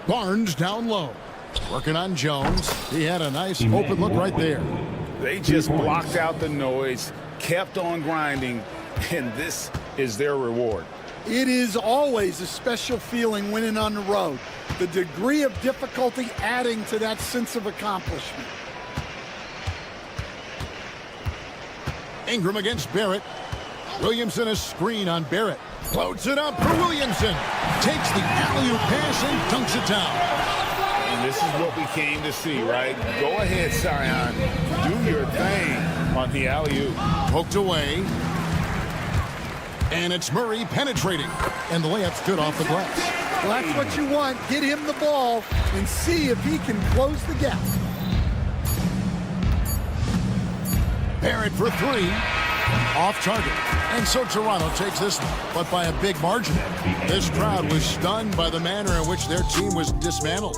Barnes down low. Working on Jones. He had a nice open look right there. They just blocked out the noise, kept on grinding, and this is their reward. It is always a special feeling winning on the road. The degree of difficulty adding to that sense of accomplishment. Ingram against Barrett. Williamson a screen on Barrett. Floats it up for Williamson. Takes the alley-oop pass and dunks it down. And this is what we came to see, right? Go ahead, Zion. Do your thing on the alley-oop. Poked away. And it's Murray penetrating. And the layup's good off the glass. Well, that's what you want. Get him the ball and see if he can close the gap. Barrett for 3. Off target. And so Toronto takes this one, but by a big margin. This crowd was stunned by the manner in which their team was dismantled.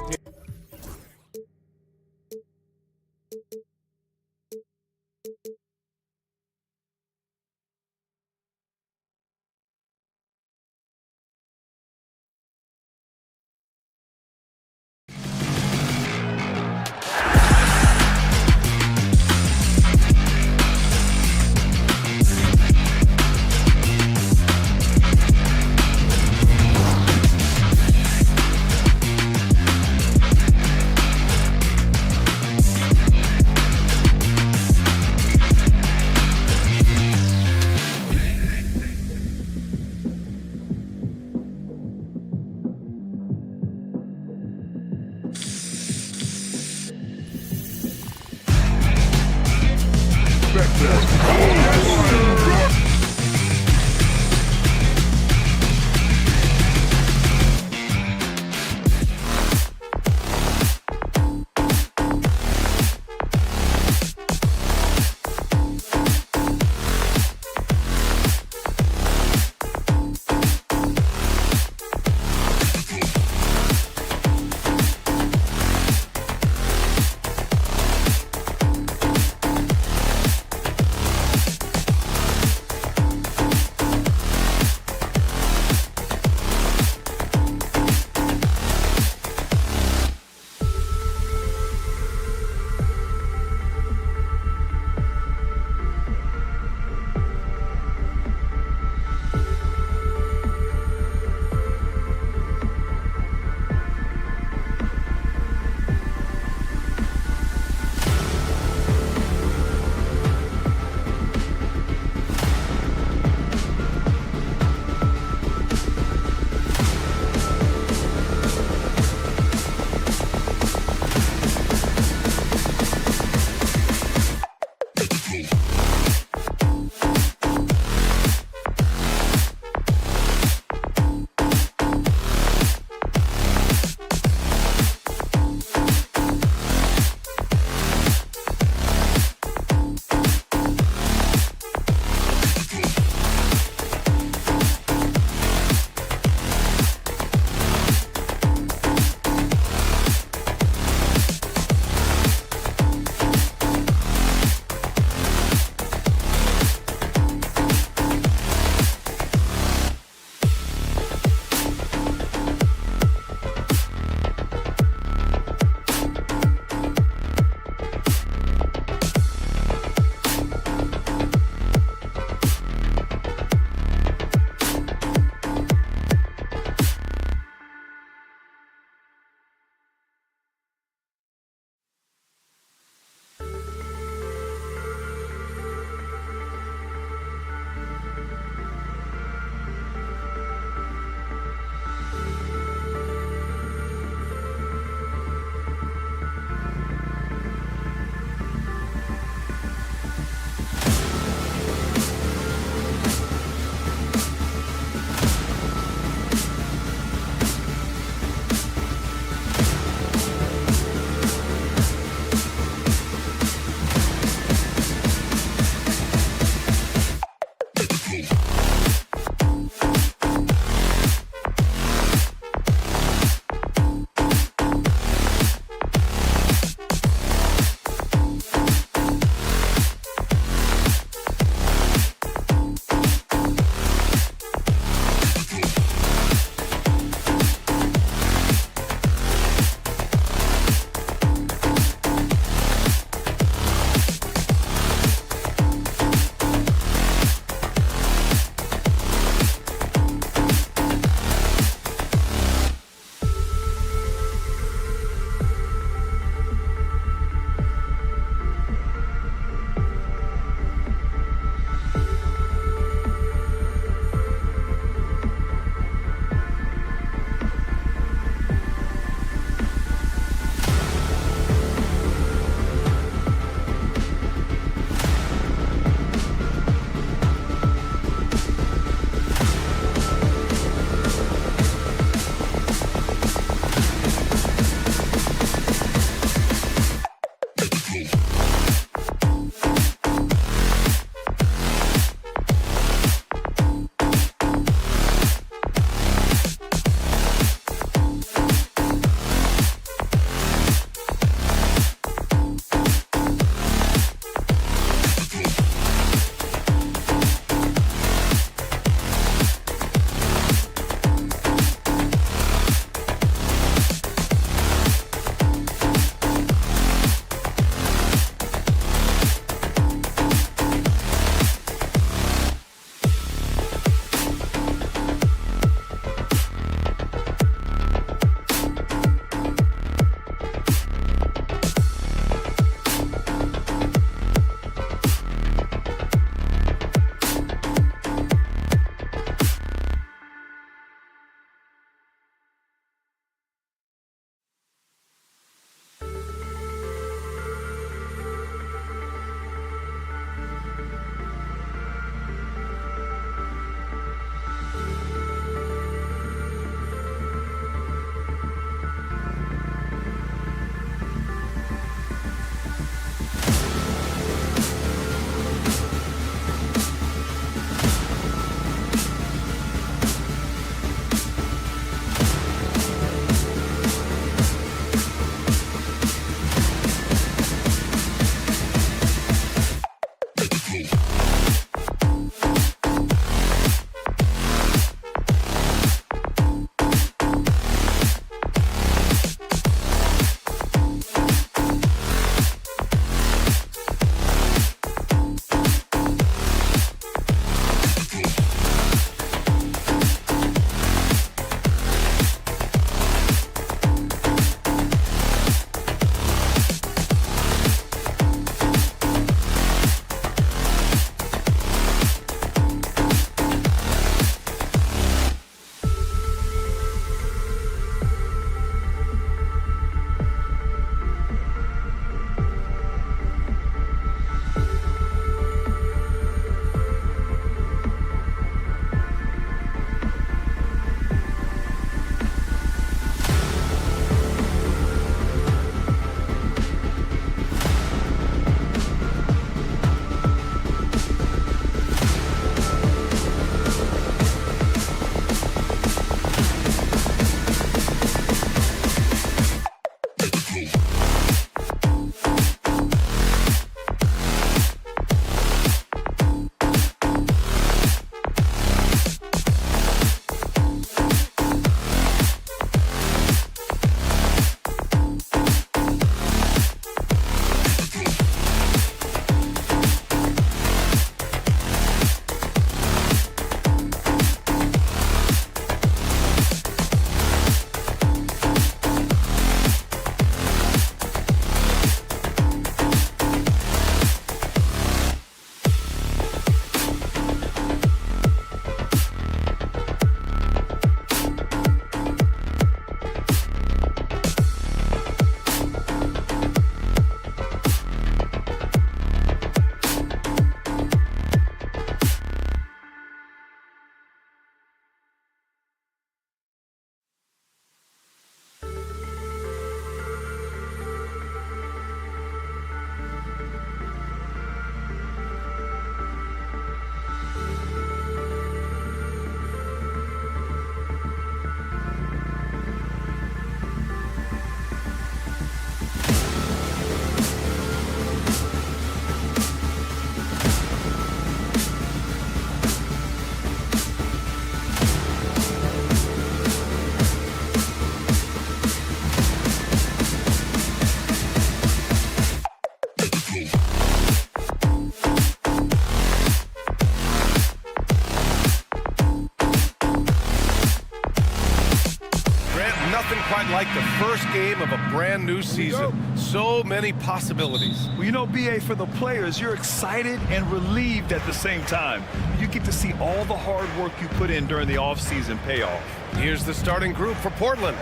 like the first game of a brand new season. So many possibilities. Well, you know, BA, for the players, you're excited and relieved at the same time. You get to see all the hard work you put in during the offseason pay off. Here's the starting group for Portland.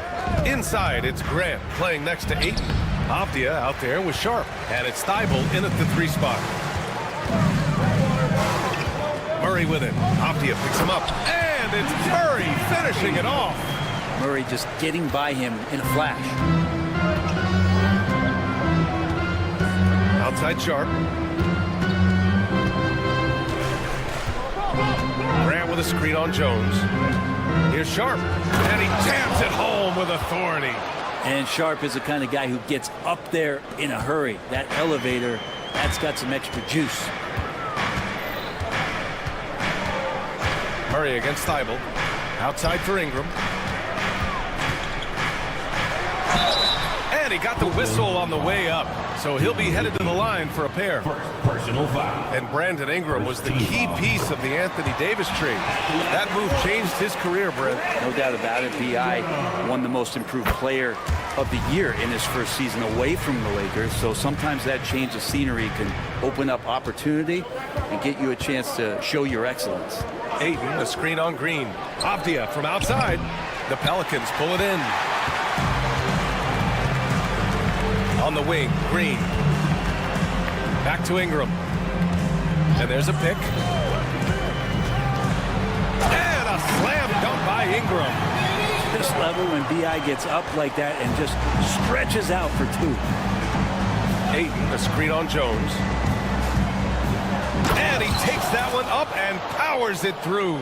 Inside, it's Grant playing next to Ayton. Avdia out there with Sharp. And it's Thibault in at the 3 spot. Murray with it. Avdia picks him up. And it's Murray finishing it off. Murray just getting by him in a flash. Outside Sharp. Grant with a screen on Jones. Here's Sharp. And he jams it home with authority. And Sharp is the kind of guy who gets up there in a hurry. That elevator, that's got some extra juice. Murray against Thibault. Outside for Ingram. And he got the whistle on the way up. So he'll be headed to the line for a pair. Personal foul. And Brandon Ingram was the key piece of the Anthony Davis trade. That move changed his career, Brent. No doubt about it. B.I. won the most improved player of the year in his first season away from the Lakers. So sometimes that change of scenery can open up opportunity and get you a chance to show your excellence. Ayton, a screen on Green. Avdia from outside. The Pelicans pull it in. On the wing, Green. Back to Ingram. And there's a pick. And a slam dunk by Ingram. This level when B.I. gets up like that and just stretches out for 2. Ayton, a screen on Jones. And he takes that one up and powers it through.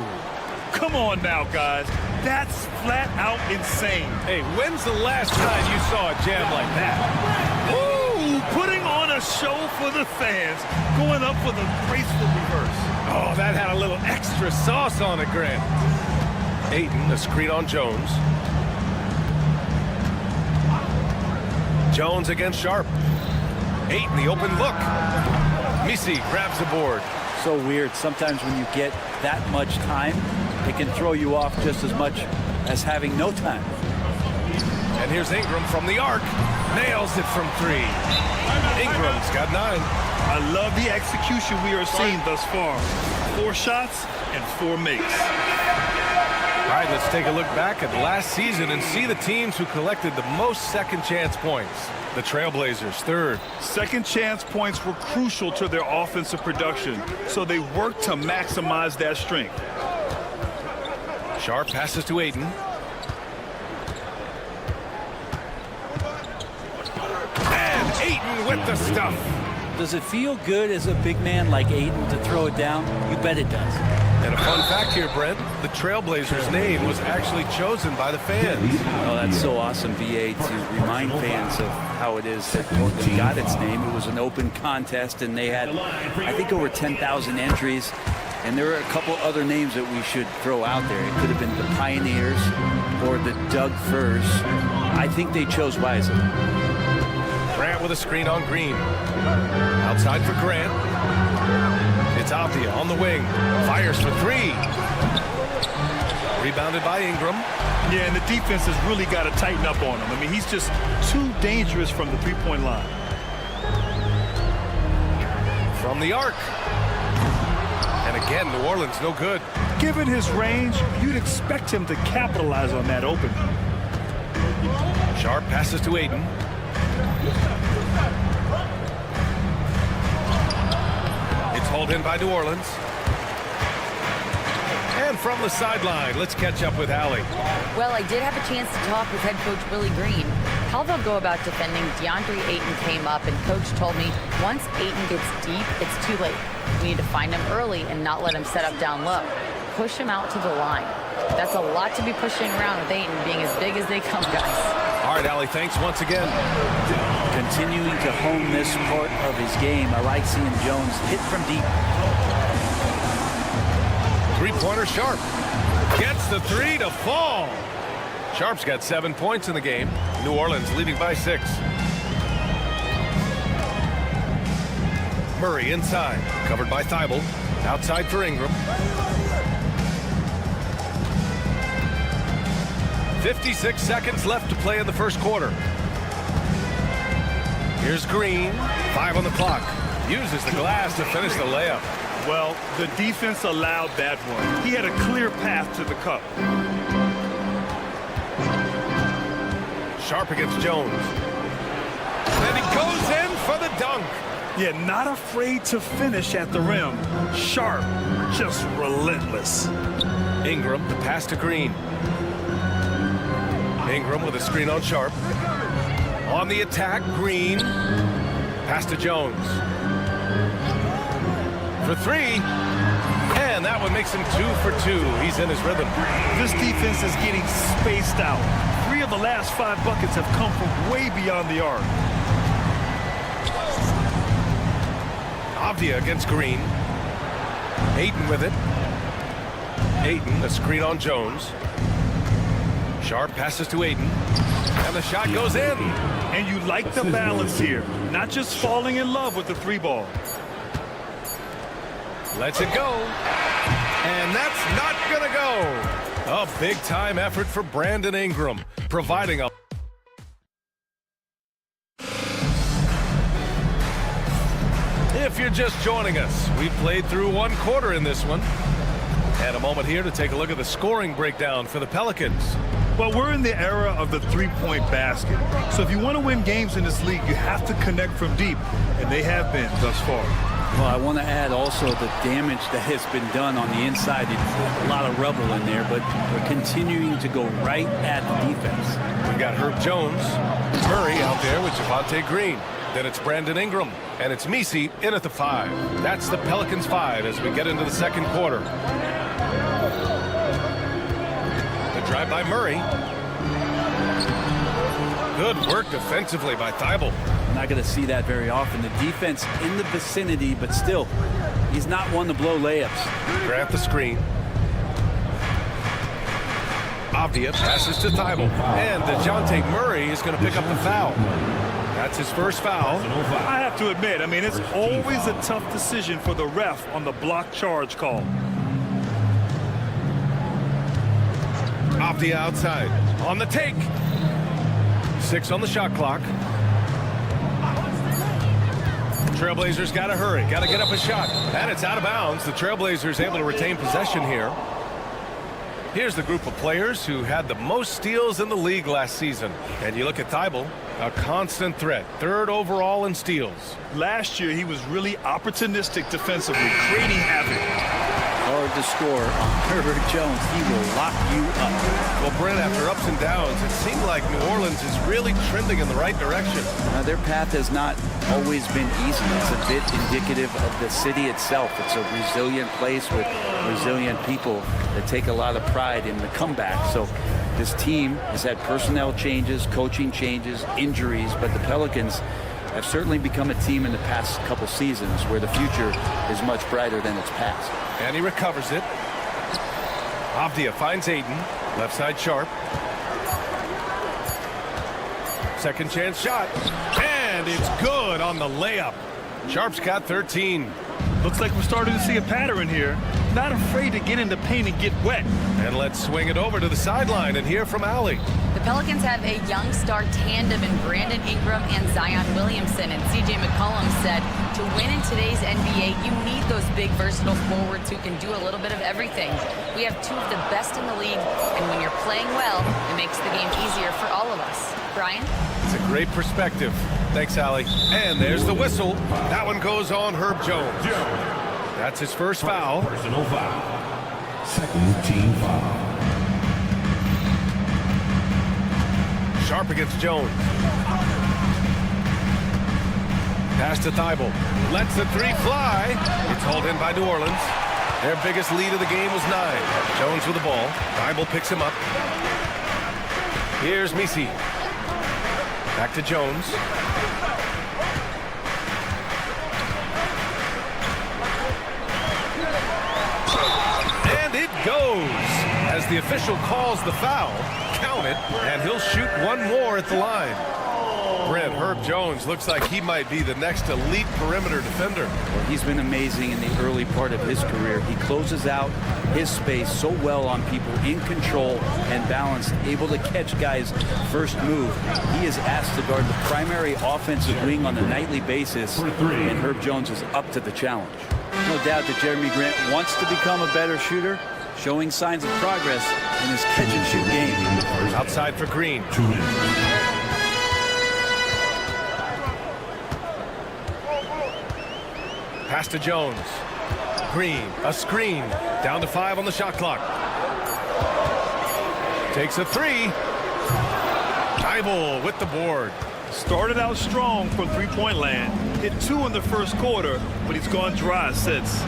Come on now, guys. That's flat out insane. Hey, when's the last time you saw a jam like that? Ooh, putting on a show for the fans. Going up with a graceful reverse. Oh, that had a little extra sauce on it, Grant. Ayton, a screen on Jones. Jones against Sharp. Ayton, the open look. Misi grabs the board. So weird. Sometimes when you get that much time, it can throw you off just as much as having no time. And here's Ingram from the arc. Nails it from 3. Ingram's got 9. I love the execution we are seeing thus far. 4 shots and 4 makes. All right, let's take a look back at last season and see the teams who collected the most second chance points. The Trailblazers, 3rd. Second chance points were crucial to their offensive production, so they worked to maximize that strength. Sharp passes to Ayton. And Ayton with the stuff. Does it feel good as a big man like Ayton to throw it down? You bet it does. And a fun fact here, Brent, the Trailblazers' name was actually chosen by the fans. Oh, that's so awesome, VA, to remind fans of how it is that Portland got its name. It was an open contest, and they had, I think, over 10,000 entries. And there are a couple other names that we should throw out there. It could have been the Pioneers or the Doug Furs. I think they chose wisely. Grant with a screen on Green. Outside for Grant. It's Avdia on the wing. Fires for 3. Rebounded by Ingram. Yeah, and the defense has really got to tighten up on him. I mean, he's just too dangerous from the 3-point line. From the arc. And again, New Orleans no good. Given his range, you'd expect him to capitalize on that opening. Sharp passes to Ayton. It's hauled in by New Orleans. And from the sideline, let's catch up with Allie. Well, I did have a chance to talk with head coach Willie Green. How they'll go about defending DeAndre Ayton came up, and coach told me once Ayton gets deep, it's too late. We need to find him early and not let him set up down low. Push him out to the line. That's a lot to be pushing around with Ayton being as big as they come, guys. All right, Allie, thanks once again. Continuing to hone this part of his game. I like seeing Jones hit from deep. 3-pointer Sharp. Gets the 3 to fall. Sharp's got 7 points in the game. New Orleans leading by 6. Murray inside. Covered by Thibault. Outside for Ingram. 56 seconds left to play in the first quarter. Here's Green, 5 on the clock. Uses the glass to finish the layup. Well, the defense allowed that one. He had a clear path to the cup. Sharp against Jones. And he goes in for the dunk. Yeah, not afraid to finish at the rim. Sharp, just relentless. Ingram, the pass to Green. Ingram with a screen on Sharp. On the attack, Green. Pass to Jones. For 3. And that one makes him 2 for 2. He's in his rhythm. This defense is getting spaced out. 3 of the last 5 buckets have come from way beyond the arc. Avdia against Green. Ayton with it. Ayton, a screen on Jones. Sharp passes to Ayton. And the shot goes in. And you like the balance here. Not just falling in love with the 3 ball. Lets it go. And that's not going to go. A big-time effort for Brandon Ingram, providing a... If you're just joining us, we've played through 1 quarter in this one. And a moment here to take a look at the scoring breakdown for the Pelicans. Well, we're in the era of the 3-point basket. So if you want to win games in this league, you have to connect from deep. And they have been thus far. Well, I want to add also the damage that has been done on the inside. A lot of rubble in there, but we're continuing to go right at the defense. We've got Herb Jones, Murray out there with Javonte Green. Then it's Brandon Ingram, and it's Misi in at the 5. That's the Pelicans 5 as we get into the second quarter. The drive by Murray. Good work defensively by Thibault. Not going to see that very often. The defense in the vicinity, but still, he's not one to blow layups. Grant the screen. Avdia passes to Thibault. And DeJounte Murray is going to pick up the foul. That's his first foul. I have to admit, I mean, it's always a tough decision for the ref on the block charge call. Avdia outside. On the take. 6 on the shot clock. Trailblazers got to hurry. Got to get up a shot. And it's out of bounds. The Trailblazers able to retain possession here. Here's the group of players who had the most steals in the league last season. And you look at Thibault, a constant threat. 3rd overall in steals. Last year, he was really opportunistic defensively, creating havoc. Hard to score on Herbert Jones. He will lock you up. Well, Brent, after ups and downs, it seemed like New Orleans is really trending in the right direction. Their path has not always been easy. It's a bit indicative of the city itself. It's a resilient place with resilient people that take a lot of pride in the comeback. So this team has had personnel changes, coaching changes, injuries, but the Pelicans have certainly become a team in the past couple seasons where the future is much brighter than its past. And he recovers it. Avdia finds Ayton. Left side Sharp. Second chance shot. And it's good on the layup. Sharp's got 13. Looks like we're starting to see a pattern here. Not afraid to get in the paint and get wet. And let's swing it over to the sideline and hear from Allie. The Pelicans have a young star tandem in Brandon Ingram and Zion Williamson. And C.J. McCollum said, to win in today's NBA, you need those big, versatile forwards who can do a little bit of everything. We have 2 of the best in the league, and when you're playing well, it makes the game easier for all of us. Brian? It's a great perspective. Thanks, Allie. And there's the whistle. That one goes on Herb Jones. That's his first foul. Personal foul. Second team foul. Sharp against Jones. Pass to Thibault. Lets the 3 fly. It's hauled in by New Orleans. Their biggest lead of the game was 9. Jones with the ball. Thibault picks him up. Here's Misi. Back to Jones. And it goes. As the official calls the foul, count it, and he'll shoot one more at the line. Brent, Herb Jones looks like he might be the next elite perimeter defender. Well, he's been amazing in the early part of his career. He closes out his space so well on people, in control and balanced, able to catch guys' first move. He is asked to guard the primary offensive wing on a nightly basis, and Herb Jones is up to the challenge. No doubt that Jeremy Grant wants to become a better shooter, showing signs of progress in his catch-and-shoot game. Outside for Green. 2 minutes. Pass to Jones. Green, a screen. Down to 5 on the shot clock. Takes a 3. Tybal with the board. Started out strong from three-point land. Hit 2 in the first quarter, but he's gone dry since.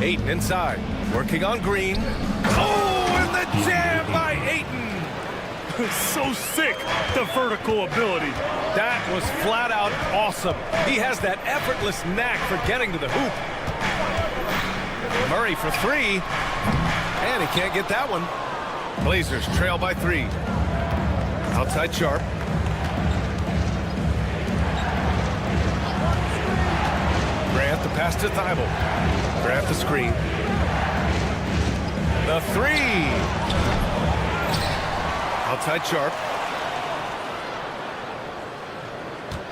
Ayton inside. Working on Green. Oh, and the jam by Ayton. So sick, the vertical ability. That was flat out awesome. He has that effortless knack for getting to the hoop. Murray for 3. And he can't get that one. Blazers trail by 3. Outside Sharp. Grant the pass to Tybal. Grant the screen. The 3. Outside Sharp.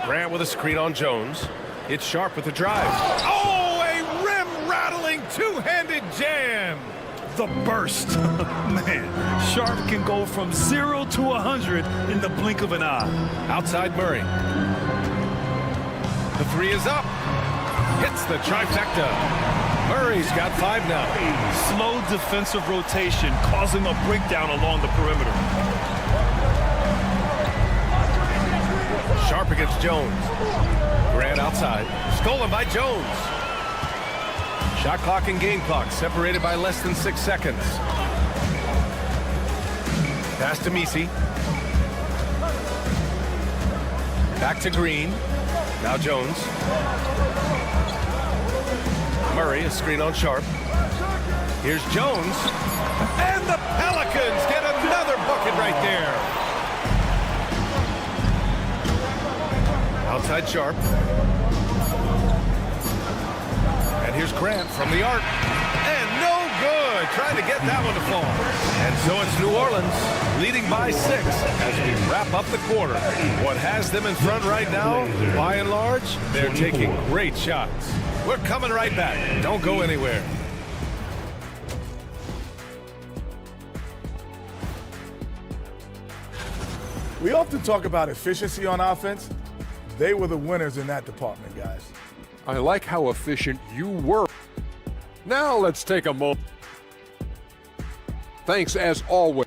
Grant with a screen on Jones. It's Sharp with the drive. Oh, a rim-rattling two-handed jam. The burst. Man, Sharp can go from 0 to 100 in the blink of an eye. Outside Murray. The 3 is up. Hits the trifecta. Murray's got 5 now. Slow defensive rotation causing a breakdown along the perimeter. Sharp against Jones. Grant outside. Stolen by Jones. Shot clock and game clock separated by less than 6 seconds. Pass to Misi. Back to Green. Now Jones. Murray, a screen on Sharp. Here's Jones. And the Pelicans get another bucket right there. Outside Sharp. And here's Grant from the arc. And no good. Trying to get that one to fall. And so it's New Orleans leading by 6 as we wrap up the quarter. What has them in front right now, by and large, they're taking great shots. We're coming right back. Don't go anywhere. We often talk about efficiency on offense. They were the winners in that department, guys. I like how efficient you were. Now let's take a moment. Thanks as always.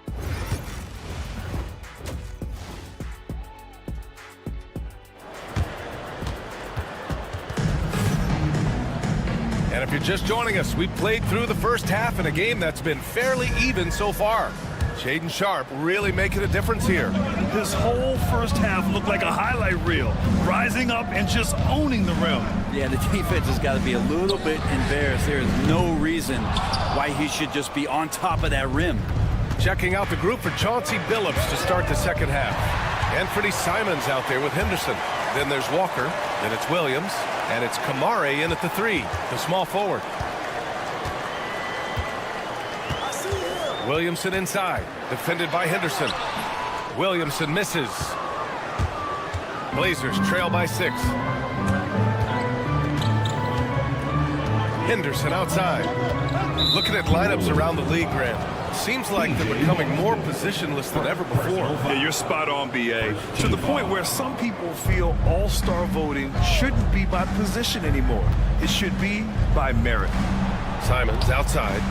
And if you're just joining us, we played through the first half in a game that's been fairly even so far. Shaedon Sharp really making a difference here. His whole first half looked like a highlight reel, rising up and just owning the rim. Yeah, the defense has got to be a little bit embarrassed. There is no reason why he should just be on top of that rim. Checking out the group for Chauncey Billups to start the second half. Anthony Simons out there with Henderson. Then there's Walker. Then it's Williams. And it's Kamare in at the 3, the small forward. Williamson inside, defended by Henderson. Williamson misses. Blazers trail by 6. Henderson outside. Looking at lineups around the league, Grant. Seems like they're becoming more positionless than ever before. Yeah, you're spot on, B.A. To the point where some people feel all-star voting shouldn't be by position anymore. It should be by merit. Simons outside.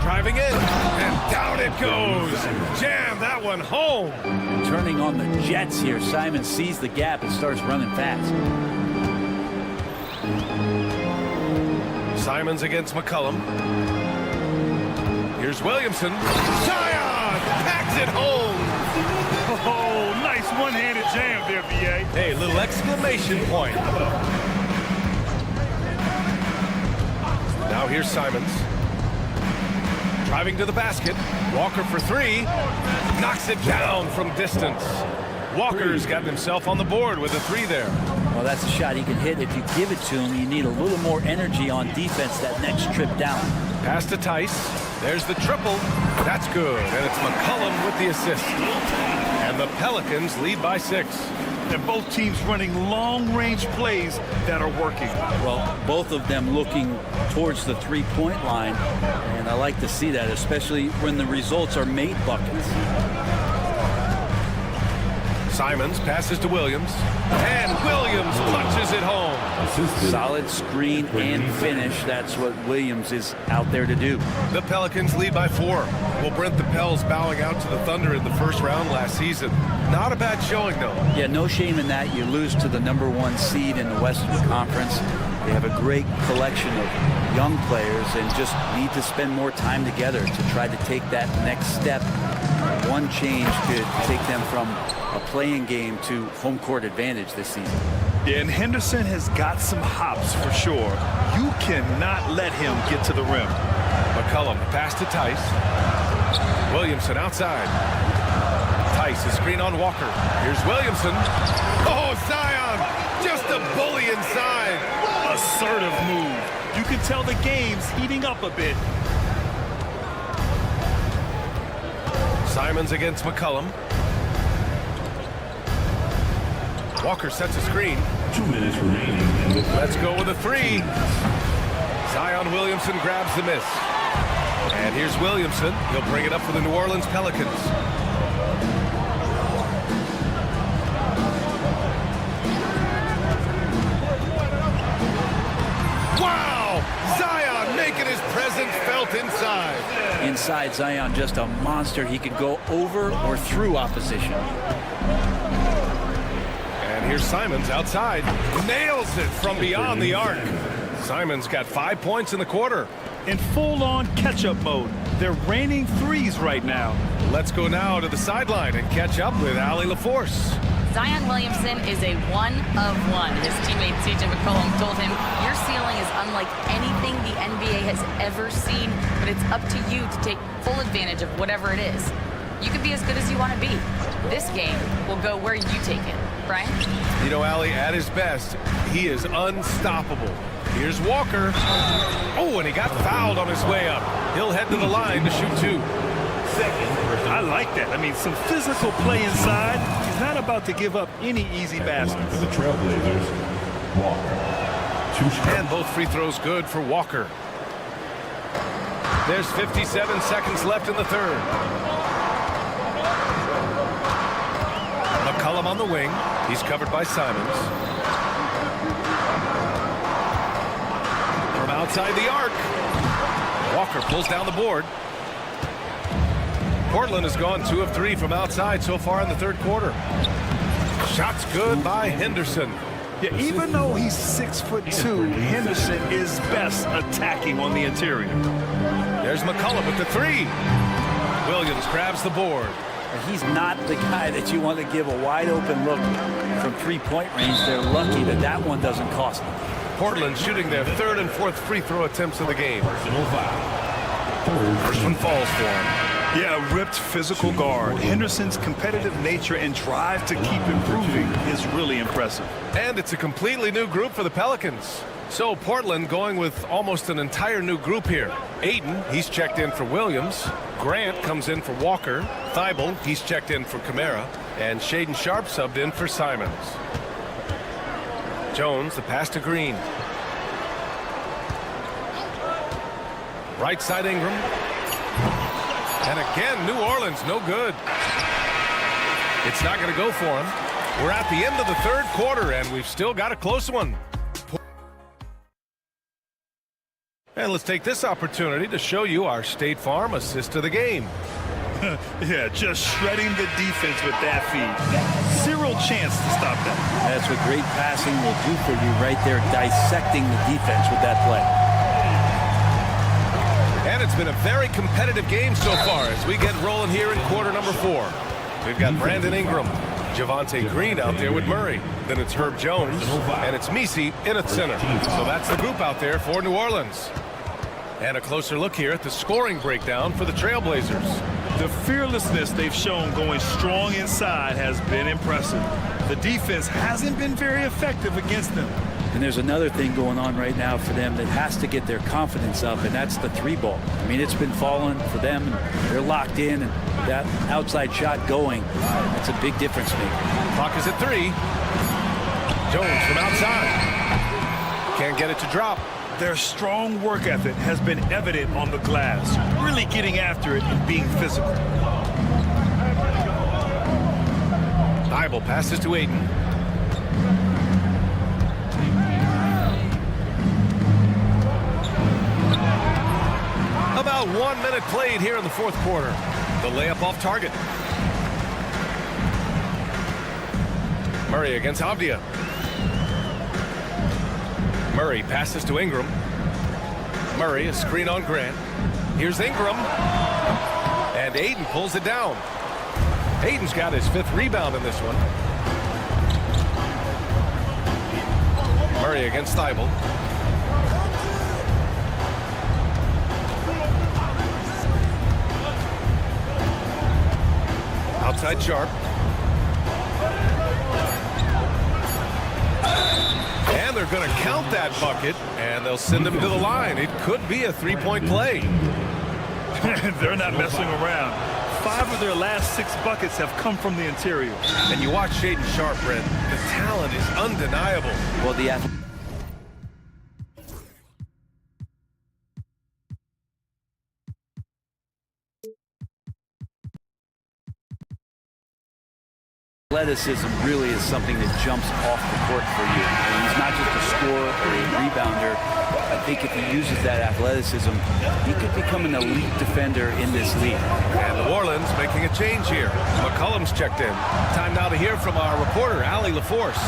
Driving in, and down it goes. Jam that one home. Turning on the Jets here. Simon sees the gap and starts running fast. Simons against McCollum. Here's Williamson. Zion packs it home. Oh, nice one-handed jam there, B.A. Hey, little exclamation point. Now here's Simons. Driving to the basket. Walker for three. Knocks it down from distance. Walker's gotten himself on the board with a three there. Well, that's a shot he can hit. If you give it to him, you need a little more energy on defense that next trip down. Pass to Tice. There's the triple. That's good. And it's McCollum with the assist. And the Pelicans lead by 6. And both teams running long-range plays that are working. Well, both of them looking towards the three-point line. And I like to see that, especially when the results are made buckets. Simons passes to Williams. And Williams punches it home. Solid screen and finish. That's what Williams is out there to do. The Pelicans lead by 4. Well, Brent, the Pels bowing out to the Thunder in the first round last season. Not a bad showing, though. Yeah, no shame in that. You lose to the #1 seed in the Western Conference. They have a great collection of young players and just need to spend more time together to try to take that next step. One change could take them from a playing game to home court advantage this season. Yeah, and Henderson has got some hops for sure. You cannot let him get to the rim. McCollum pass to Tice. Williamson outside. Tice, a screen on Walker. Here's Williamson. Oh, Zion! Just a bully inside. Assertive move. You can tell the game's heating up a bit. Simons against McCollum. Walker sets a screen. 2 minutes remaining. Let's go with a three. Zion Williamson grabs the miss. And here's Williamson. He'll bring it up for the New Orleans Pelicans. Wow! Zion making his presence felt inside. Inside, Zion just a monster. He could go over or through opposition. And here's Simons outside. Nails it from beyond the arc. Simons got 5 points in the quarter. In full-on catch-up mode. They're raining threes right now. Let's go now to the sideline and catch up with Allie LaForce. Zion Williamson is a one of one. His teammate CJ McCollum told him, your ceiling is unlike anything the NBA has ever seen, but it's up to you to take full advantage of whatever it is. You can be as good as you want to be. This game will go where you take it. Brian? You know, Allie, at his best, he is unstoppable. Here's Walker. Oh, and he got fouled on his way up. He'll head to the line to shoot 2. I like that. I mean, some physical play inside. He's not about to give up any easy baskets. For the Trailblazers, Walker. 2 shots. And both free throws good for Walker. There's 57 seconds left in the third. McCollum on the wing. He's covered by Simons. From outside the arc. Walker pulls down the board. Portland has gone 2 of 3 from outside so far in the third quarter. Shots good by Henderson. Yeah, even though he's 6'2", Henderson is best attacking on the interior. There's McCollum with the 3. Williams grabs the board. He's not the guy that you want to give a wide open look from three-point range. They're lucky that that one doesn't cost them. Portland shooting their 3rd and 4th free throw attempts of the game. Personal foul. First one falls for him. Yeah, ripped physical guard. Henderson's competitive nature and drive to keep improving is really impressive. And it's a completely new group for the Pelicans. So Portland going with almost an entire new group here. Ayton, he's checked in for Williams. Grant comes in for Walker. Thibault, he's checked in for Kamara. And Shaedon Sharpe subbed in for Simons. Jones, the pass to Green. Right side Ingram. And again, New Orleans, no good. It's not going to go for him. We're at the end of the third quarter, and we've still got a close one. And let's take this opportunity to show you our State Farm assist of the game. Yeah, just shredding the defense with that feed. Zero chance to stop that. That's what great passing will do for you right there, dissecting the defense with that play. And it's been a very competitive game so far as we get rolling here in quarter number 4. We've got Brandon Ingram, Javonte Green out there with Murray. Then it's Herb Jones, and it's Misi in at center. So that's the group out there for New Orleans. And a closer look here at the scoring breakdown for the Trailblazers. The fearlessness they've shown going strong inside has been impressive. The defense hasn't been very effective against them. And there's another thing going on right now for them that has to get their confidence up, and that's the three ball. I mean, it's been falling for them, and they're locked in, and that outside shot going, that's a big difference maker. Clock is at 3. Jones from outside. Can't get it to drop. Their strong work ethic has been evident on the glass, really getting after it and being physical. Thibault passes to Ayton. About 1 minute played here in the fourth quarter. The layup off target. Murray against Avdia. Murray passes to Ingram. Murray, a screen on Grant. Here's Ingram. And Ayton pulls it down. Ayton's got his 5th rebound in this one. Murray against Thibault. Outside Sharp. And they're going to count that bucket, and they'll send him to the line. It could be a three-point play. They're not messing around. 5 of their last 6 buckets have come from the interior. And you watch Shaedon Sharp, Brent. The talent is undeniable. Well, the athleticism really is something that jumps off the court for you. And he's not just a scorer or a rebounder. I think if he uses that athleticism, he could become an elite defender in this league. And New Orleans making a change here. McCollum's checked in. Time now to hear from our reporter, Allie LaForce.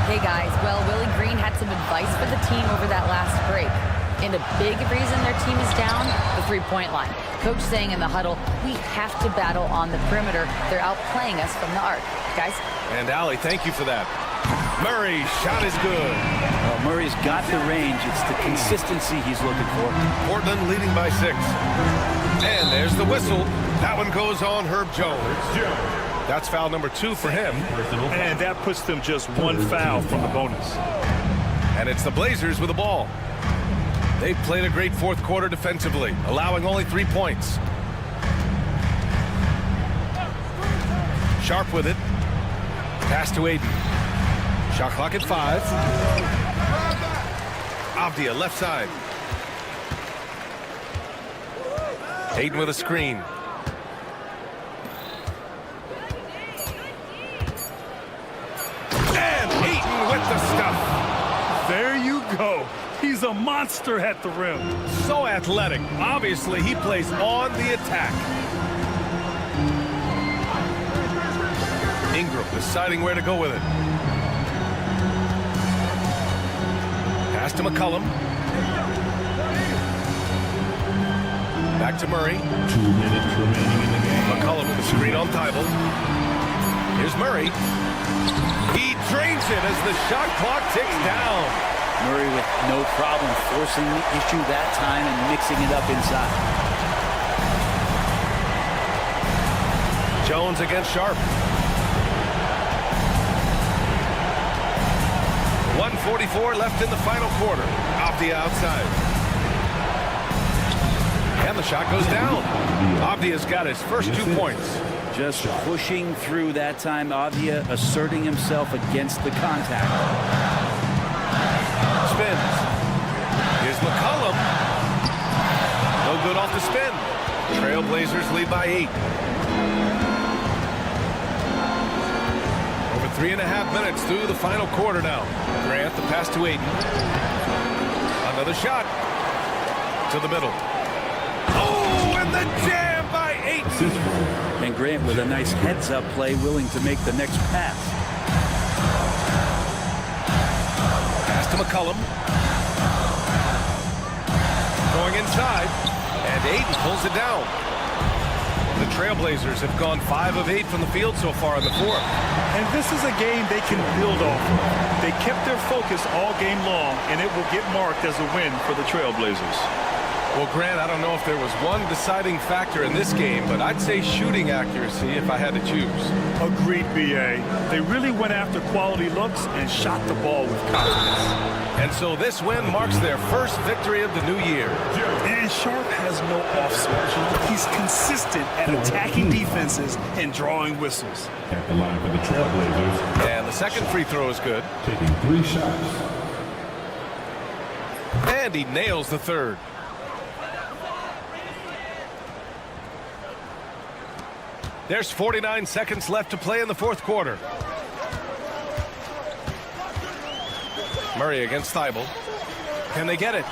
Hey guys, well, Willie Green had some advice for the team over that last break. And a big reason their team is down, the three-point line. Coach saying in the huddle, we have to battle on the perimeter. They're outplaying us from the arc. Guys? And Allie, thank you for that. Murray, shot is good. Well, Murray's got the range. It's the consistency he's looking for. Portland leading by 6. And there's the whistle. That one goes on Herb Jones. That's foul number 2 for him. And that puts them just 1 foul from the bonus. And it's the Blazers with the ball. They've played a great fourth quarter defensively, allowing only 3 points. Sharp with it. Pass to Ayton. Shot clock at 5. Avdia left side. Ayton with a screen. And Ayton with the stuff. There you go. He's a monster at the rim. So athletic. Obviously, he plays on the attack. Ingram deciding where to go with it. Pass to McCollum. Back to Murray. 2 minutes remaining in the game. McCollum with a screen on Thibault. Here's Murray. He drains it as the shot clock ticks down. Murray with no problem forcing the issue that time and mixing it up inside. Jones against Sharp. 1:44 left in the final quarter. Off the outside. And the shot goes down. Avdia's got his first 2 points. Just pushing through that time. Avdia asserting himself against the contact. Spins. Here's McCollum. No good off the spin. Trailblazers lead by 8. Over 3.5 minutes through the final quarter now. Grant, the pass to Ayton. Another shot. To the middle. Oh, and the jam by Ayton. And Grant with a nice heads-up play, willing to make the next pass. To McCollum. Going inside. And Ayton pulls it down. The Trailblazers have gone 5 of 8 from the field so far in the fourth. And this is a game they can build off of. They kept their focus all game long, and it will get marked as a win for the Trailblazers. Well, Grant, I don't know if there was one deciding factor in this game, but I'd say shooting accuracy if I had to choose. Agreed, B.A. They really went after quality looks and shot the ball with confidence. And so this win marks their first victory of the new year. And Sharp has no off switch. He's consistent at attacking defenses and drawing whistles. At the line for the Trailblazers. And the second free throw is good. Taking 3 shots. And he nails the third. There's 49 seconds left to play in the fourth quarter. Murray against Thibault. Can they get it?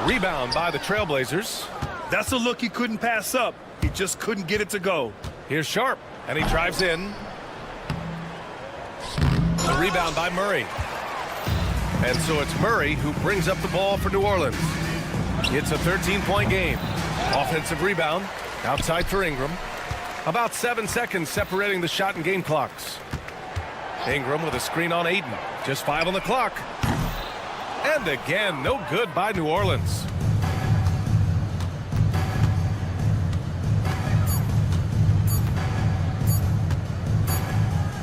Rebound by the Trailblazers. That's a look he couldn't pass up. He just couldn't get it to go. Here's Sharp, and he drives in. The rebound by Murray. And so it's Murray who brings up the ball for New Orleans. It's a 13-point game. Offensive rebound. Outside for Ingram. About 7 seconds separating the shot and game clocks. Ingram with a screen on Ayton. Just 5 on the clock. And again, no good by New Orleans.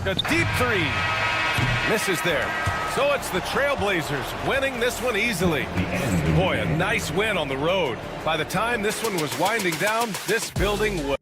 A deep three. Misses there. So it's the Trailblazers winning this one easily. Boy, a nice win on the road. By the time this one was winding down, this building was...